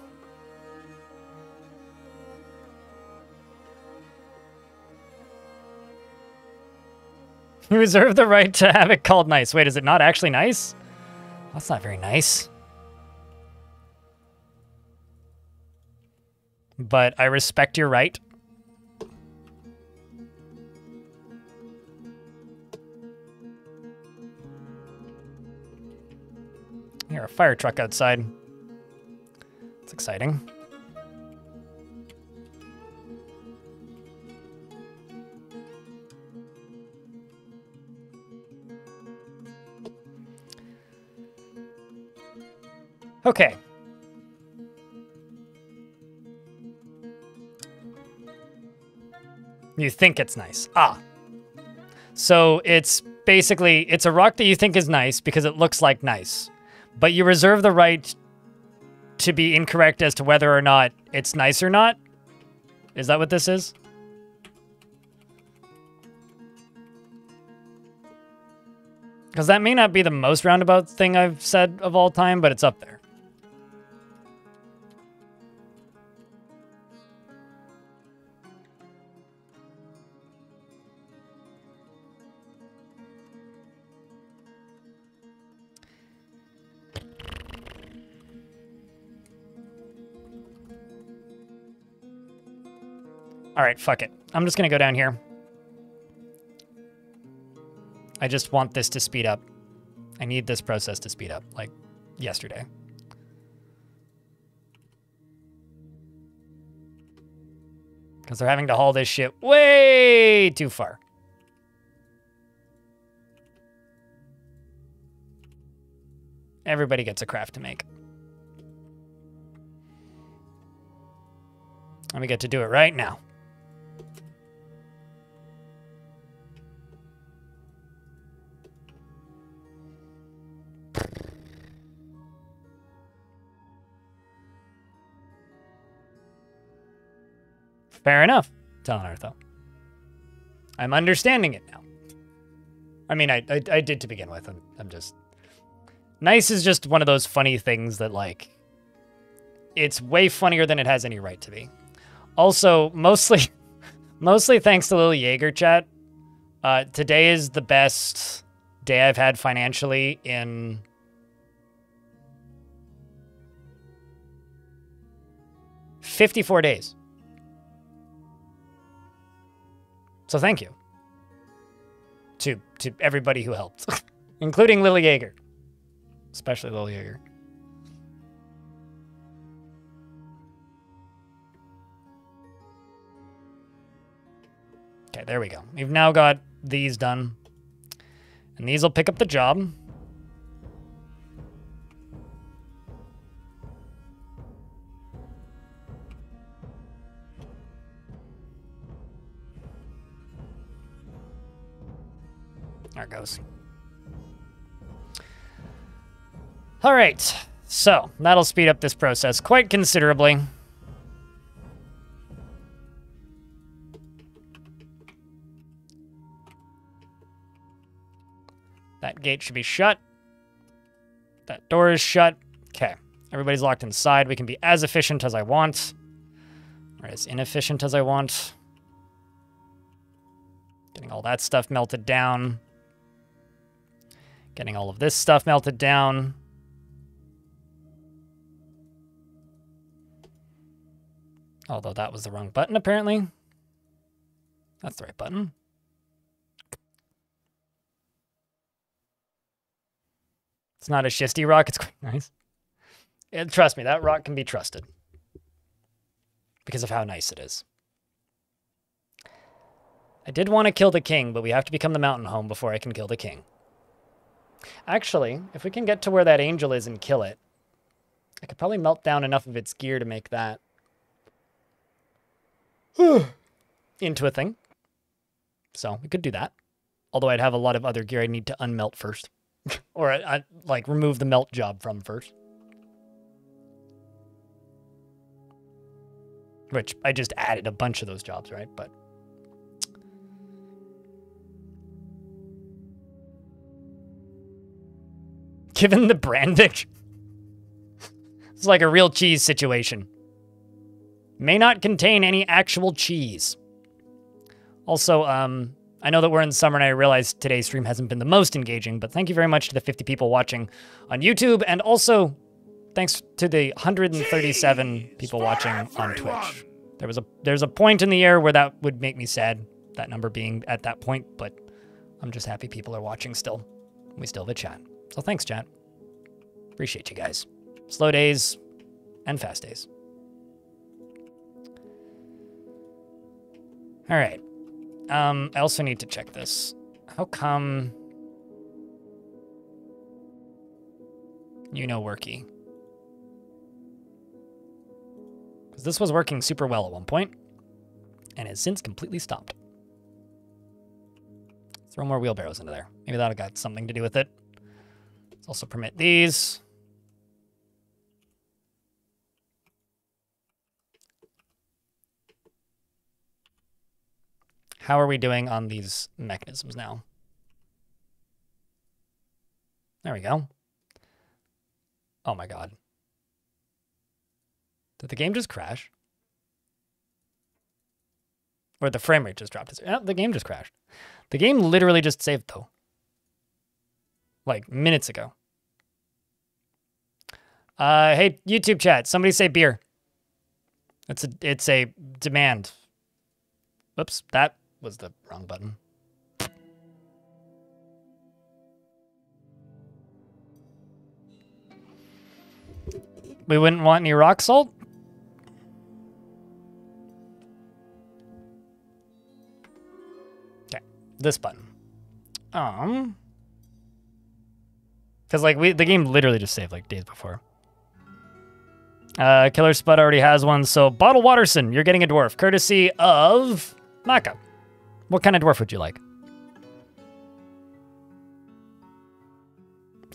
You reserve the right to have it called nice. Wait, is it not actually nice? That's not very nice. But I respect your right. Here, a fire truck outside. It's exciting. Okay. You think it's nice. Ah. So it's basically, it's a rock that you think is nice because it looks like nice. But you reserve the right to be incorrect as to whether or not it's nice or not. Is that what this is? Because that may not be the most roundabout thing I've said of all time, but it's up there. All right, fuck it. I'm just going to go down here. I just want this to speed up. I need this process to speed up, like yesterday. Because they're having to haul this shit way too far. Everybody gets a craft to make. And we get to do it right now. Fair enough, telling Artho. I'm understanding it now. I mean, I did to begin with. I'm just... Nice is just one of those funny things that, like... It's way funnier than it has any right to be. Also, mostly thanks to Lily Yeager, chat. Today is the best day I've had financially in... ...54 days. So thank you to everybody who helped, including Lily Yeager, especially Lily Yeager. Okay, there we go. We've now got these done, and these will pick up the job. There it goes. All right, so that'll speed up this process quite considerably. That gate should be shut. That door is shut. Okay, everybody's locked inside. We can be as efficient as I want, or as inefficient as I want. Getting all that stuff melted down. Getting all of this stuff melted down. Although that was the wrong button, apparently. That's the right button. It's not a schisty rock. It's quite nice. Trust me, that rock can be trusted. Because of how nice it is. I did want to kill the king, but we have to become the mountain home before I can kill the king. Actually, if we can get to where that angel is and kill it, I could probably melt down enough of its gear to make that into a thing. So we could do that. Although I'd have a lot of other gear I need to unmelt first. Or I like remove the melt job from first. Which I just added a bunch of those jobs, right? But given the branding, it's like a real cheese situation. May not contain any actual cheese. Also, I know that we're in summer and I realize today's stream hasn't been the most engaging, but thank you very much to the 50 people watching on YouTube, and also thanks to the 137 people watching on Twitch. There's a point in the year where that would make me sad, that number being at that point, but I'm just happy people are watching still. We still have a chat. So thanks, chat. Appreciate you guys. Slow days and fast days. All right. I also need to check this. How come you know worky? Because this was working super well at one point, and has since completely stopped. Let's Throw more wheelbarrows into there. Maybe that'll got something to do with it. Let's also permit these. How are we doing on these mechanisms now? There we go. Oh my god. Did the game just crash? Or the frame rate just dropped? Oh, the game just crashed. The game literally just saved, though. Like, minutes ago. Hey, YouTube chat, somebody say beer. It's a demand. Whoops, that was the wrong button. We wouldn't want any rock salt? Okay, this button. Because like the game literally just saved like days before. Killer Spud already has one, so Bottle Watterson, you're getting a dwarf, courtesy of Maka. What kind of dwarf would you like?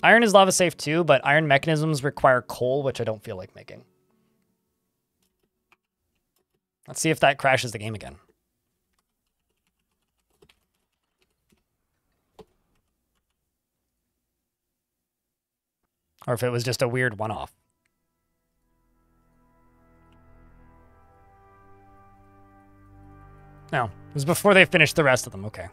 Iron is lava safe too, but iron mechanisms require coal, which I don't feel like making. Let's see if that crashes the game again. Or if it was just a weird one-off. No, it was before they finished the rest of them. Okay.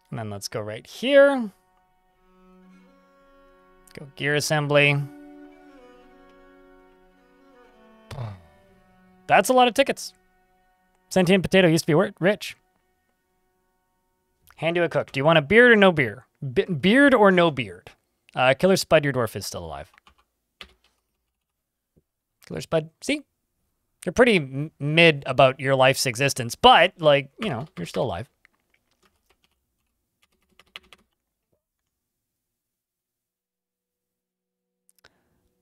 And then let's go right here. Go gear assembly. That's a lot of tickets. Sentient Potato used to be rich. Hand to a cook. Do you want a beard or no beard? Beard or no beard? Killer Spud, your dwarf is still alive. Killer Spud, see? You're pretty mid about your life's existence, but, like, you know, you're still alive.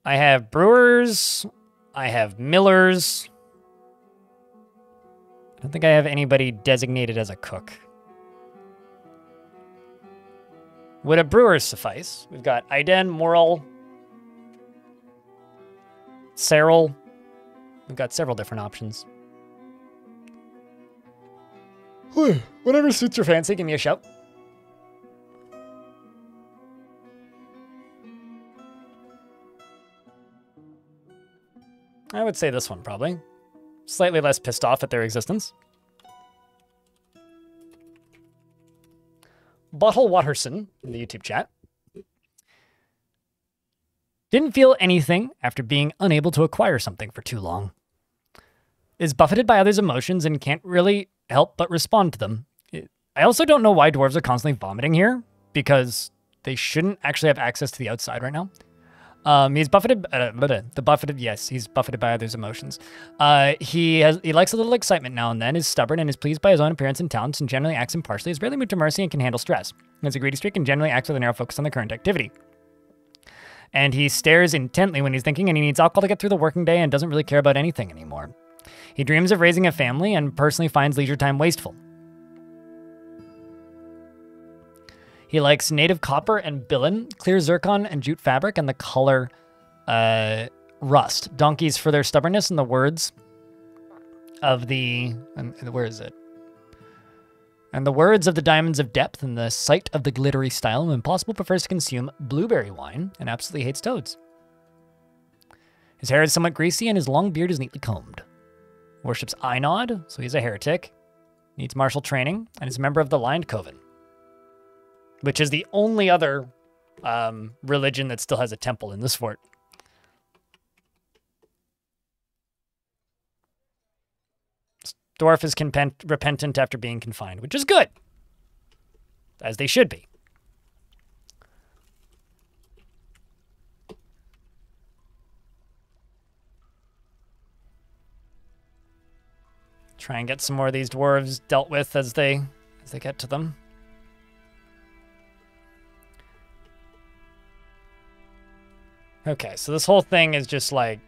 I have brewers. I have millers. I don't think I have anybody designated as a cook. Would a brewer suffice? We've got Aiden, Moral, Cyril. We've got several different options. Whatever suits your fancy, give me a shout. I would say this one, probably. Slightly less pissed off at their existence. Bottle Watterson in the YouTube chat. Didn't feel anything after being unable to acquire something for too long. Is buffeted by others' emotions and can't really help but respond to them. I also don't know why dwarves are constantly vomiting here, because they shouldn't actually have access to the outside right now. He's buffeted, yes, he's buffeted by others' emotions. He likes a little excitement now and then, is stubborn and is pleased by his own appearance and talents and generally acts impartially, is rarely moved to mercy and can handle stress. He has a greedy streak and generally acts with a narrow focus on the current activity. And he stares intently when he's thinking, and he needs alcohol to get through the working day and doesn't really care about anything anymore. He dreams of raising a family and personally finds leisure time wasteful. He likes native copper and billin, clear zircon and jute fabric, and the color rust. Donkeys for their stubbornness, and the words of the... where is it? And the words of the diamonds of depth and the sight of the glittery style. When possible, prefers to consume blueberry wine and absolutely hates toads. His hair is somewhat greasy and his long beard is neatly combed. Worships Einod, so he's a heretic. Needs martial training and is a member of the Lined Coven, which is the only other religion that still has a temple in this fort. Dwarf is repentant after being confined, which is good. As they should be. Try and get some more of these dwarves dealt with as they get to them. Okay, so this whole thing is just like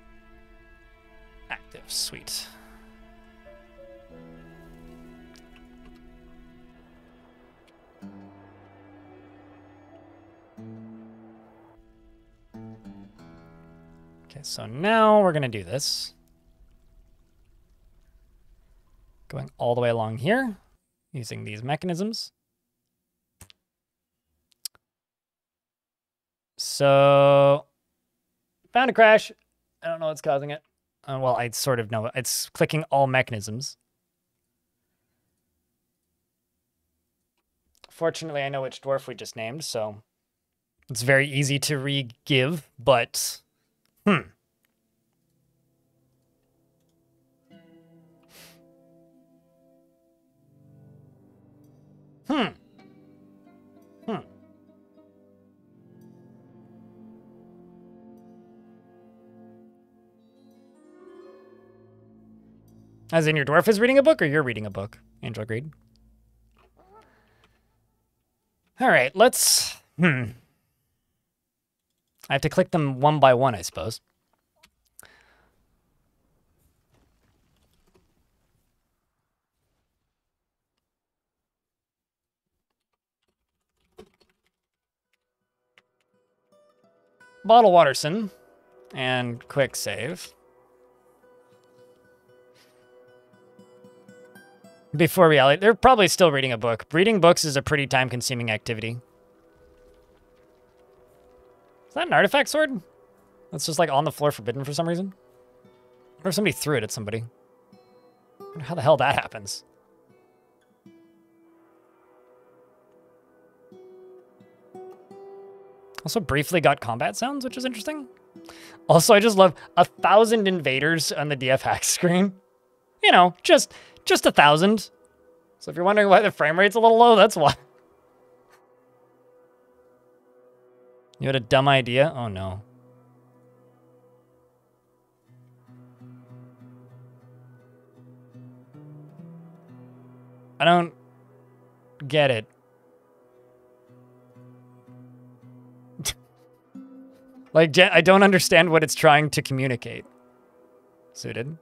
active. Sweet. Okay, so now we're going to do this. Going all the way along here, using these mechanisms. So, found a crash. I don't know what's causing it. Well, I sort of know. It's clicking all mechanisms. Fortunately, I know which dwarf we just named, so it's very easy to re-give, but... As in your dwarf is reading a book, or you're reading a book? Angel agreed. All right, let's... I have to click them one by one, I suppose. Bottle Watterson and quick save. Before reality, they're probably still reading a book. Reading books is a pretty time-consuming activity. Is that an artifact sword? That's just like on the floor forbidden for some reason? I wonder if somebody threw it at somebody. I wonder how the hell that happens. Also briefly got combat sounds, which is interesting. Also, I just love 1,000 invaders on the DF hack screen. You know, just 1,000. So if you're wondering why the frame rate's a little low, that's why. You had a dumb idea? Oh no. I don't get it. Like, I don't understand what it's trying to communicate. Suited.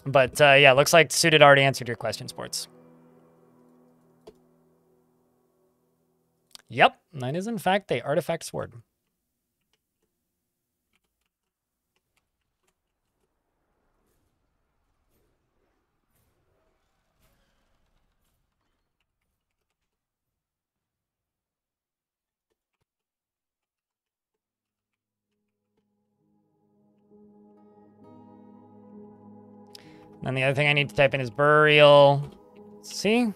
But, yeah, looks like Suited already answered your question, Sports. Yep, that is, in fact, the artifact sword. And the other thing I need to type in is burial. See?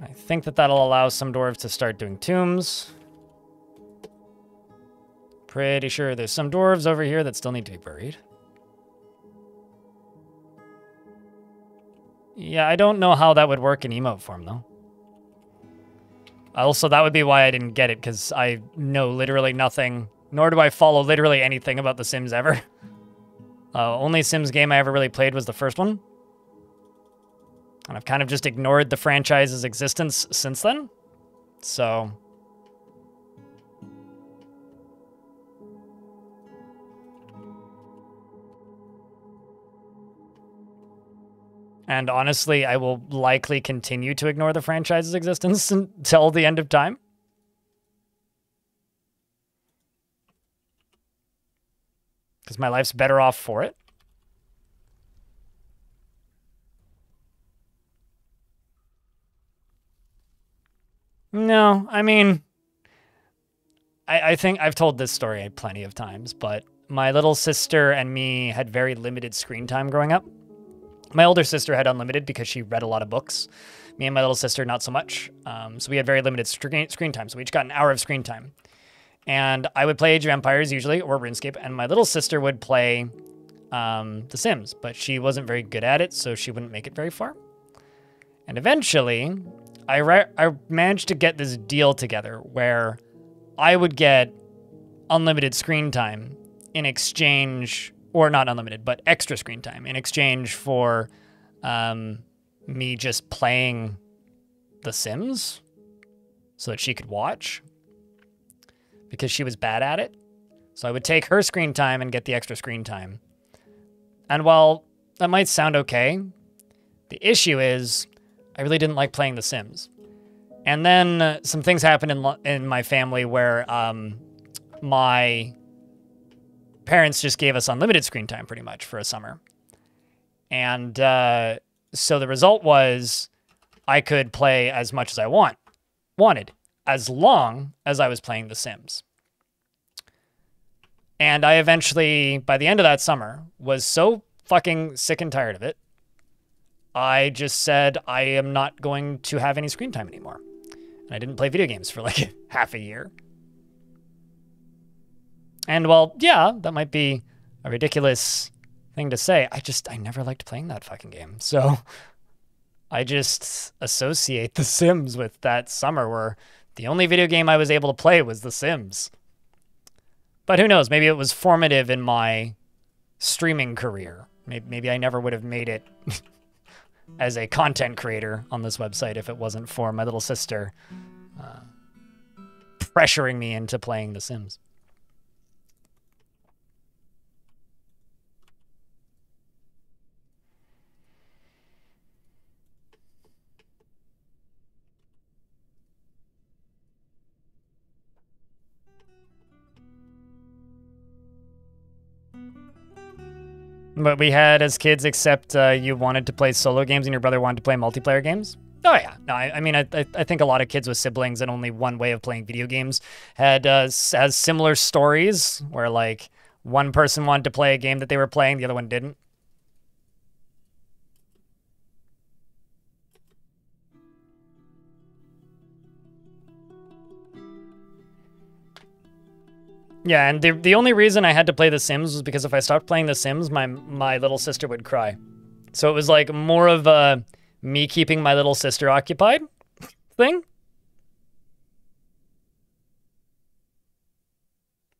I think that'll allow some dwarves to start doing tombs. Pretty sure there's some dwarves over here that still need to be buried. Yeah, I don't know how that would work in emote form, though. Also, that would be why I didn't get it, because I know literally nothing, nor do I follow literally anything about The Sims ever. Only Sims game I ever really played was the first one. And I've kind of just ignored the franchise's existence since then. So... And honestly, I will likely continue to ignore the franchise's existence until the end of time. Because my life's better off for it. No, I mean... I think I've told this story plenty of times, but my little sister and me had very limited screen time growing up. My older sister had unlimited because she read a lot of books. Me and my little sister, not so much. So we had very limited screen time. So we each got an hour of screen time. And I would play Age of Empires usually, or RuneScape, and my little sister would play The Sims, but she wasn't very good at it, so she wouldn't make it very far. And eventually, I managed to get this deal together where I would get unlimited screen time in exchange, or not unlimited, but extra screen time in exchange for me just playing The Sims so that she could watch, because she was bad at it. So I would take her screen time and get the extra screen time. And while that might sound okay, the issue is I really didn't like playing The Sims. And then some things happened in my family where my parents just gave us unlimited screen time pretty much for a summer. And so the result was I could play as much as I wanted, as long as I was playing The Sims. And I eventually, by the end of that summer, was so fucking sick and tired of it, I just said I am not going to have any screen time anymore. And I didn't play video games for like half a year. And well, yeah, that might be a ridiculous thing to say. I never liked playing that fucking game. So I just associate The Sims with that summer where the only video game I was able to play was The Sims. But who knows? Maybe it was formative in my streaming career. Maybe I never would have made it as a content creator on this website if it wasn't for my little sister pressuring me into playing The Sims. But we had as kids, except you wanted to play solo games and your brother wanted to play multiplayer games? Oh, yeah. No, I mean, I think a lot of kids with siblings and only one way of playing video games had has similar stories where, like, one person wanted to play a game that they were playing, the other one didn't. Yeah, and the only reason I had to play The Sims was because if I stopped playing The Sims, my little sister would cry. So it was like more of a me keeping my little sister occupied thing.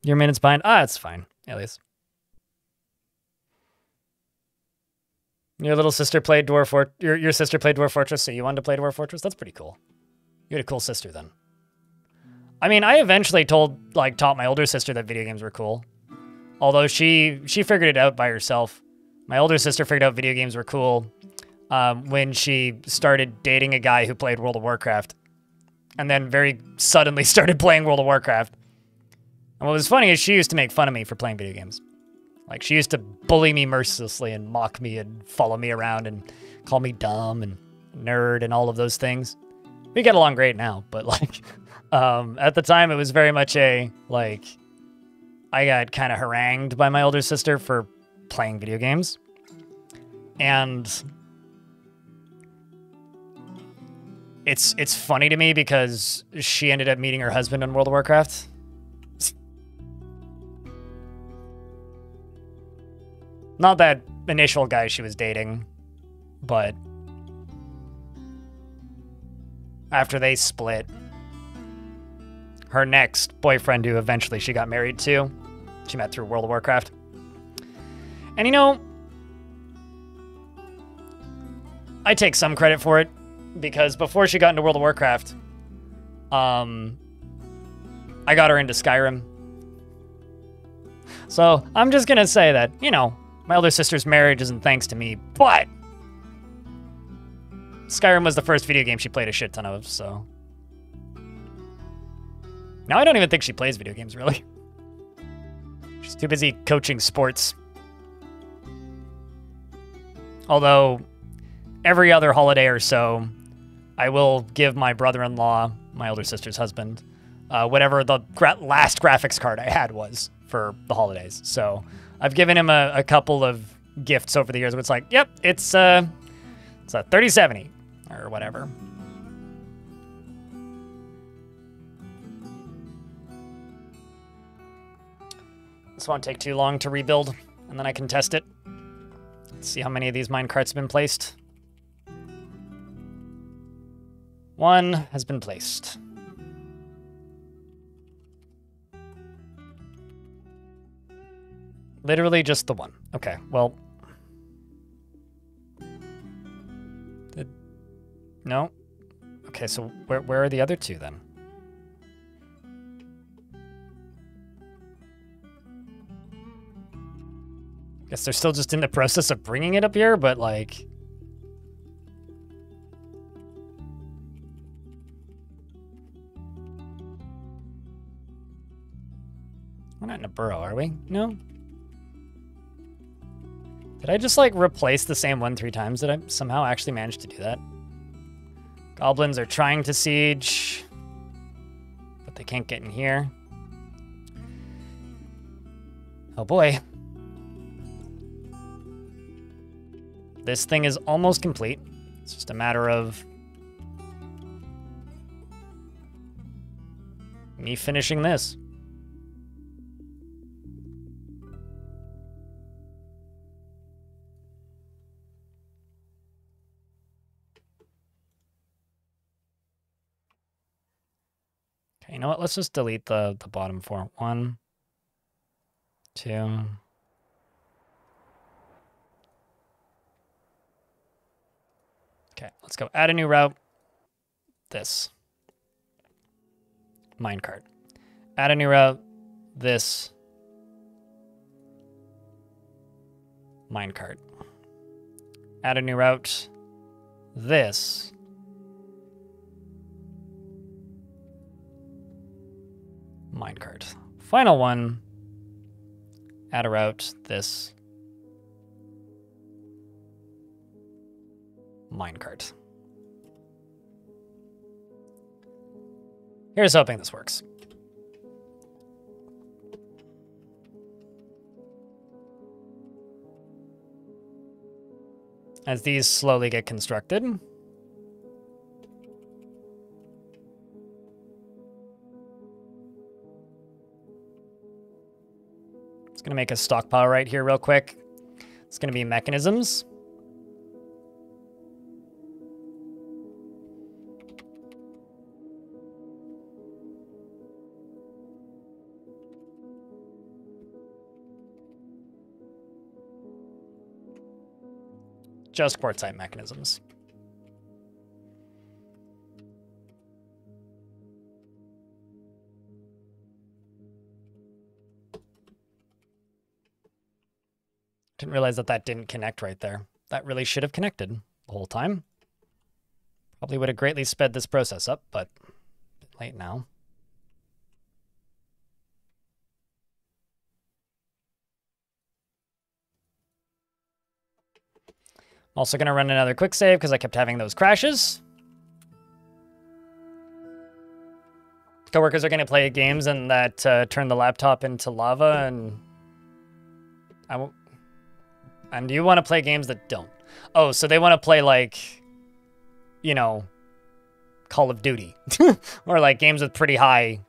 Your minutes behind? Ah, it's fine, at least. Your little sister played your sister played Dwarf Fortress, so you wanted to play Dwarf Fortress? That's pretty cool. You had a cool sister then. I mean, I eventually taught my older sister that video games were cool. Although she figured it out by herself. My older sister figured out video games were cool when she started dating a guy who played World of Warcraft. And then very suddenly started playing World of Warcraft. And what was funny is she used to make fun of me for playing video games. Like, she used to bully me mercilessly and mock me and follow me around and call me dumb and nerd and all of those things. We get along great now, but like... at the time, it was very much I got kind of harangued by my older sister for playing video games. And it's funny to me because she ended up meeting her husband in World of Warcraft. Not that initial guy she was dating, but after they split, her next boyfriend, who eventually she got married to, she met through World of Warcraft. And you know, I take some credit for it, because before she got into World of Warcraft, I got her into Skyrim. So I'm just gonna say that, you know, my older sister's marriage isn't thanks to me, but Skyrim was the first video game she played a shit ton of, so... Now I don't even think she plays video games, really. She's too busy coaching sports. Although, every other holiday or so, I will give my brother-in-law, my older sister's husband, whatever the last graphics card I had was for the holidays. So I've given him a couple of gifts over the years where it's like, yep, it's a 3070 or whatever. This won't take too long to rebuild, and then I can test it. Let's see how many of these minecarts have been placed. 1 has been placed. Literally just the 1. Okay, well. No? Okay, so where are the other 2 then? Guess they're still just in the process of bringing it up here, but like... We're not in a burrow, are we? No? Did I just, like, replace the same one 3 times? Did I somehow actually manage to do that? Goblins are trying to siege, but they can't get in here. Oh, boy. This thing is almost complete. It's just a matter of me finishing this. You know what? Let's just delete the bottom 4. 1, 2. Okay, let's go add a new route. This. Minecart. Add a new route. This. Minecart. Add a new route. This. Minecart. Final one. Add a route. This. Minecart. Here's hoping this works. As these slowly get constructed. It's going to make a stockpile right here real quick. It's going to be mechanisms. Just quartzite mechanisms. Didn't realize that that didn't connect right there. That really should have connected the whole time. Probably would have greatly sped this process up, but a bit late now. I'm also going to run another quick save because I kept having those crashes. Coworkers are going to play games and that turn the laptop into lava, and I won't. And you want to play games that don't. Oh, so they want to play like, you know, Call of Duty or like games with pretty high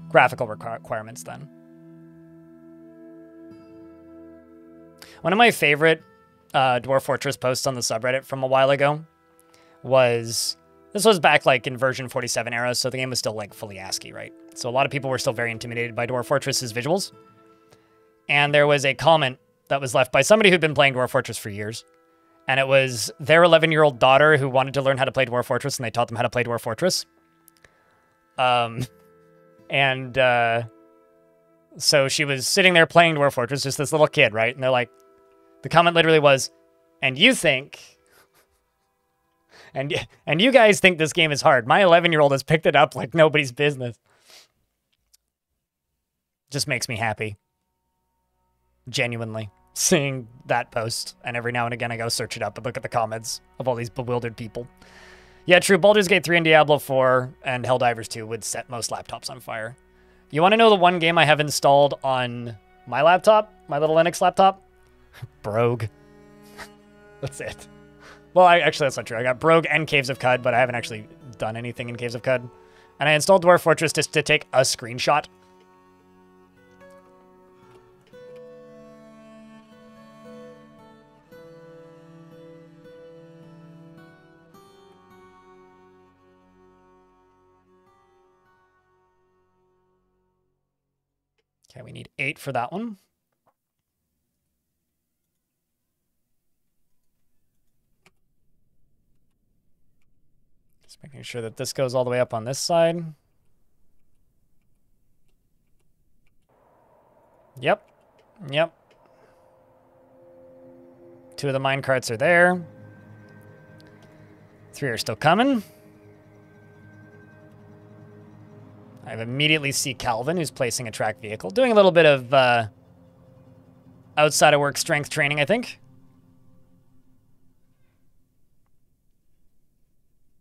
graphical requirements then. One of my favorite Dwarf Fortress posts on the subreddit from a while ago was, this was back like in version 47 era, so the game was still like fully ASCII, right? So a lot of people were still very intimidated by Dwarf Fortress's visuals. And there was a comment that was left by somebody who'd been playing Dwarf Fortress for years. And it was their 11-year-old daughter who wanted to learn how to play Dwarf Fortress, and they taught them how to play Dwarf Fortress. So she was sitting there playing Dwarf Fortress, just this little kid, right? And they're like, the comment literally was, and you think, and you guys think this game is hard. My 11-year-old has picked it up like nobody's business. Just makes me happy. Genuinely. Seeing that post. And every now and again I go search it up and look at the comments of all these bewildered people. Yeah, true. Baldur's Gate 3 and Diablo 4 and Helldivers 2 would set most laptops on fire. You want to know the one game I have installed on my laptop? My little Linux laptop? Brogue. That's it. Well, actually, that's not true. I got Brogue and Caves of Cud, but I haven't actually done anything in Caves of Cud. And I installed Dwarf Fortress just to take a screenshot. Okay, we need 8 for that one. Just making sure that this goes all the way up on this side. Yep. Yep. 2 of the mine carts are there. 3 are still coming. I immediately see Calvin, who's placing a track vehicle. Doing a little bit of outside of work strength training, I think.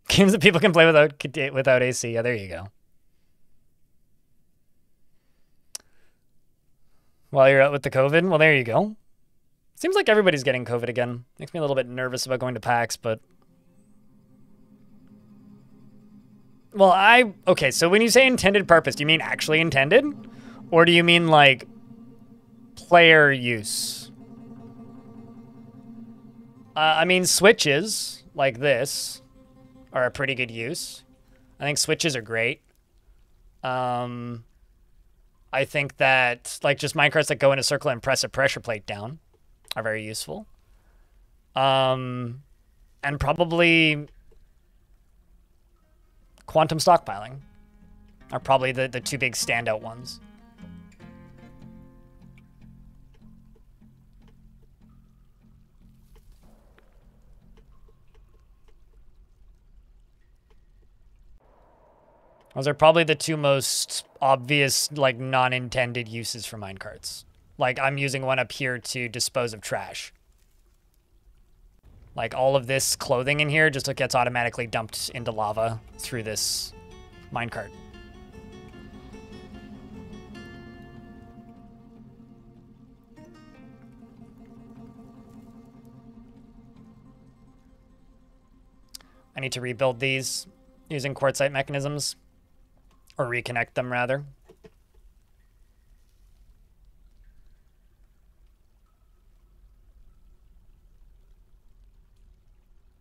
Games that people can play without AC. Yeah, there you go. While you're out with the COVID, well, there you go. Seems like everybody's getting COVID again. Makes me a little bit nervous about going to PAX, but... Well, okay, so when you say intended purpose, do you mean actually intended? Or do you mean, like, player use? I mean, switches, like this, are a pretty good use. I think switches are great. I think that, like, just minecarts that go in a circle and press a pressure plate down are very useful. And probably... quantum stockpiling are probably the 2 big standout ones. Those are probably the 2 most obvious, like, non-intended uses for minecarts. Like, I'm using one up here to dispose of trash. Like, all of this clothing in here just gets automatically dumped into lava through this minecart. I need to rebuild these using quartzite mechanisms. Or reconnect them, rather.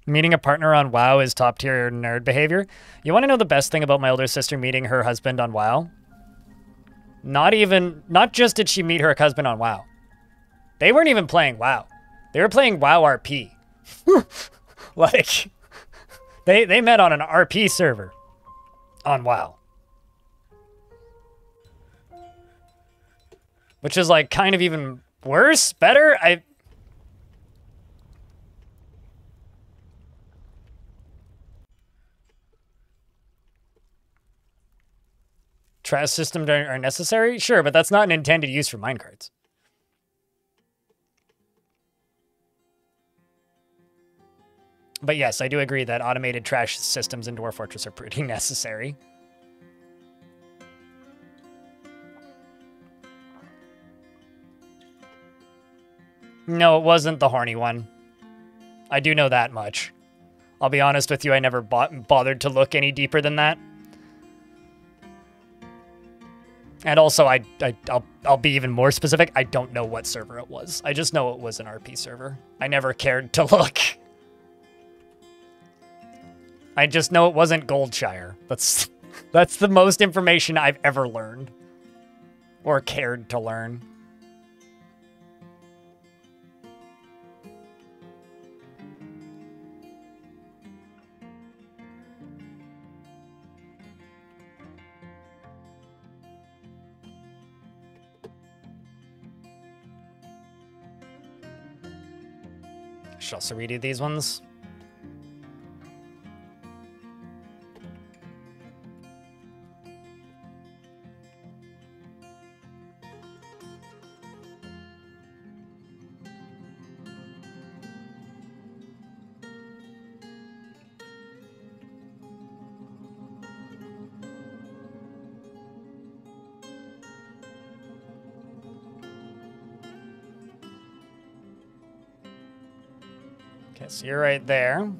Meeting a partner on WoW is top-tier nerd behavior. You want to know the best thing about my older sister meeting her husband on WoW? Not just did she meet her husband on WoW. They weren't even playing WoW. They were playing WoW RP. Like, they met on an RP server on WoW. Which is, like, kind of even worse, better. Trash systems are necessary? Sure, but that's not an intended use for minecarts. But yes, I do agree that automated trash systems in Dwarf Fortress are pretty necessary. No, it wasn't the horny one. I do know that much. I'll be honest with you, I never bothered to look any deeper than that. And also, I'll be even more specific. I don't know what server it was. I just know it was an RP server. I never cared to look. I just know it wasn't Goldshire. That's the most information I've ever learned. Or cared to learn. Should also redo these ones. Okay, so you're right there.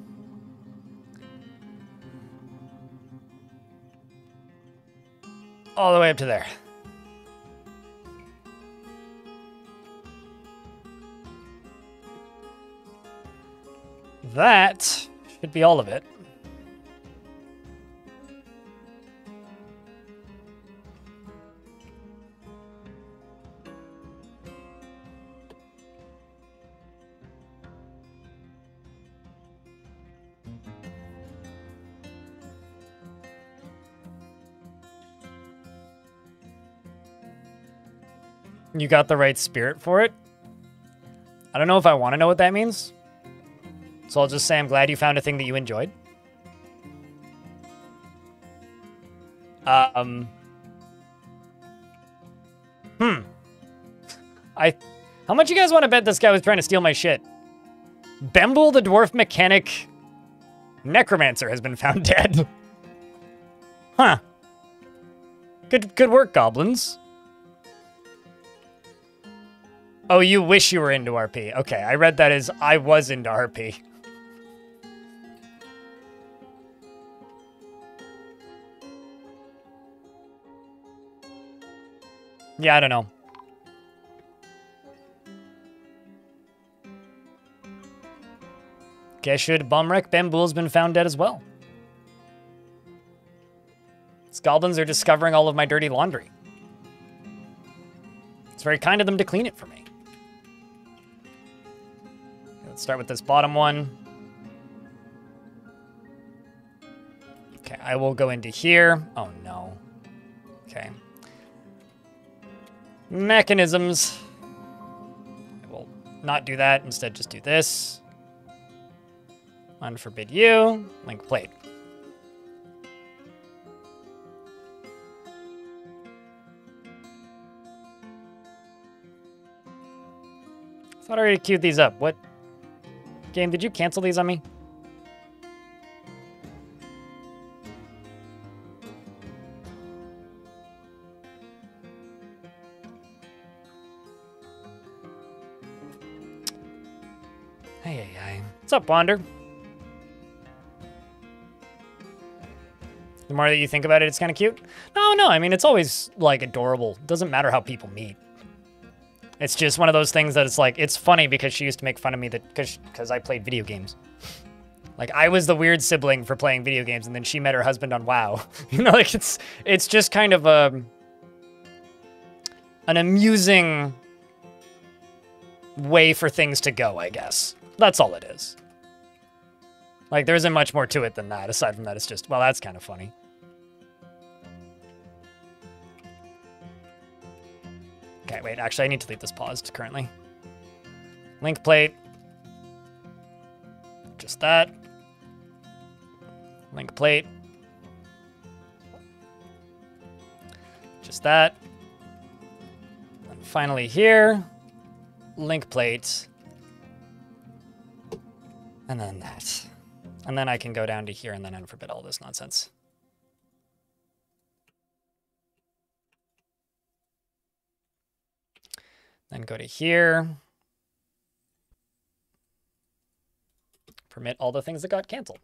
All the way up to there. That should be all of it. You got the right spirit for it. I don't know if I want to know what that means. So I'll just say I'm glad you found a thing that you enjoyed. How much you guys want to bet this guy was trying to steal my shit? Bemble the dwarf mechanic necromancer has been found dead. Huh. Good work, goblins. Oh, you wish you were into RP. Okay, I read that as I was into RP. Yeah, I don't know. Geshood Bumrek Bambool's been found dead as well. These goblins are discovering all of my dirty laundry. It's very kind of them to clean it for me. Let's start with this bottom one. Okay, I will go into here. Oh, no. Okay. Mechanisms. I will not do that. Instead, just do this. Unforbid you. Link plate. I thought I already queued these up. What? Game, did you cancel these on me? Hey. What's up, Wander? The more that you think about it, it's kind of cute. No, I mean, it's always, like, adorable. It doesn't matter how people meet. It's just one of those things that it's like, it's funny because she used to make fun of me that because I played video games. Like, I was the weird sibling for playing video games, and then she met her husband on WoW. You know, like, it's just kind of an amusing way for things to go, I guess. That's all it is. Like, there isn't much more to it than that. Aside from that, it's just, well, that's kind of funny. Okay, wait, actually, I need to leave this paused currently. Link plate. Just that. Link plate. Just that. And finally here, link plate. And then that. And then I can go down to here and then unforbid all this nonsense. Then go to here. Permit all the things that got canceled.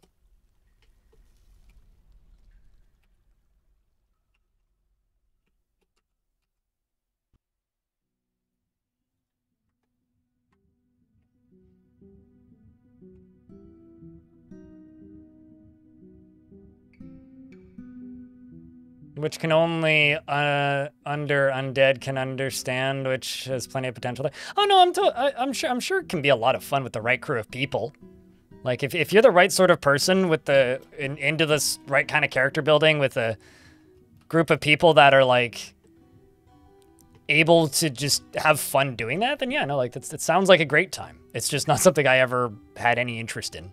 Which can only under undead can understand, which has plenty of potential there. Oh no, I'm sure it can be a lot of fun with the right crew of people. Like if you're the right sort of person with the into this right kind of character building with a group of people that are like able to just have fun doing that, then yeah, no, like it sounds like a great time. It's just not something I ever had any interest in.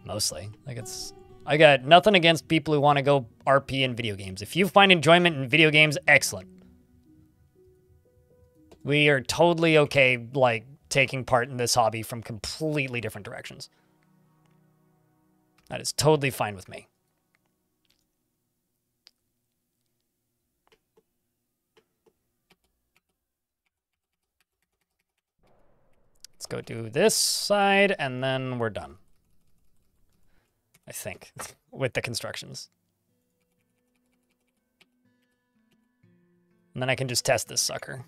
Mostly, like I got nothing against people who want to go RP in video games. If you find enjoyment in video games, excellent. We are totally okay, like, taking part in this hobby from completely different directions. That is totally fine with me. go do this side, and then we're done. I think, with the constructions. And then I can just test this sucker.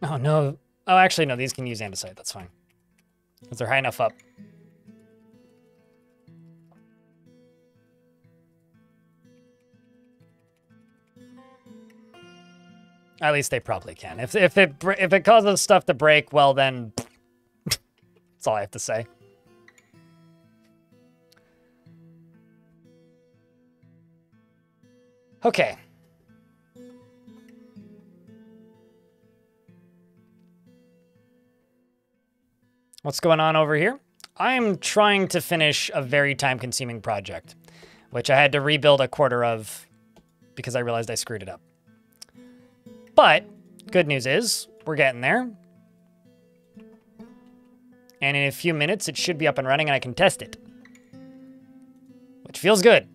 Oh, no. Oh, actually, no, these can use andesite. That's fine. Because they're high enough up. At least they probably can. If it causes stuff to break, well then, that's all I have to say. Okay. What's going on over here? I'm trying to finish a very time-consuming project, which I had to rebuild a quarter of because I realized I screwed it up. But good news is we're getting there. And in a few minutes, it should be up and running and I can test it, which feels good.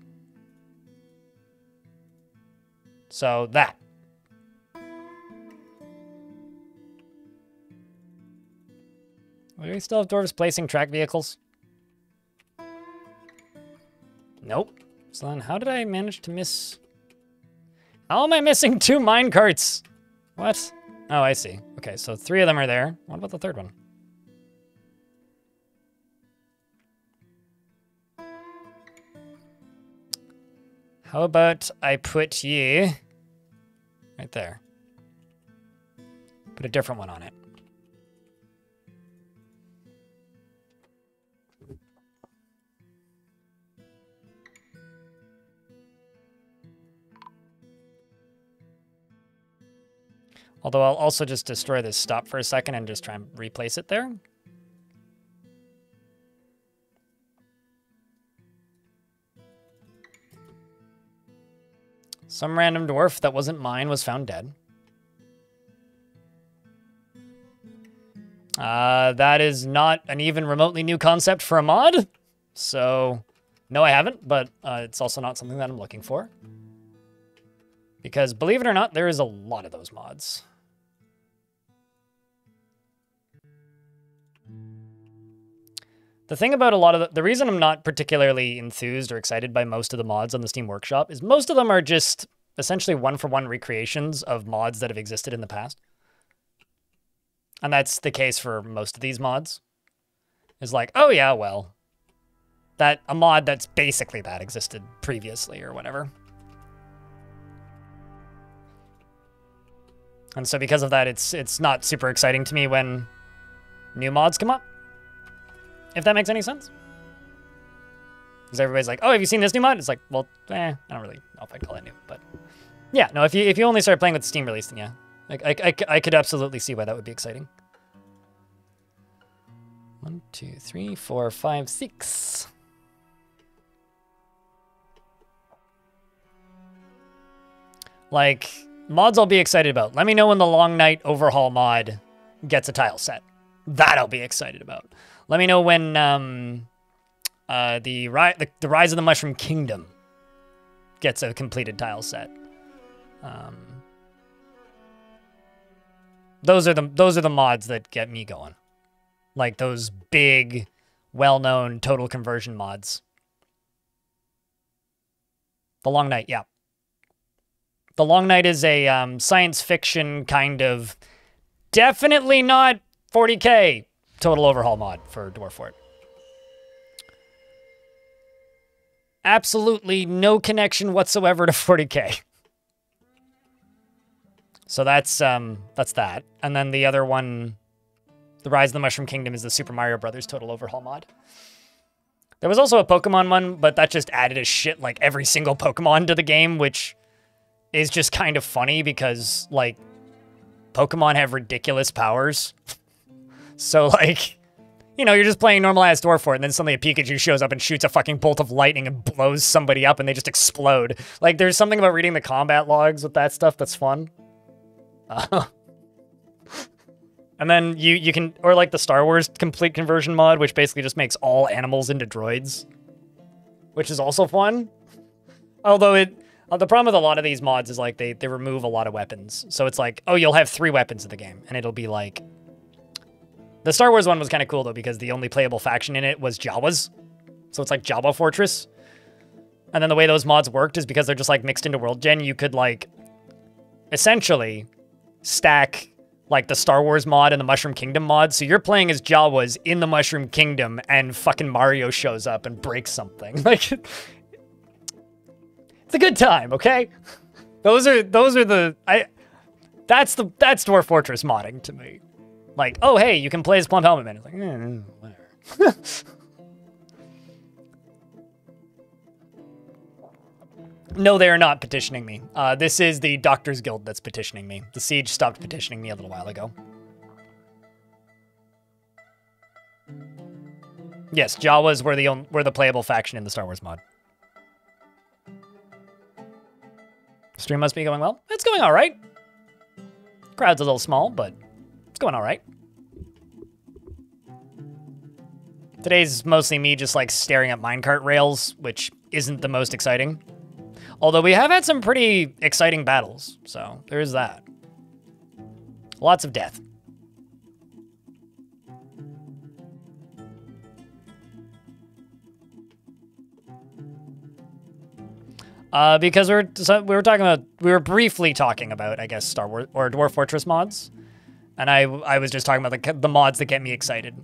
So that. Do we still have dwarves placing track vehicles? Nope. So then how did I manage to miss... How am I missing 2 minecarts? What? Oh, I see. Okay, so 3 of them are there. What about the third one? How about I put you right there? Put a different one on it. Although I'll also just destroy this stop for a second and just try and replace it there. Some random dwarf that wasn't mine was found dead. That is not an even remotely new concept for a mod. So, no, I haven't, but it's also not something that I'm looking for. Because, believe it or not, there is a lot of those mods. The thing about a lot of the reason I'm not particularly enthused or excited by most of the mods on the Steam Workshop is most of them are just essentially one-for-one recreations of mods that have existed in the past. And that's the case for most of these mods. It's like, oh yeah, well, that a mod that's basically that existed previously or whatever. And so because of that, it's not super exciting to me when new mods come up. If that makes any sense. Because everybody's like, oh, have you seen this new mod? It's like, well, I don't really know if I'd call it new, but yeah, no, if you only start playing with the Steam release, then yeah. Like, I could absolutely see why that would be exciting. 1, 2, 3, 4, 5, 6. Like, mods I'll be excited about. Let me know when the Long Night Overhaul mod gets a tile set. That I'll be excited about. Let me know when the Rise of the Mushroom Kingdom gets a completed tile set. Those are the mods that get me going. Like those big, well-known total conversion mods. The Long Night, yeah. The Long Night is a science fiction kind of, definitely not 40k total overhaul mod for Dwarf Fort. Absolutely no connection whatsoever to 40k. So that's that. And then the other one, the Rise of the Mushroom Kingdom, is the Super Mario Brothers total overhaul mod. There was also a Pokemon one, but that just added a shit like every single Pokemon to the game, which is just kind of funny because like Pokemon have ridiculous powers. So, like, you know, you're just playing normal-ass Dwarf Fort, and then suddenly a Pikachu shows up and shoots a fucking bolt of lightning and blows somebody up, and they just explode. Like, there's something about reading the combat logs with that stuff that's fun. And then you can, or like the Star Wars complete conversion mod, which basically just makes all animals into droids. which is also fun. Although the problem with a lot of these mods is like they remove a lot of weapons. So it's like, oh, you'll have 3 weapons in the game, and it'll be like... The Star Wars one was kind of cool, though, because the only playable faction in it was Jawas. So it's like Jawa Fortress. And then the way those mods worked is because they're just like mixed into World Gen, you could like essentially stack like the Star Wars mod and the Mushroom Kingdom mod. So you're playing as Jawas in the Mushroom Kingdom and fucking Mario shows up and breaks something. Like, it's a good time, okay? Those are that's Dwarf Fortress modding to me. Like, oh hey, you can play as Plump Helmet Man. It's like, whatever. No, they are not petitioning me. This is the Doctors Guild that's petitioning me. The Siege stopped petitioning me a little while ago. Yes, Jawas were the playable faction in the Star Wars mod. Stream must be going well. It's going all right. Crowd's a little small, but it's going all right. Today's mostly me just like staring at minecart rails, which isn't the most exciting. Although we have had some pretty exciting battles, so there is that. Lots of death. Because we were briefly talking about, I guess, Star Wars or Dwarf Fortress mods, and I was just talking about the mods that get me excited.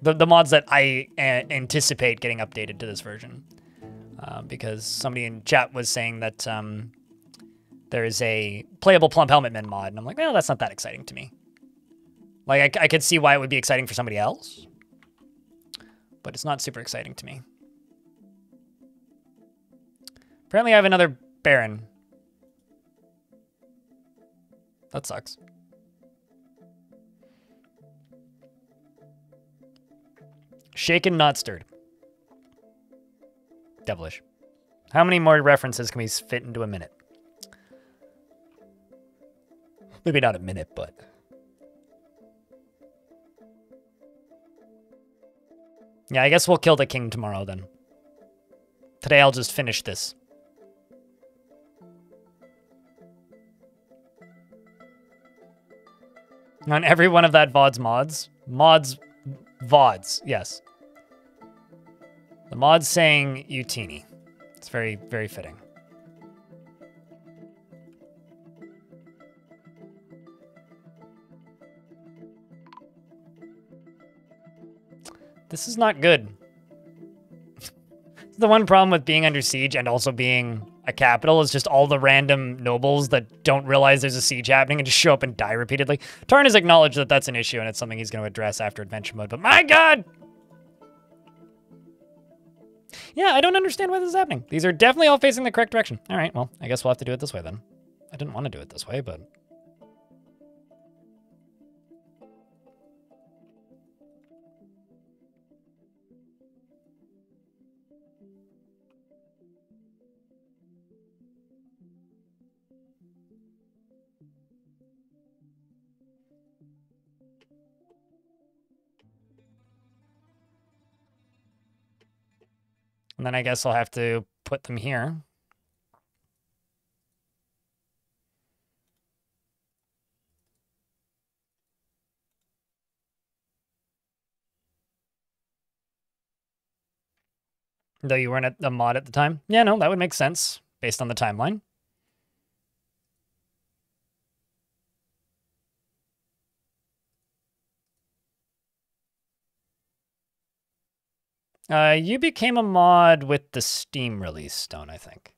The mods that I anticipate getting updated to this version. Because somebody in chat was saying that there's a playable Plump Helmet Men mod, and I'm like, well, that's not that exciting to me. Like, I could see why it would be exciting for somebody else, but it's not super exciting to me. Apparently I have another Baron. That sucks. Shaken, not stirred. Devilish. How many more references can we fit into a minute? Maybe not a minute, but... Yeah, I guess we'll kill the king tomorrow, then. Today I'll just finish this. On every one of that VOD's mods. VODs, yes. The mod's saying Utini. It's very, very fitting. This is not good. The one problem with being under siege and also being a capital is just all the random nobles that don't realize there's a siege happening and just show up and die repeatedly. Tarn has acknowledged that that's an issue and it's something he's going to address after adventure mode, but my god! Yeah, I don't understand why this is happening. These are definitely all facing the correct direction. All right, well, I guess we'll have to do it this way then. I didn't want to do it this way, but... And then I guess I'll have to put them here. Though you weren't at the mod at the time? Yeah, no, that would make sense based on the timeline. You became a mod with the Steam release, Stone, I think.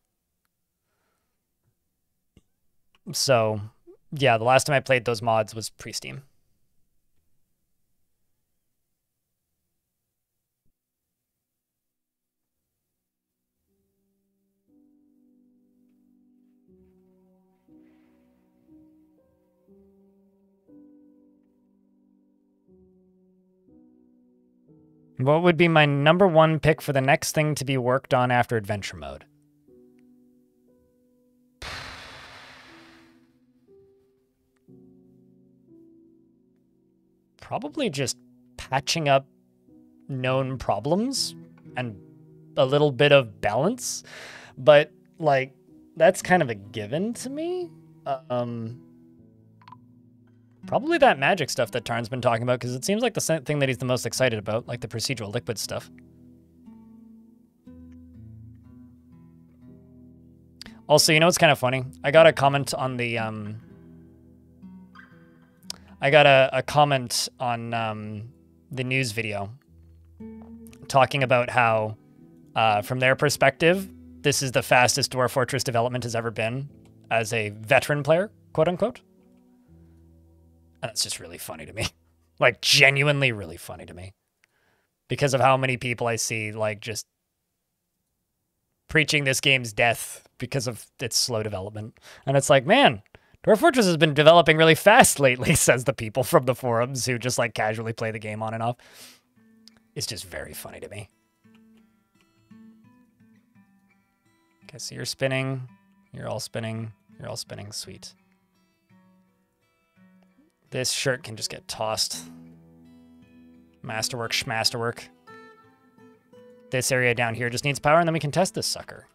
So, yeah, the last time I played those mods was pre-Steam. What would be my #1 pick for the next thing to be worked on after adventure mode? Probably just patching up known problems and a little bit of balance, but like that's kind of a given to me. Probably that magic stuff that Tarn's been talking about, because it seems like the thing that he's the most excited about, like the procedural liquid stuff. Also, you know what's kind of funny? I got a comment on the I got a comment on the news video talking about how, from their perspective, this is the fastest Dwarf Fortress development has ever been as a veteran player, quote unquote. And it's just really funny to me. Like, genuinely really funny to me. Because of how many people I see, like, just preaching this game's death because of its slow development. And it's like, man, Dwarf Fortress has been developing really fast lately, says the people from the forums who just, like, casually play the game on and off. It's just very funny to me. Okay, so you're spinning. You're all spinning. You're all spinning. Sweet. This shirt can just get tossed. Masterwork, schmasterwork. This area down here just needs power, and then we can test this sucker.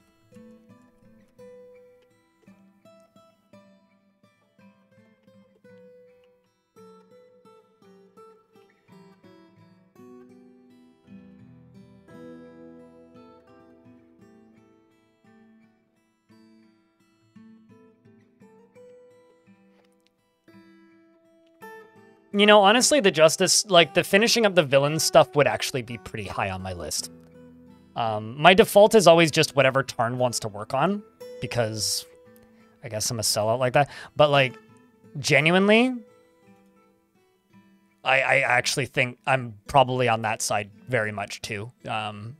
You know, honestly, the Justice, like, the finishing up the villain stuff would actually be pretty high on my list. My default is always just whatever Tarn wants to work on, because I guess I'm a sellout like that. But, like, genuinely, I actually think I'm probably on that side very much, too.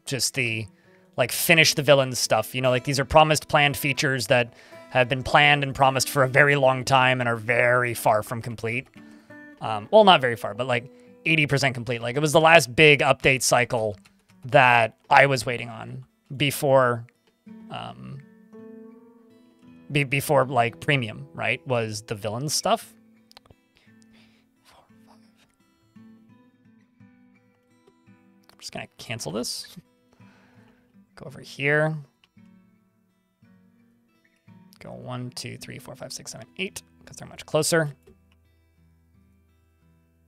Just the, like, finish the villain stuff. You know, like, these are promised planned features that have been planned and promised for a very long time and are very far from complete. Well, not very far, but like 80% complete. Like, it was the last big update cycle that I was waiting on before, before like premium, right? Was the villain stuff. 4, 5. I'm just gonna cancel this. Go over here. Go 1, 2, 3, 4, 5, 6, 7, 8, because they're much closer.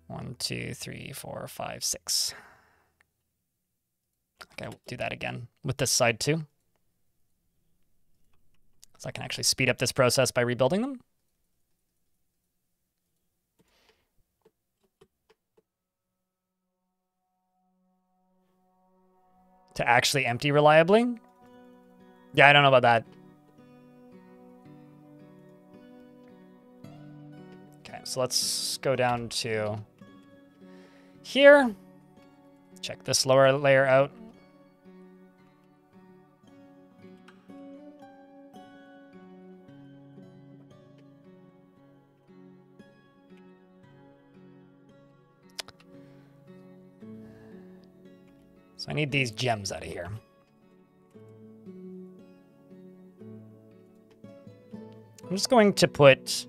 1, 2, 3, 4, 5, 6. Okay, we'll do that again with this side too. So I can actually speed up this process by rebuilding them. To actually empty reliably? Yeah, I don't know about that. Okay, so let's go down to here. Check this lower layer out. So I need these gems out of here. I'm just going to put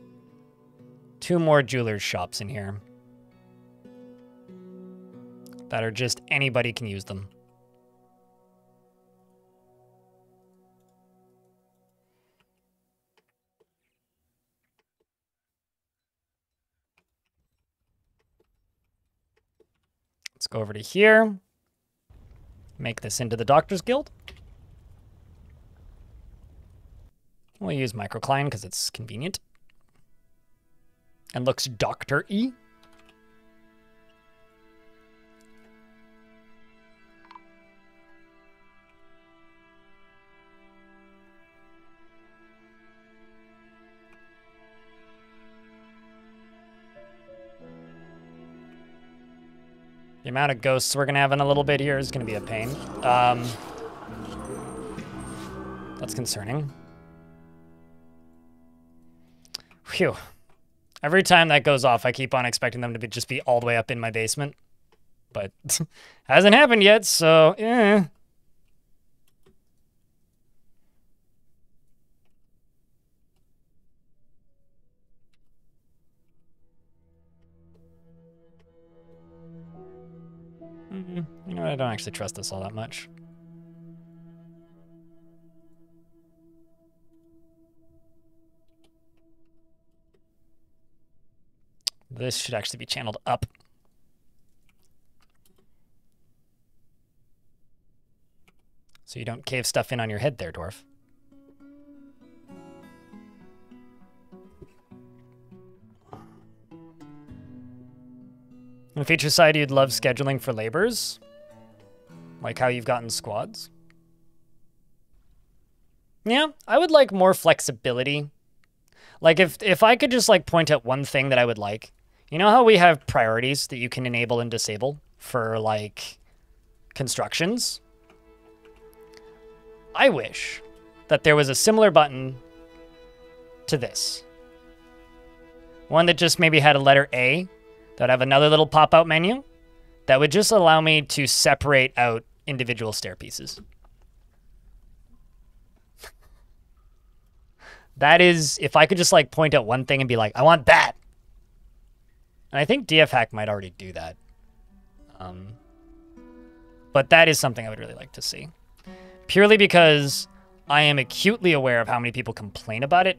2 more jewelers' shops in here that are just anybody can use them. Let's go over to here. Make this into the Doctor's Guild. We'll use microcline because it's convenient. And looks doctor-y. The amount of ghosts we're going to have in a little bit here is going to be a pain. That's concerning. Phew. Every time that goes off, I keep on expecting them to just be all the way up in my basement. But hasn't happened yet, so eh. You know what? I don't actually trust this all that much. This should actually be channeled up. So you don't cave stuff in on your head there, Dwarf. On the feature side, you'd love scheduling for labors, like how you've gotten squads. Yeah, I would like more flexibility. Like if I could just like point at one thing that I would like. You know how we have priorities that you can enable and disable for like constructions? I wish that there was a similar button to this. One that just maybe had a letter A, that would have another little pop-out menu that would just allow me to separate out individual stair pieces. That is, if I could just like point at one thing and be like, I want that. And I think DF Hack might already do that. But that is something I would really like to see. Purely because I am acutely aware of how many people complain about it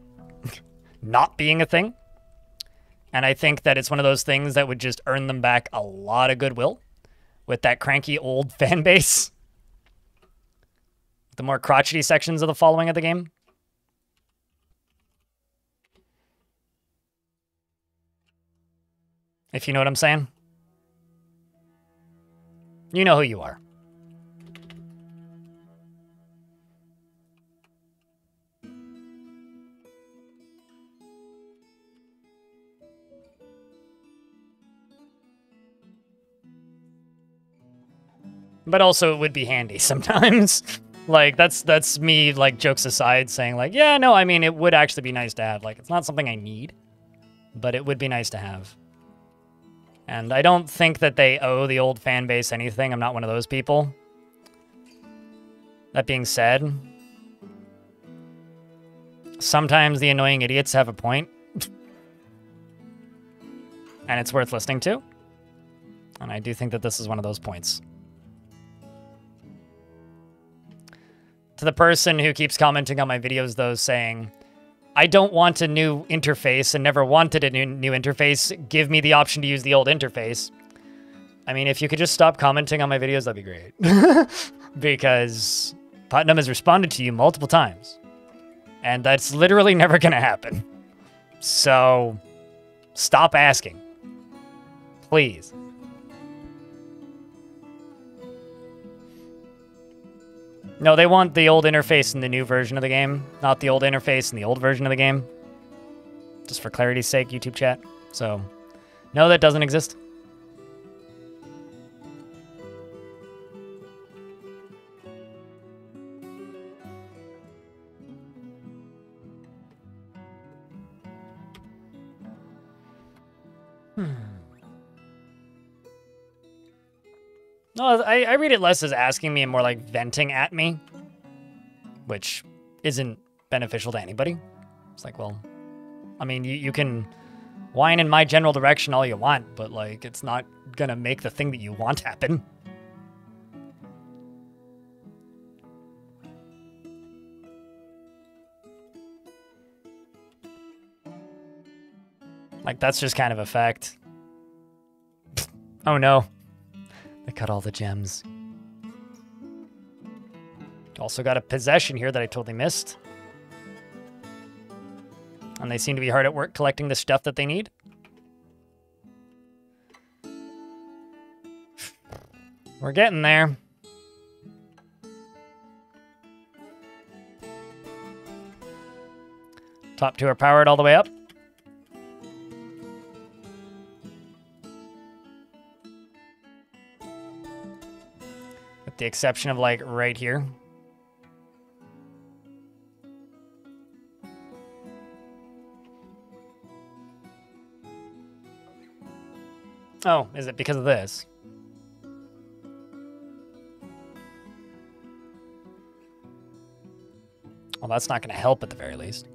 not being a thing. And I think that it's one of those things that would just earn them back a lot of goodwill with that cranky old fan base. The more crotchety sections of the following of the game. If you know what I'm saying. You know who you are. But also it would be handy sometimes. Like that's me, like, jokes aside, saying like, yeah, no, I mean, it would actually be nice to have. Like, it's not something I need, but it would be nice to have. And I don't think that they owe the old fan base anything. I'm not one of those people. That being said, sometimes the annoying idiots have a point. And it's worth listening to. And I do think that this is one of those points. To the person who keeps commenting on my videos, though, saying, I don't want a new interface and never wanted a new interface. Give me the option to use the old interface. I mean, if you could just stop commenting on my videos, that'd be great. Because Putnam has responded to you multiple times. And that's literally never going to happen. So, stop asking. Please. No, they want the old interface in the new version of the game, not the old interface in the old version of the game. Just for clarity's sake, YouTube chat. So, no, that doesn't exist. No, I read it less as asking me and more like venting at me, which isn't beneficial to anybody. It's like, well, I mean, you can whine in my general direction all you want, but like, it's not gonna make the thing that you want happen. Like, that's just kind of a fact. Oh no. They cut all the gems. Also got a possession here that I totally missed. And they seem to be hard at work collecting the stuff that they need. We're getting there. Top two are powered all the way up. With the exception of, like, right here. Oh, is it because of this? Well, that's not going to help at the very least.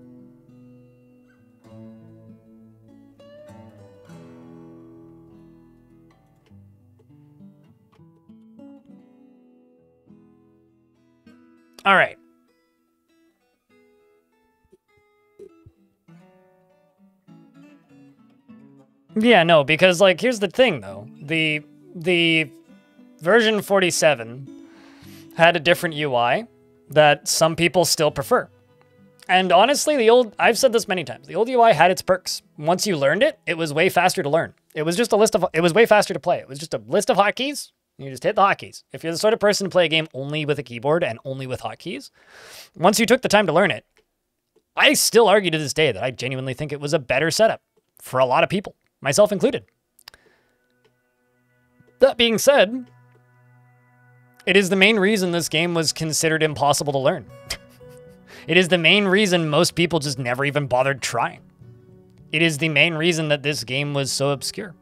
All right. Yeah, no, because, like, here's the thing, though. The version 47 had a different UI that some people still prefer. And honestly, I've said this many times, the old UI had its perks. Once you learned it, it was way faster to learn. It was just it was way faster to play. It was just a list of hotkeys. You just hit the hotkeys. If you're the sort of person to play a game only with a keyboard and only with hotkeys, once you took the time to learn it, I still argue to this day that I genuinely think it was a better setup for a lot of people, myself included. That being said, it is the main reason this game was considered impossible to learn. It is the main reason most people just never even bothered trying. It is the main reason that this game was so obscure.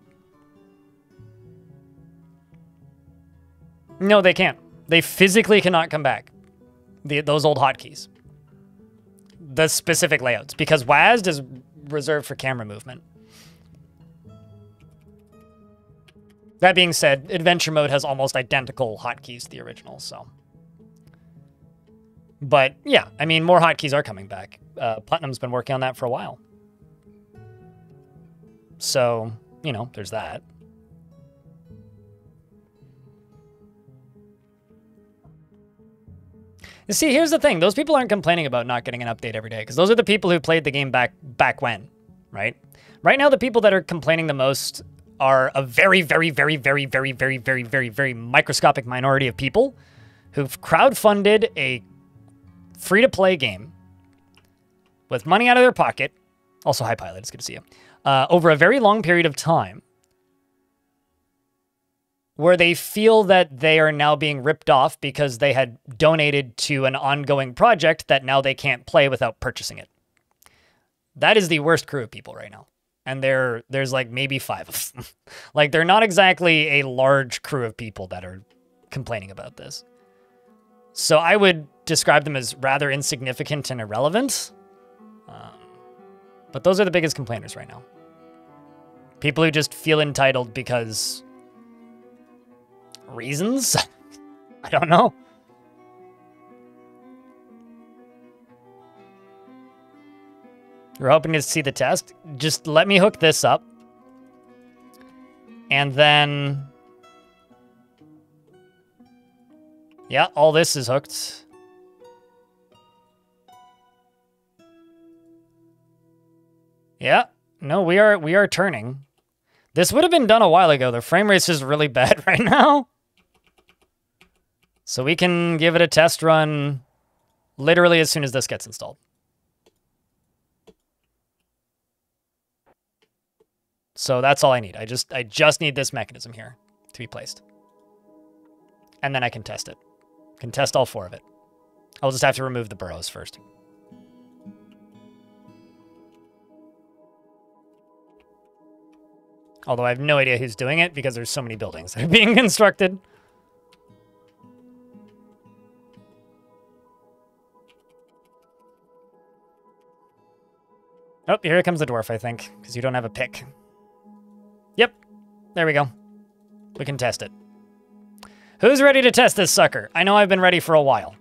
No, they can't. They physically cannot come back. Those old hotkeys. The specific layouts. Because WASD is reserved for camera movement. That being said, Adventure Mode has almost identical hotkeys to the original, so... But, yeah, I mean, more hotkeys are coming back. Putnam's been working on that for a while. So, you know, there's that. You see, here's the thing. Those people aren't complaining about not getting an update every day, because those are the people who played the game back when, right? Right now, the people that are complaining the most are a very, very, very, very, very, very, very, very, very microscopic minority of people who've crowdfunded a free-to-play game with money out of their pocket. Also, hi, Pilot. It's good to see you. Over a very long period of time, where they feel that they are now being ripped off because they had donated to an ongoing project that now they can't play without purchasing it. That is the worst crew of people right now. And there's like maybe 5 of them. Like, they're not exactly a large crew of people that are complaining about this. So I would describe them as rather insignificant and irrelevant. But those are the biggest complainers right now. People who just feel entitled because... reasons? I don't know. You're hoping to see the test? Just let me hook this up. And then... yeah, all this is hooked. Yeah. No, we are turning. This would have been done a while ago. The frame rate's just really bad right now. So we can give it a test run literally as soon as this gets installed. So that's all I need. I just need this mechanism here to be placed. And then I can test it. Can test all 4 of it. I'll just have to remove the burrows first. Although I have no idea who's doing it because there's so many buildings that are being constructed. Oh, here comes the dwarf, I think, because you don't have a pick. Yep, there we go. We can test it. Who's ready to test this sucker? I know I've been ready for a while.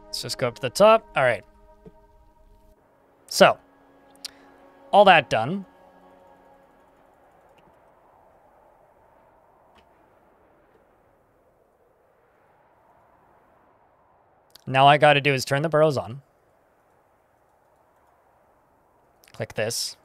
Let's just go up to the top. All right. So, all that done. Now all I got to do is turn the burrows on. Click this.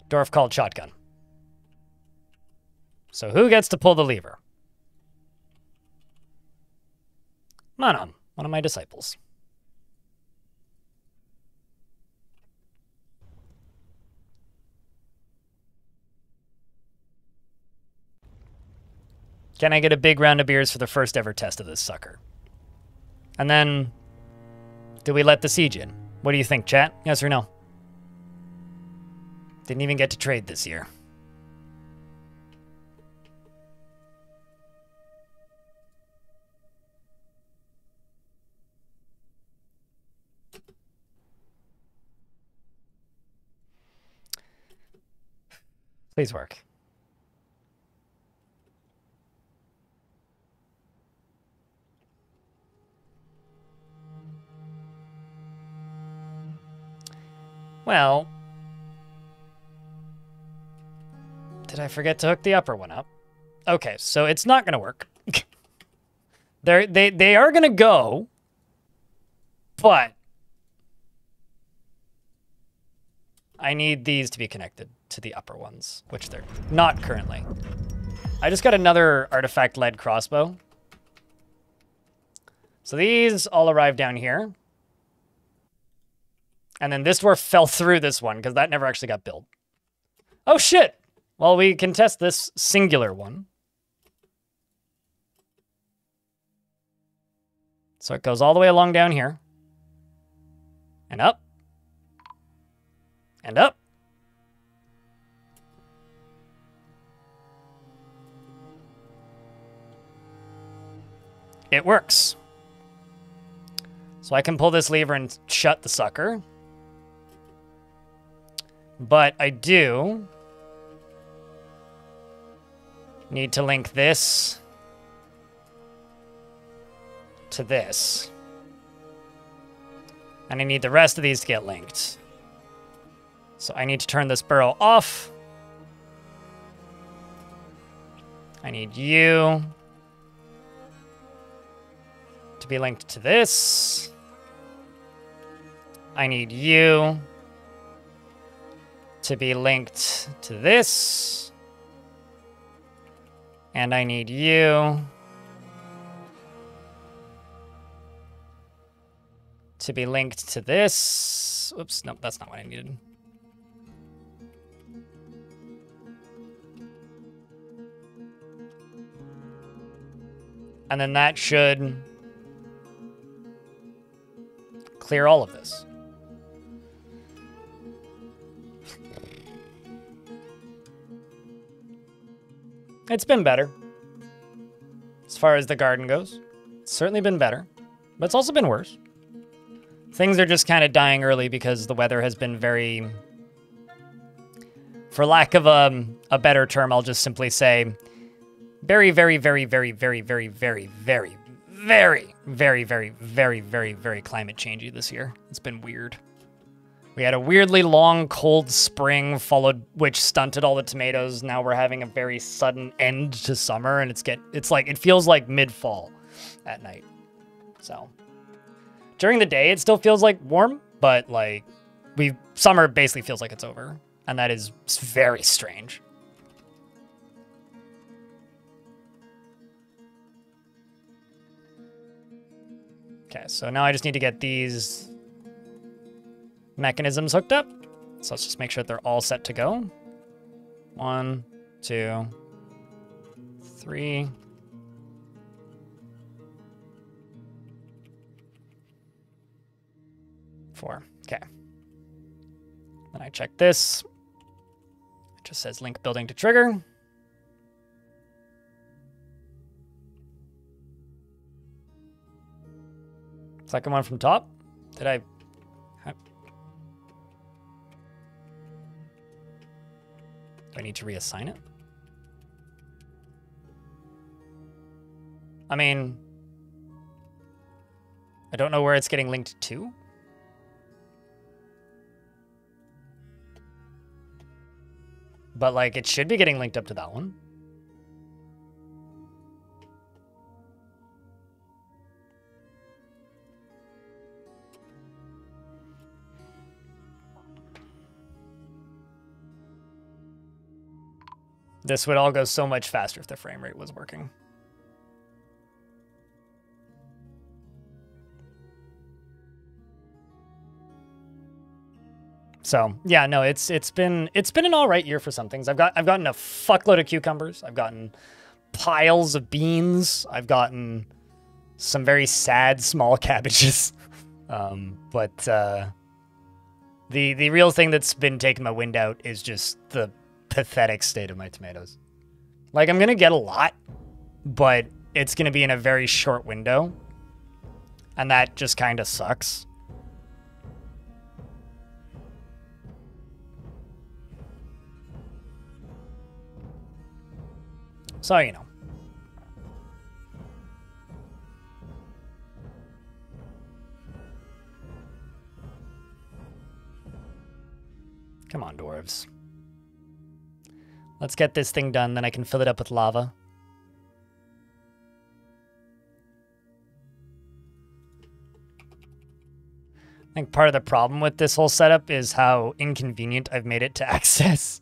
Dwarf called shotgun. So who gets to pull the lever? Manon, one of my disciples. Can I get a big round of beers for the first ever test of this sucker? And then, do we let the siege in? What do you think, chat? Yes or no? Didn't even get to trade this year. Please work. Well, did I forget to hook the upper one up? Okay, so it's not going to work. They are going to go, but I need these to be connected to the upper ones, which they're not currently. I just got another artifact-led crossbow. So these all arrive down here. And then this dwarf fell through this one, because that never actually got built. Oh, shit! Well, we can test this singular one. So it goes all the way along down here. And up. And up. It works. So I can pull this lever and shut the sucker. But I do need to link this to this. And I need the rest of these to get linked. So I need to turn this burrow off. I need you to be linked to this. I need you to be linked to this. And I need you to be linked to this. Oops, nope, that's not what I needed. And then that should clear all of this. It's been better. As far as the garden goes. It's certainly been better. But it's also been worse. Things are just kind of dying early because the weather has been very... For lack of a better term, I'll just simply say... Very, very, very, very, very, very, very, very, very, very, very, very, very, very climate changey this year. It's been weird. We had a weirdly long, cold spring, which stunted all the tomatoes. Now we're having a very sudden end to summer, and it feels like mid-fall at night. So during the day, it still feels like warm, but like summer basically feels like it's over, and that is very strange. Okay, so now I just need to get these mechanisms hooked up. So let's just make sure that they're all set to go. 1, 2, 3. 4. Okay. Then I check this. It just says link building to trigger. Second one from top. Did I... Do I need to reassign it? I mean... I don't know where it's getting linked to. But, like, it should be getting linked up to that one. This would all go so much faster if the frame rate was working. So yeah, no, it's been an all right year for some things. I've gotten a fuckload of cucumbers. I've gotten piles of beans. I've gotten some very sad small cabbages. But the real thing that's been taking my wind out is just the pathetic state of my tomatoes. Like, I'm going to get a lot, but it's going to be in a very short window. And that just kind of sucks. So, you know. Come on, dwarves. Let's get this thing done, then I can fill it up with lava. I think part of the problem with this whole setup is how inconvenient I've made it to access.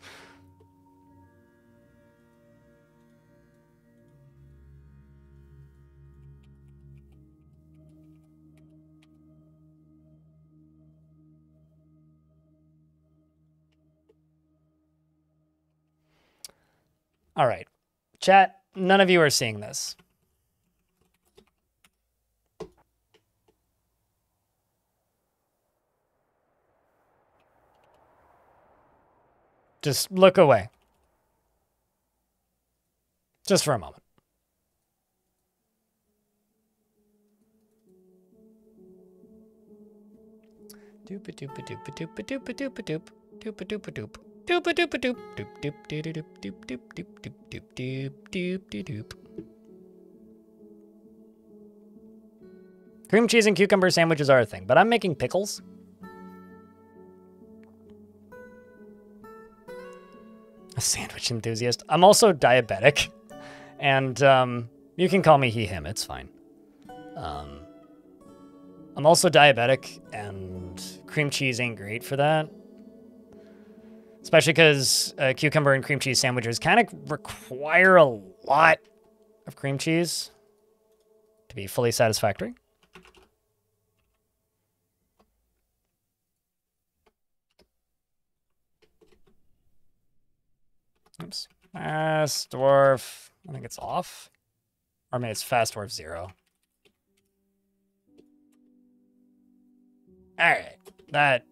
All right, chat, none of you are seeing this. Just look away. Just for a moment. Doop a doop a doop a doop a doop a doop a doop doop a doop a doop. Doop a doop a doop doop doop doop doop doop doop doop doop doop doop doop doop. Cream cheese and cucumber sandwiches are a thing, but I'm making pickles. A sandwich enthusiast. I'm also diabetic, and you can call me he, him. It's fine. I'm also diabetic, and cream cheese ain't great for that. Especially because cucumber and cream cheese sandwiches kind of require a lot of cream cheese to be fully satisfactory. Oops. Fast dwarf. I think it's off. Or maybe it's fast dwarf 0. All right. That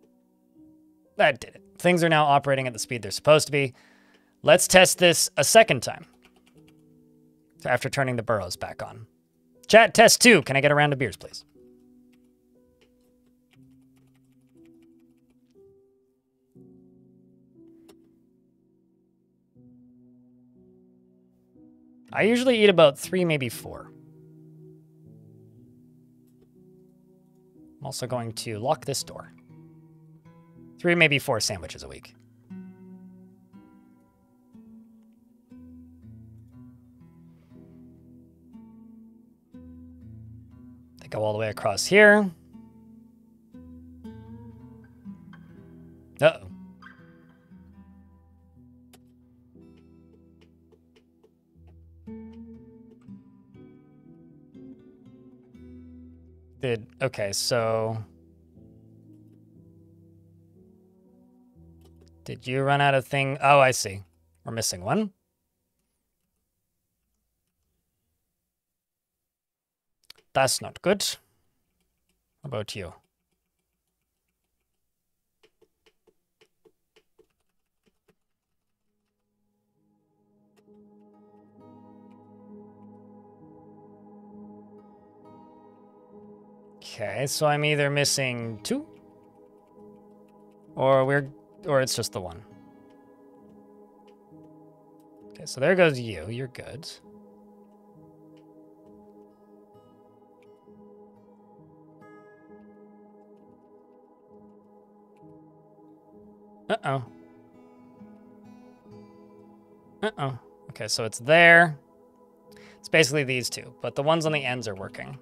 did it. Things are now operating at the speed they're supposed to be. Let's test this a second time. After turning the burrows back on. Chat, test 2. Can I get a round of beers, please? I usually eat about 3, maybe 4. I'm also going to lock this door. 3, maybe 4 sandwiches a week. They go all the way across here. Uh-oh. Okay, so... Did you run out of thing? Oh, I see. We're missing one. That's not good. How about you? Okay, so I'm either missing 2 or it's just the 1. Okay, so there goes you. You're good. Uh-oh. Uh-oh. Okay, so it's there. It's basically these 2, but the ones on the ends are working.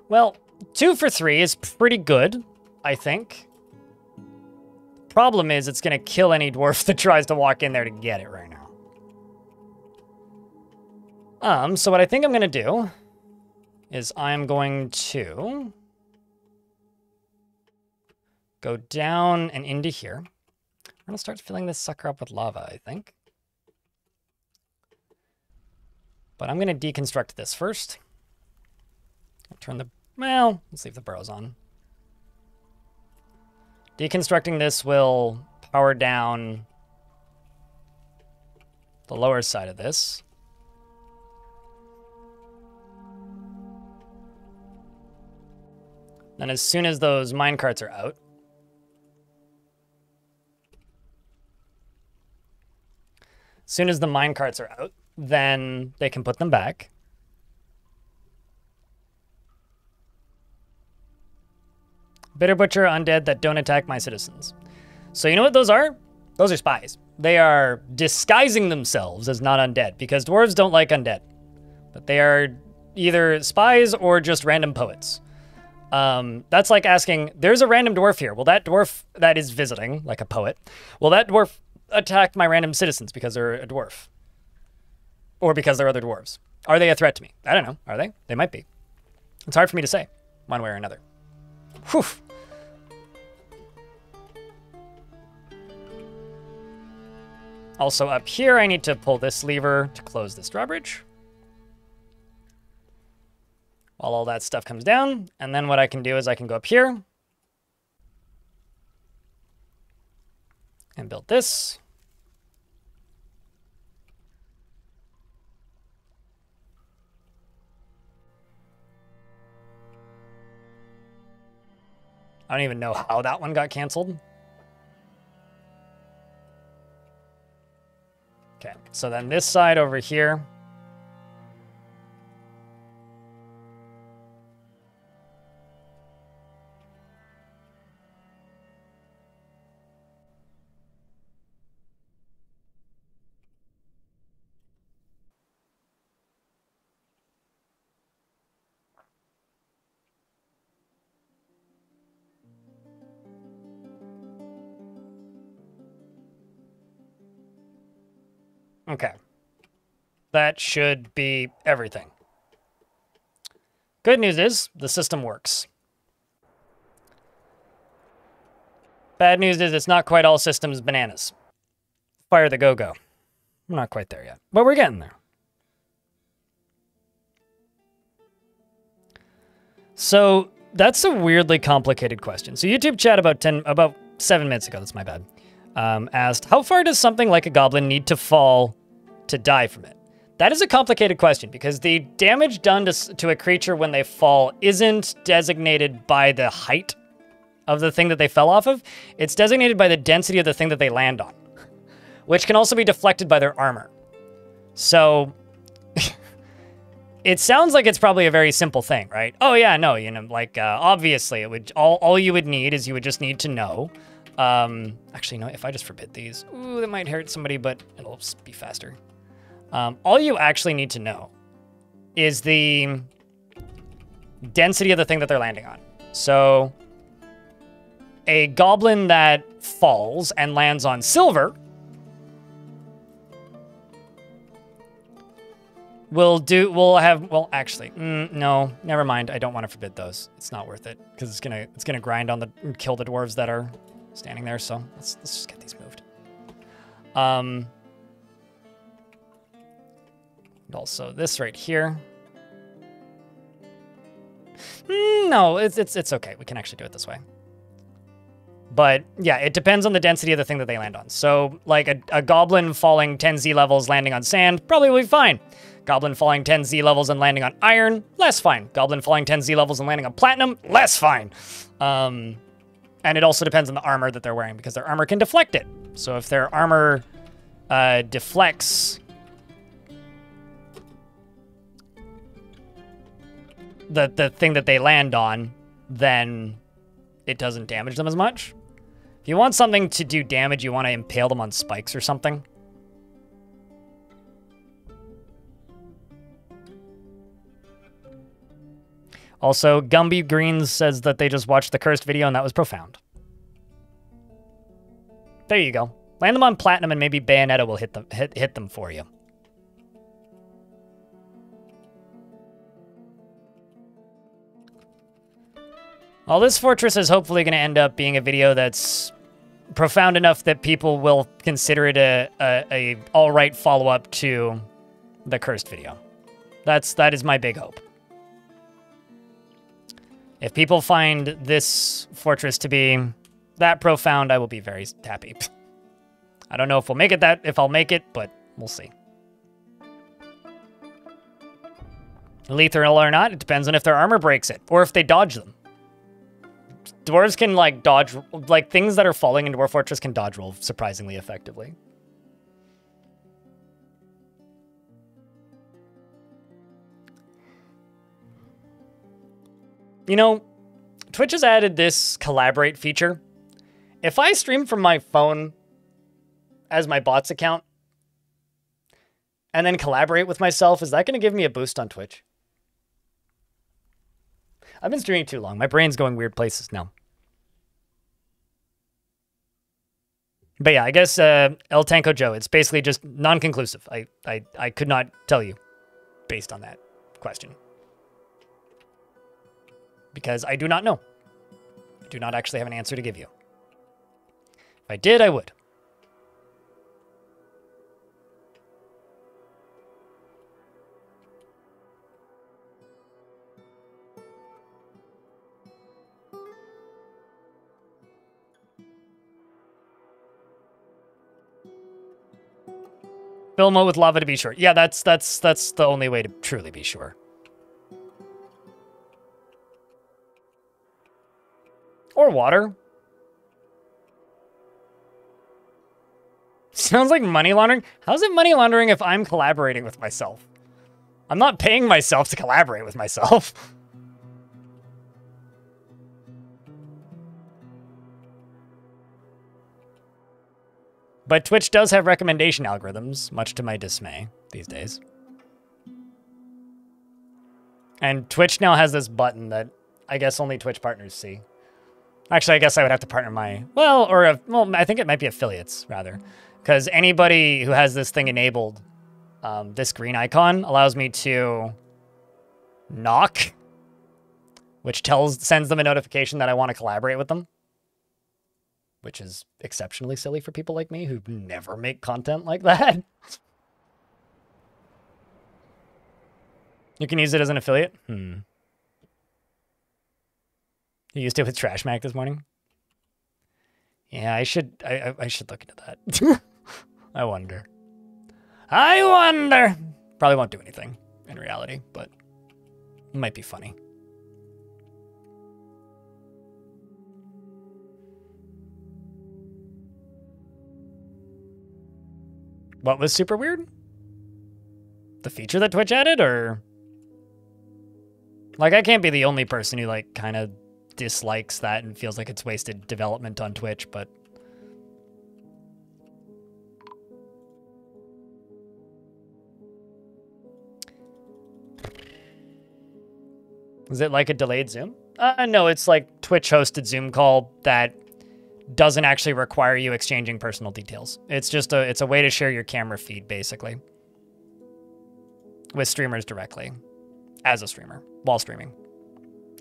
Well, 2 for 3 is pretty good, I think. Problem is, it's going to kill any dwarf that tries to walk in there to get it right now. So what I think I'm going to do is I'm going to go down and into here. We're gonna start filling this sucker up with lava, I think. But I'm gonna deconstruct this first. I'll turn the, well, let's leave the burrows on. Deconstructing this will power down the lower side of this. Then as soon as those minecarts are out, then they can put them back. Bitter Butcher, undead that don't attack my citizens. So you know what those are? Those are spies. They are disguising themselves as not undead, because dwarves don't like undead. But they are either spies or just random poets. That's like asking, there's a random dwarf here. Will that dwarf that is visiting, like a poet, will that dwarf attack my random citizens because they're a dwarf? Or because they're other dwarves? Are they a threat to me? I don't know. Are they? They might be. It's hard for me to say, one way or another. Whew. Also up here, I need to pull this lever to close this drawbridge. While all that stuff comes down. And then what I can do is I can go up here and build this. I don't even know how that one got canceled. Okay, so then this side over here. Okay. That should be everything. Good news is the system works. Bad news is it's not quite all systems bananas. Fire the go-go. We're not quite there yet, but we're getting there. So that's a weirdly complicated question. So YouTube chat about 7 minutes ago, that's my bad, asked, how far does something like a goblin need to fall to die from it? That is a complicated question because the damage done to a creature when they fall isn't designated by the height of the thing that they fell off of. It's designated by the density of the thing that they land on, which can also be deflected by their armor. So it sounds like it's probably a very simple thing, right? Oh yeah, no, you know, like obviously it would, all you would need is you would just need to know. Actually, no, if I just forbid these, ooh, that might hurt somebody, but it'll be faster. All you actually need to know is the density of the thing that they're landing on. So a goblin that falls and lands on silver no, never mind. I don't want to forbid those. It's not worth it because it's gonna grind on kill the dwarves that are standing there. So let's just get these moved. And also this right here. No, it's okay. We can actually do it this way. But yeah, it depends on the density of the thing that they land on. So like a goblin falling 10 Z levels landing on sand probably will be fine. Goblin falling 10 Z levels and landing on iron, less fine. Goblin falling 10 Z levels and landing on platinum, less fine. And it also depends on the armor that they're wearing because their armor can deflect it. So if their armor deflects the thing that they land on, then it doesn't damage them as much. If you want something to do damage, you want to impale them on spikes or something. Also, Gumby Greens says that they just watched the cursed video and that was profound. There you go. Land them on platinum and maybe Bayonetta will hit them for you. Well, this fortress is hopefully going to end up being a video that's profound enough that people will consider it a all right follow-up to the cursed video. That is my big hope. If people find this fortress to be that profound, I will be very happy. I don't know if I'll make it, but we'll see. Lethal or not, it depends on if their armor breaks it, or if they dodge them. Dwarves can, like, dodge... Like, things that are falling in Dwarf Fortress can dodge roll surprisingly effectively. You know, Twitch has added this collaborate feature. If I stream from my phone as my bots account, and then collaborate with myself, is that going to give me a boost on Twitch? I've been streaming too long. My brain's going weird places now. But yeah, I guess El Tanko Joe, it's basically just non-conclusive. I could not tell you based on that question. Because I do not know. I do not actually have an answer to give you. If I did, I would. Fill mode with lava to be sure. Yeah, that's the only way to truly be sure. Or water. Sounds like money laundering. How's it money laundering if I'm collaborating with myself? I'm not paying myself to collaborate with myself. But Twitch does have recommendation algorithms, much to my dismay these days. And Twitch now has this button that I guess only Twitch partners see. Actually, I guess I would have to partner my... Well, I think it might be affiliates, rather. Because anybody who has this thing enabled, this green icon allows me to knock, which sends them a notification that I want to collaborate with them. Which is exceptionally silly for people like me who never make content like that. You can use it as an affiliate? You used it with Trash Mac this morning? Yeah, I should look into that. I wonder. Probably won't do anything in reality, but it might be funny. What was super weird? The feature that Twitch added, or... Like, I can't be the only person who, like, kind of dislikes that and feels like it's wasted development on Twitch, but... Is it like a delayed Zoom? No, it's like Twitch-hosted Zoom call that doesn't actually require you exchanging personal details. It's just it's a way to share your camera feed, basically. With streamers directly. As a streamer. While streaming.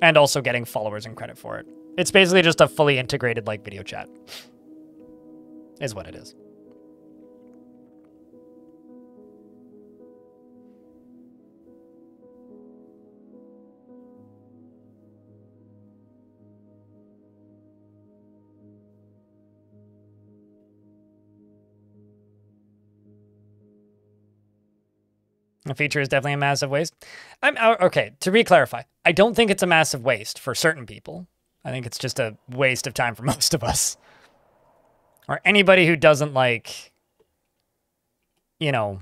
And also getting followers and credit for it. It's basically just a fully integrated, like, video chat. Is what it is. The feature is definitely a massive waste. Okay, to re-clarify, I don't think it's a massive waste for certain people. I think it's just a waste of time for most of us. Or anybody who doesn't, like, you know,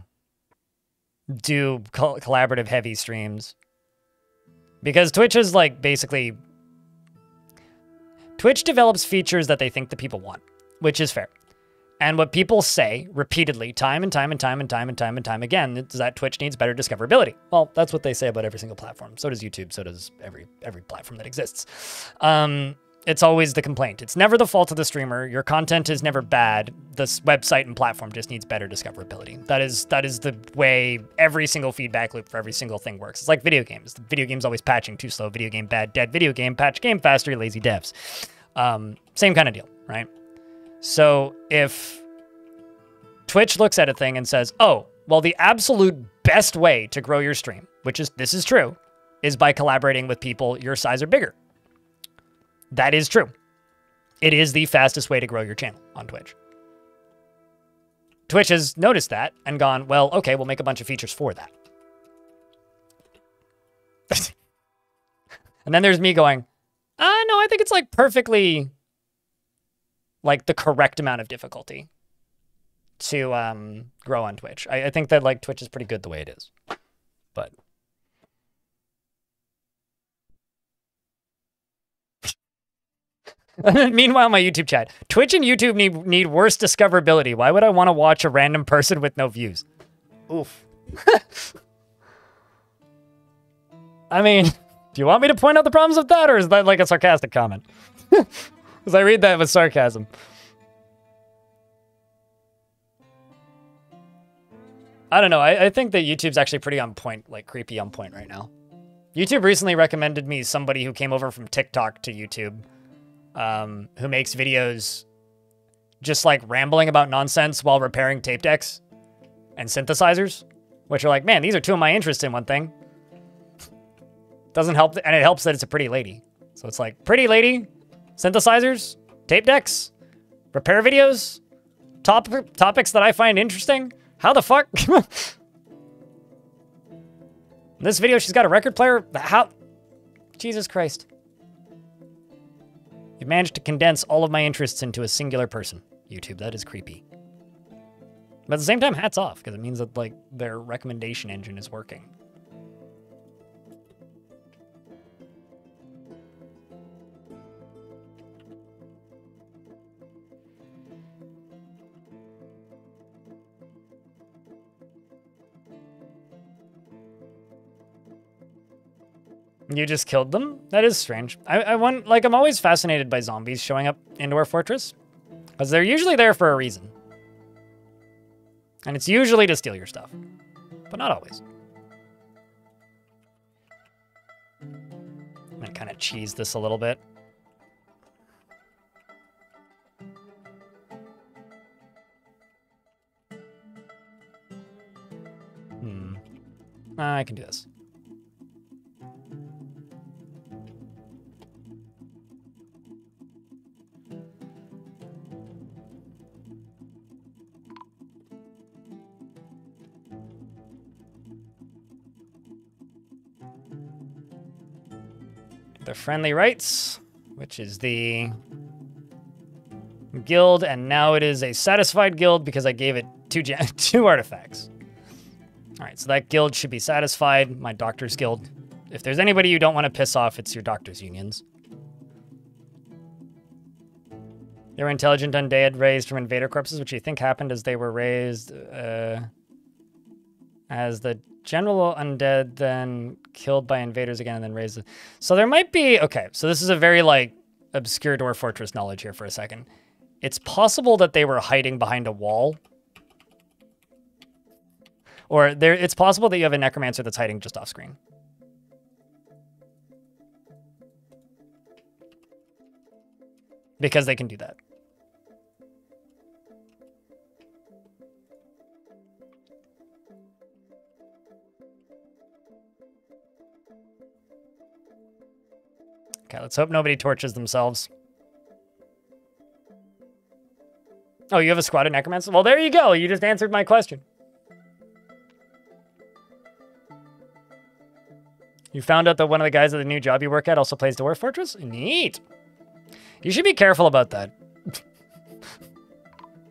do collaborative heavy streams. Because Twitch is, like, basically... Twitch develops features that they think the people want, which is fair. And what people say repeatedly, time and time again, is that Twitch needs better discoverability. Well, that's what they say about every single platform. So does YouTube. So does every platform that exists. It's always the complaint. It's never the fault of the streamer. Your content is never bad. This website and platform just needs better discoverability. That is the way every single feedback loop for every single thing works. It's like video games. The video game's always patching. Too slow. Video game bad. Dead video game. Patch game faster. Lazy devs. Same kind of deal, right? So if Twitch looks at a thing and says, oh, well, the absolute best way to grow your stream, this is true, is by collaborating with people your size or bigger. That is true. It is the fastest way to grow your channel on Twitch. Twitch has noticed that and gone, well, okay, we'll make a bunch of features for that. And then there's me going, no, I think it's like perfectly like the correct amount of difficulty to grow on Twitch. I think that like Twitch is pretty good the way it is. But meanwhile, my YouTube chat. Twitch and YouTube need worse discoverability. Why would I want to watch a random person with no views? Oof. I mean, do you want me to point out the problems with that, or is that like a sarcastic comment? Because I read that with sarcasm. I don't know. I think that YouTube's actually pretty on point, like creepy on point right now. YouTube recently recommended me somebody who came over from TikTok to YouTube. Who makes videos just like rambling about nonsense while repairing tape decks and synthesizers, which are like, man, these are two of my interests in one thing. Doesn't help, and it helps that it's a pretty lady. So it's like, pretty lady, synthesizers, tape decks, repair videos, topics that I find interesting. How the fuck? In this video, she's got a record player. How? Jesus Christ. You've managed to condense all of my interests into a singular person. YouTube, that is creepy. But at the same time, hats off, because it means that, like, their recommendation engine is working. You just killed them? That is strange. I'm always fascinated by zombies showing up in Dwarf Fortress. Because they're usually there for a reason. And it's usually to steal your stuff. But not always. I'm gonna kind of cheese this a little bit. I can do this. The Friendly Rights, which is the guild, and now it is a satisfied guild because I gave it two artifacts. All right, so that guild should be satisfied. My Doctor's Guild. If there's anybody you don't want to piss off, it's your doctors' unions. They were intelligent undead raised from invader corpses, which you think happened as they were raised as the general undead, then killed by invaders again, and then raised. So there might be, okay, so this is a very, like, obscure Dwarf Fortress knowledge here for a second. It's possible that they were hiding behind a wall. Or it's possible that you have a necromancer that's hiding just off screen. Because they can do that. Okay, let's hope nobody torches themselves. Oh, you have a squad of necromancers? Well, there you go. You just answered my question. You found out that one of the guys at the new job you work at also plays Dwarf Fortress? Neat. You should be careful about that. At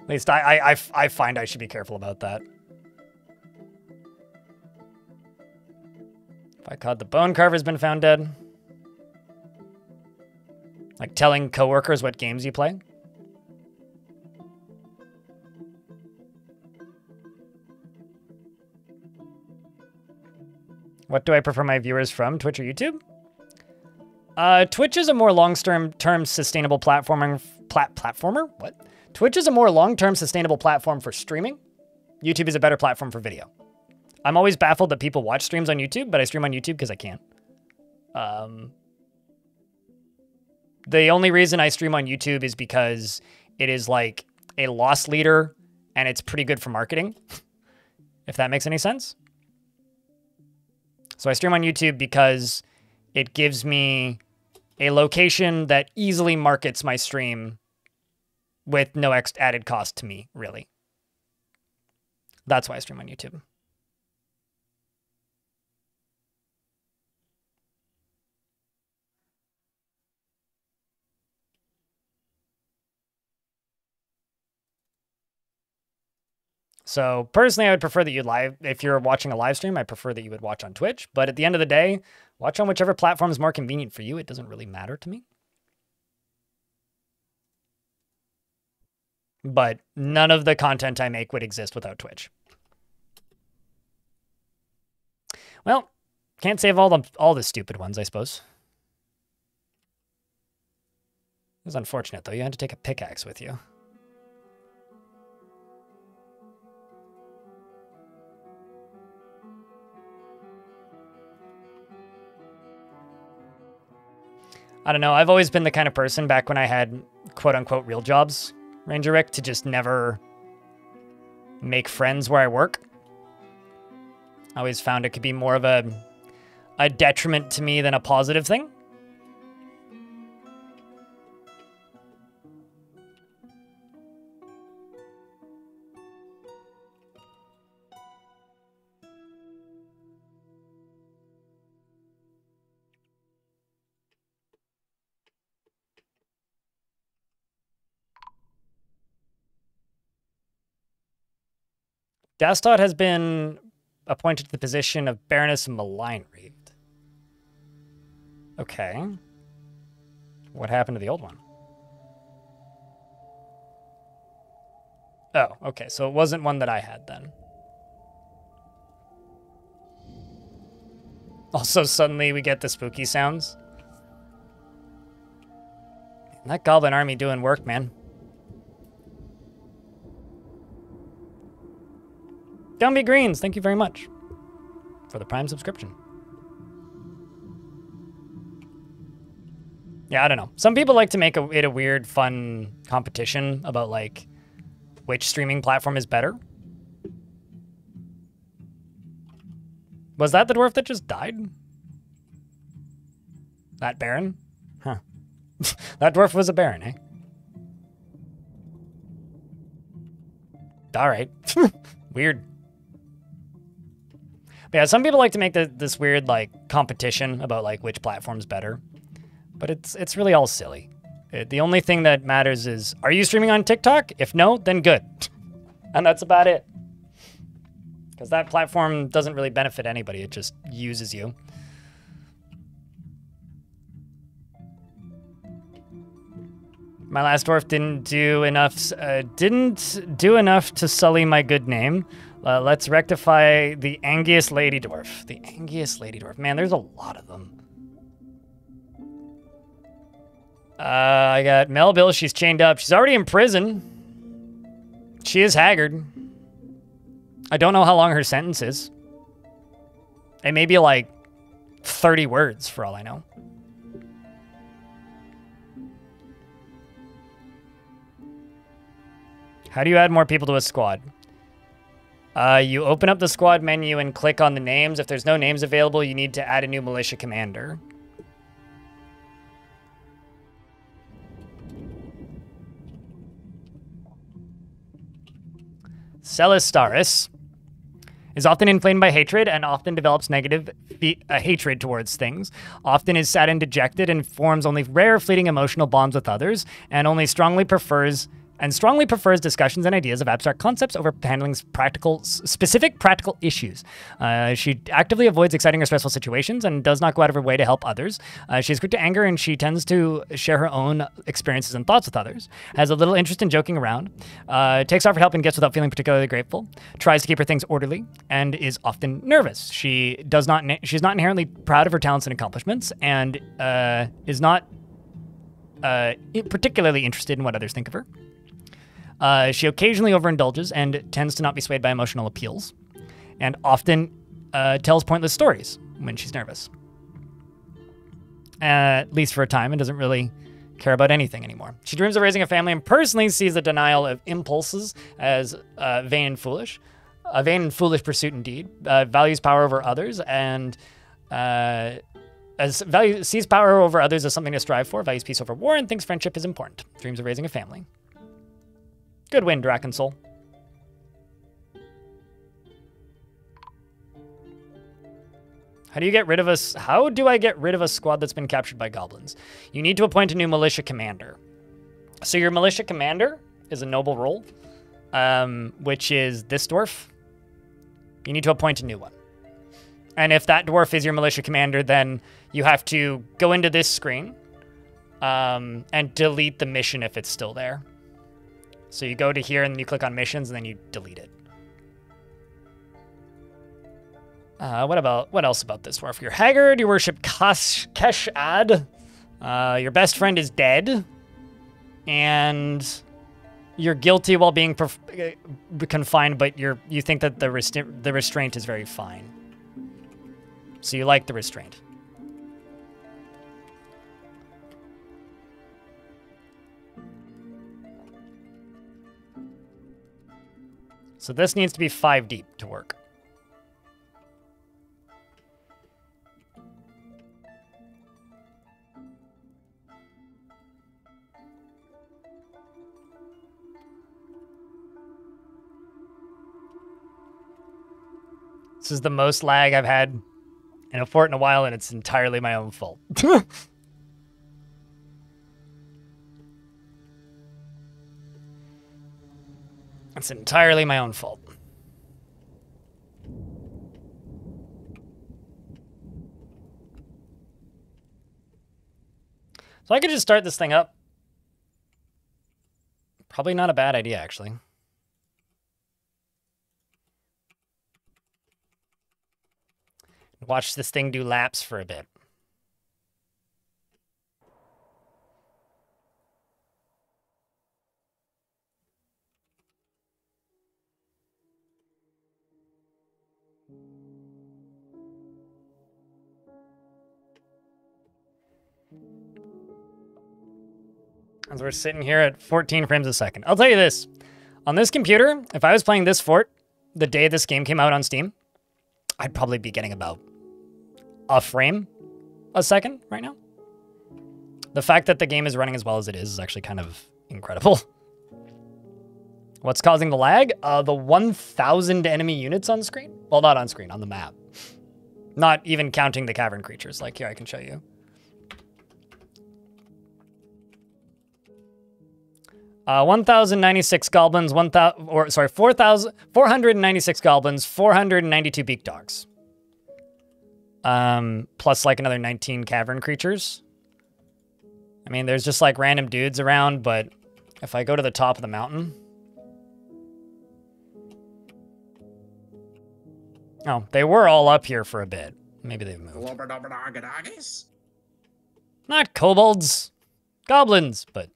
least I find I should be careful about that. If I caught the bone carver's been found dead. Like telling coworkers what games you play. What do I prefer my viewers from, Twitch or YouTube? Twitch is a more long-term sustainable platformer. What? Twitch is a more long-term sustainable platform for streaming. YouTube is a better platform for video. I'm always baffled that people watch streams on YouTube, but I stream on YouTube because I can. The only reason I stream on YouTube is because it is like a loss leader and it's pretty good for marketing, if that makes any sense. So I stream on YouTube because it gives me a location that easily markets my stream with no added cost to me, really. That's why I stream on YouTube. So personally, I would prefer that you if you're watching a live stream, I prefer that you would watch on Twitch. But at the end of the day, watch on whichever platform is more convenient for you. It doesn't really matter to me. But none of the content I make would exist without Twitch. Well, can't save all the stupid ones, I suppose. It was unfortunate, though. You had to take a pickaxe with you. I don't know. I've always been the kind of person back when I had quote-unquote real jobs, Ranger Rick, to just never make friends where I work. I always found it could be more of a detriment to me than a positive thing. Dastot has been appointed to the position of Baroness Malign-Reaved. Okay. What happened to the old one? Oh, okay. So it wasn't one that I had then. Also, suddenly we get the spooky sounds. That goblin army doing work, man. Gumby Greens, thank you very much for the Prime subscription. Yeah, I don't know. Some people like to make it a weird, fun competition about, like, which streaming platform is better. Was that the dwarf that just died? That Baron? Huh. That dwarf was a Baron, eh? All right. Weird. But yeah, some people like to make this weird, like, competition about, like, which platform's better. But it's really all silly. The only thing that matters is, are you streaming on TikTok? If no, then good. And that's about it. Because that platform doesn't really benefit anybody. It just uses you. My last dwarf didn't do enough to sully my good name. Let's rectify the Angius Lady Dwarf. The Angius Lady Dwarf. Man, there's a lot of them. I got Melville. She's chained up. She's already in prison. She is haggard. I don't know how long her sentence is. It may be like 30 words for all I know. How do you add more people to a squad? You open up the squad menu and click on the names. If there's no names available, you need to add a new militia commander. Celistaris is often inflamed by hatred and often develops negative hatred towards things. Often is sad and dejected and forms only rare fleeting emotional bonds with others, and only strongly prefers discussions and ideas of abstract concepts over handling specific practical issues. She actively avoids exciting or stressful situations and does not go out of her way to help others. She is quick to anger and she tends to share her own experiences and thoughts with others. Has a little interest in joking around. Takes offered help and gifts without feeling particularly grateful. Tries to keep her things orderly and is often nervous. She's not inherently proud of her talents and accomplishments and is not particularly interested in what others think of her. She occasionally overindulges and tends to not be swayed by emotional appeals, and often tells pointless stories when she's nervous. At least for a time, and doesn't really care about anything anymore. She dreams of raising a family and personally sees the denial of impulses as vain and foolish. A vain and foolish pursuit indeed. Values power over others and sees power over others as something to strive for, values peace over war, and thinks friendship is important. Dreams of raising a family. Good win, Drakensoul. How do I get rid of a squad that's been captured by goblins? You need to appoint a new militia commander. So your militia commander is a noble role, which is this dwarf. You need to appoint a new one. And if that dwarf is your militia commander, then you have to go into this screen and delete the mission if it's still there. So you go to here and you click on missions and then you delete it. What else about this dwarf? You're haggard, you worship Keshad. Your best friend is dead. And you're guilty while being confined, but you think that the restraint is very fine. So you like the restraint. So this needs to be 5 deep to work. This is the most lag I've had in a fort in a while, and it's entirely my own fault. It's entirely my own fault. So I could just start this thing up. Probably not a bad idea, actually. Watch this thing do laps for a bit. As we're sitting here at 14 frames a second. I'll tell you this. On this computer, if I was playing this fort the day this game came out on Steam, I'd probably be getting about a frame a second right now. The fact that the game is running as well as it is actually kind of incredible. What's causing the lag? The 1,000 enemy units on screen? Well, not on screen, on the map. Not even counting the cavern creatures. Like here, I can show you. 1,096 goblins, 496 goblins, 492 beak dogs. Plus like another 19 cavern creatures. I mean, there's just like random dudes around, but if I go to the top of the mountain. Oh, they were all up here for a bit. Maybe they've moved. Not kobolds. Goblins, but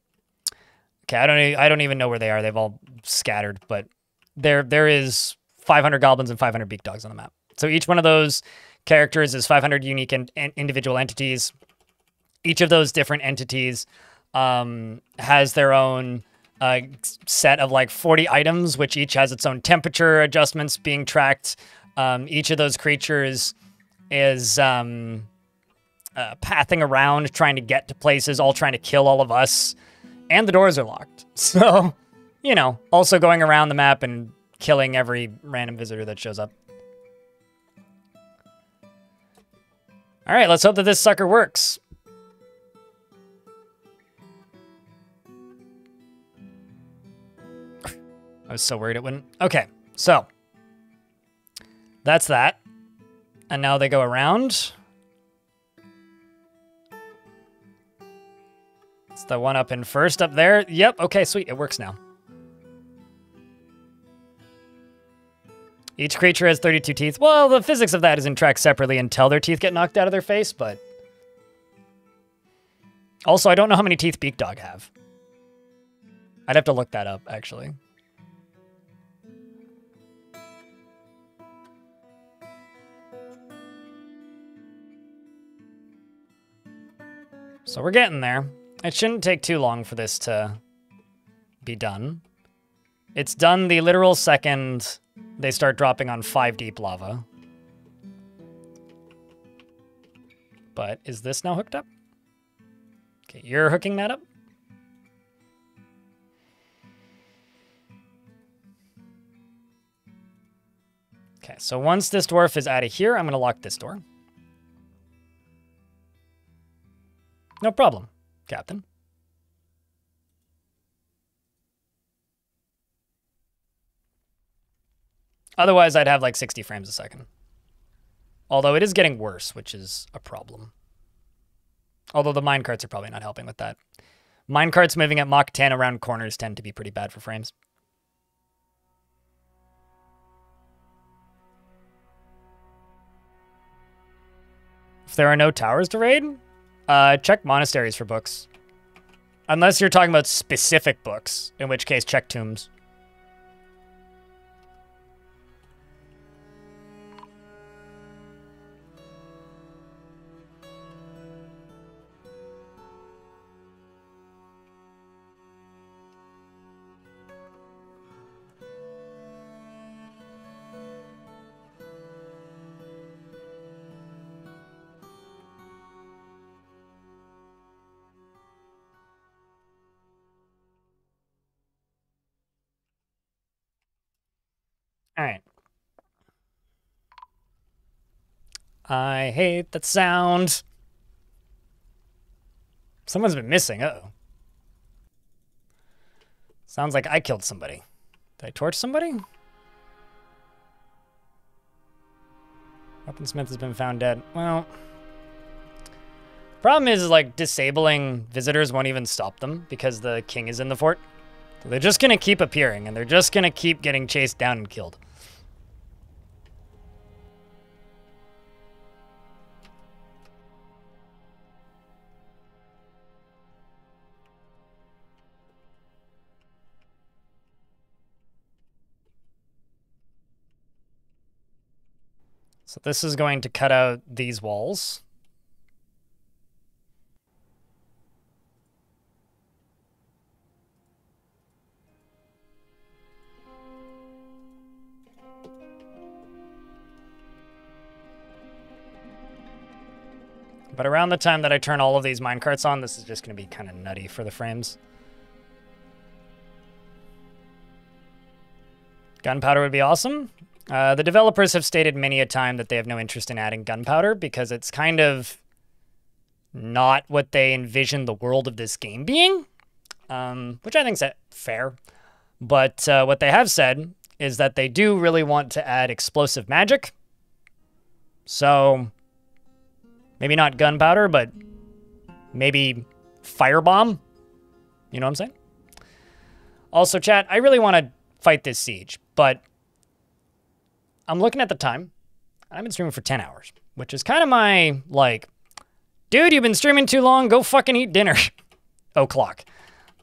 okay, I don't even know where they are. They've all scattered, but there is 500 goblins and 500 beak dogs on the map. So each one of those characters is 500 unique and individual entities. Each of those different entities has their own set of like 40 items, which each has its own temperature adjustments being tracked. Each of those creatures is pathing around, trying to get to places, all trying to kill all of us. And the doors are locked. So, you know, also going around the map and killing every random visitor that shows up. All right, let's hope that this sucker works. I was so worried it wouldn't. Okay, so that's that. And now they go around. It's the one up in first up there. Yep, okay, sweet, it works now. Each creature has 32 teeth. Well, the physics of that isn't tracked separately until their teeth get knocked out of their face, but... Also, I don't know how many teeth Beak Dog have. I'd have to look that up, actually. So we're getting there. It shouldn't take too long for this to be done. It's done the literal second they start dropping on 5 deep lava. But is this now hooked up? Okay, you're hooking that up? Okay, so once this dwarf is out of here, I'm going to lock this door. No problem, Captain. Otherwise, I'd have like 60 frames a second. Although it is getting worse, which is a problem. Although the minecarts are probably not helping with that. Minecarts moving at Mach 10 around corners tend to be pretty bad for frames. If there are no towers to raid, check monasteries for books. Unless you're talking about specific books, in which case check tombs. All right. I hate that sound. Someone's been missing. Uh-oh. Sounds like I killed somebody. Did I torch somebody? Weaponsmith has been found dead. Well, problem is like disabling visitors won't even stop them because the king is in the fort. So they're just going to keep appearing and they're just going to keep getting chased down and killed. So this is going to cut out these walls. But around the time that I turn all of these minecarts on, this is just going to be kind of nutty for the frames. Gunpowder would be awesome. The developers have stated many a time that they have no interest in adding gunpowder because it's kind of not what they envision the world of this game being, which I think is fair. But what they have said is that they do really want to add explosive magic. So maybe not gunpowder, but maybe firebomb. You know what I'm saying? Also, chat, I really want to fight this siege, but I'm looking at the time. I've been streaming for 10 hours, which is kind of my, like, dude, you've been streaming too long. Go fucking eat dinner. O'clock.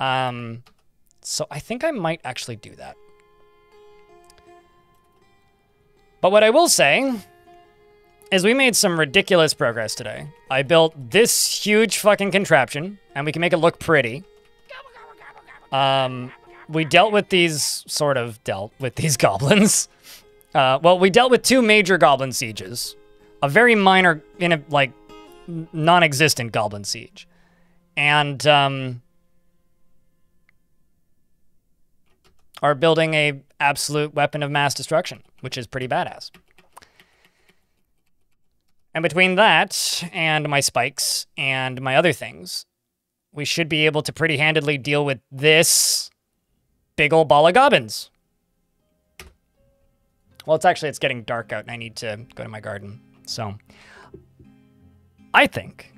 So I think I might actually do that. But what I will say is we made some ridiculous progress today. I built this huge fucking contraption, and we can make it look pretty. We dealt with these, goblins. Well, we dealt with 2 major goblin sieges. A very minor, non-existent goblin siege. And, are building a absolute weapon of mass destruction, which is pretty badass. And between that and my spikes and my other things, we should be able to pretty handedly deal with this big old ball of goblins. Well, it's getting dark out and I need to go to my garden. So I think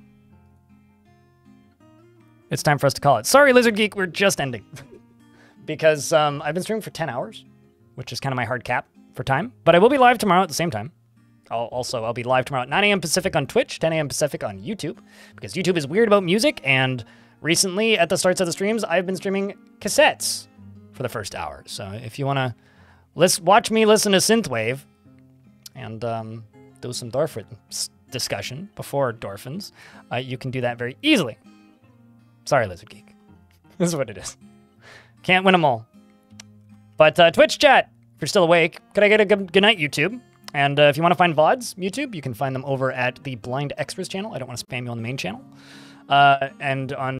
it's time for us to call it. Sorry, Lizard Geek, we're just ending. Because I've been streaming for 10 hours, which is kind of my hard cap for time. But I will be live tomorrow at the same time. I'll be live tomorrow at 9 a.m. Pacific on Twitch, 10 a.m. Pacific on YouTube, because YouTube is weird about music, and recently, at the starts of the streams, I've been streaming cassettes for the first hour. So if you want to watch me listen to Synthwave and do some Dwarf discussion before Dwarfins, you can do that very easily. Sorry, Lizard Geek. This is what it is. Can't win them all. But Twitch chat, if you're still awake, could I get a good night, YouTube? And if you want to find VODs, YouTube, you can find them over at the Blind Extras channel. I don't want to spam you on the main channel. And on